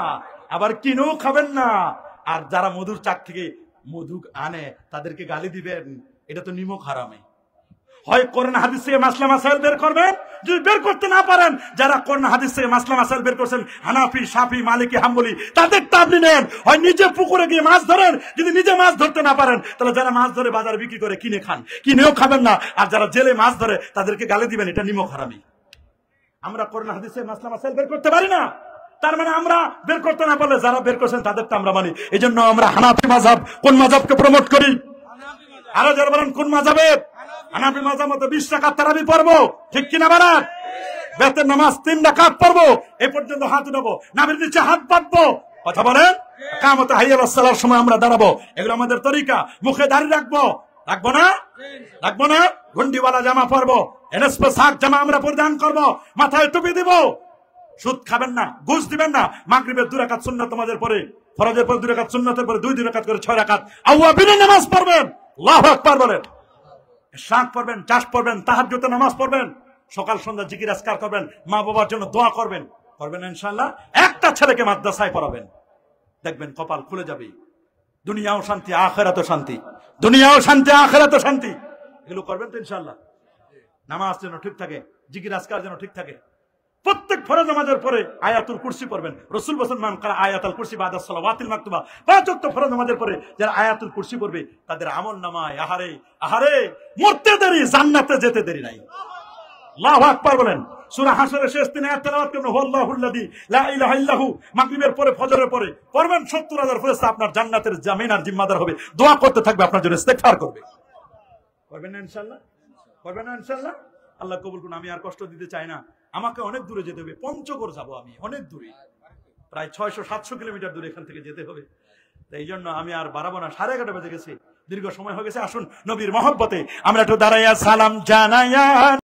আবার কিনেও খাবেন না। আর যারা মধুর চাক থেকে মধু আনে তাদেরকে গালি দিবেন, এটা তো নিমক হারামে। হয় কোরআন হাদিস থেকে মাসলা মাসাইল বের করবেন, যদি বের করতে না পারেন, যারা কোরআন হাদিস থেকে মাসলা মাসাইল বের করছেন হানাফি, শাফি, মালিকি, হাম্বলি, তাদেরটা আপনি নেন। হয় নিজে পুকুরে গিয়ে মাছ ধরেন, যদি নিজে মাছ ধরতে না পারেন তাহলে যারা মাছ ধরে বাজারে বিক্রি করে কিনে খান, কিনেও খাবেন না। আর যারা জেলে মাছ ধরে তাদেরকে গালি দিবেন, এটা নিমক হারামি। আমরা কোরআন হাদিস থেকে মাসলা মাসাইল বের করতে পারি না, তার মানে আমরা বের করতে না পারলে যারা বের করছেন তাদেরটা আমরা মানি। এই জন্য আমরা হানাফি মাযহাব, কোন মাযহাবকে প্রমোট করি? আরো যারা বলেন কোন মাযহাবে? হানাফি মাযহাব মতো 20 রাকাত তারাবি পড়বো, ঠিক কিনা বলেন? বেতের নামাজ 3 রাকাত পড়বো, এই পর্যন্ত হাত উঠাবো, নামের নিচে হাত পাতবো, কথা বলেন? কামতে হাইয়া আলাস সালার সময় আমরা দাঁড়াবো, এগুলো আমাদের তরিকা। মুখে দাড়ি রাখবো, রাখবো না? রাখবো না? ঘন্টিওয়ালা জামা পরবো, এনএসপি শাক জামা আমরা পরিধান করবো, মাথায় টুপি দিব। সুদ খাবেন না, ঘুষ দিবেন না। মাগরিবের 2 রাকাত সুন্নাত নামাজের পরে, ফরজের পরে 2 রাকাত, সুন্নাতের পরে 2 রাকাত করে 6 রাকাত আওয়াবিনের নামাজ পড়বেন। আল্লাহু আকবার বলেন। শাক পড়বেন, চাষ পড়বেন, তাহাজ্জুদে নামাজ পড়বেন, সকাল সন্ধ্যা জিকির আজকার করবেন, মা বাবার জন্য দোয়া করবেন, করবেন ইনশাআল্লাহ। একটা ছেলেকে মাদ্রাসায় পড়াবেন, দেখবেন কপাল খুলে যাবে। দুনিয়াও শান্তি, আখিরাতেও শান্তি। দুনিয়াও শান্তি, আখিরাতেও শান্তি। এগুলো করবেন তো ইনশাআল্লাহ। নামাজ যেন ঠিক থাকে, জিকির আজকার যেন ঠিক থাকে। প্রত্যেক ফরজ নামাজের পরে আয়াতুল কুরসি পড়বেন। রাসূল বলেছেন, মান কারা আয়াতুল কুরসি বাদা সালাওয়াতিল মাকতুবা, 5 ওয়াক্ত ফরজ নামাজের পরে যারা আয়াতুল কুরসি পড়বে তাদের আমলনামায় আহারে আহারে মরতে দেরি, জান্নাতে যেতে দেরি নাই। আল্লাহু আকবার বলেন। সূরা হাশরের শেষ 3 আয়াত তেলাওয়াত করুন, হুয়াল্লাহুল্লাযী লা ইলাহা ইল্লাহু। মাগরিবের পরে, ফজরের পরে পড়বেন, 70,000 ফেরেশতা আপনার জান্নাতের জামিন আর জিম্মাদার হবে, দোয়া করতে থাকবে, আপনার জন্য ইস্তেগফার করবে। করবেন না ইনশাআল্লাহ? করবেন না ইনশাআল্লাহ? আল্লাহ কবুল করুন। আমি আর কষ্ট দিতে চাই না, আমাকে অনেক দূরে যেতে হবে, পঞ্চগড় যাব আমি, অনেক দূরে, প্রায় 600-700 কিলোমিটার দূরে এখান থেকে যেতে হবে। এই জন্য আমি আর বাড়াবো না, 11:30 বেজে গেছে, দীর্ঘ সময় হয়ে গেছে। আসুন নবীর মহব্বতে আমরা একটু দাঁড়াইয়া সালাম জানাইয়া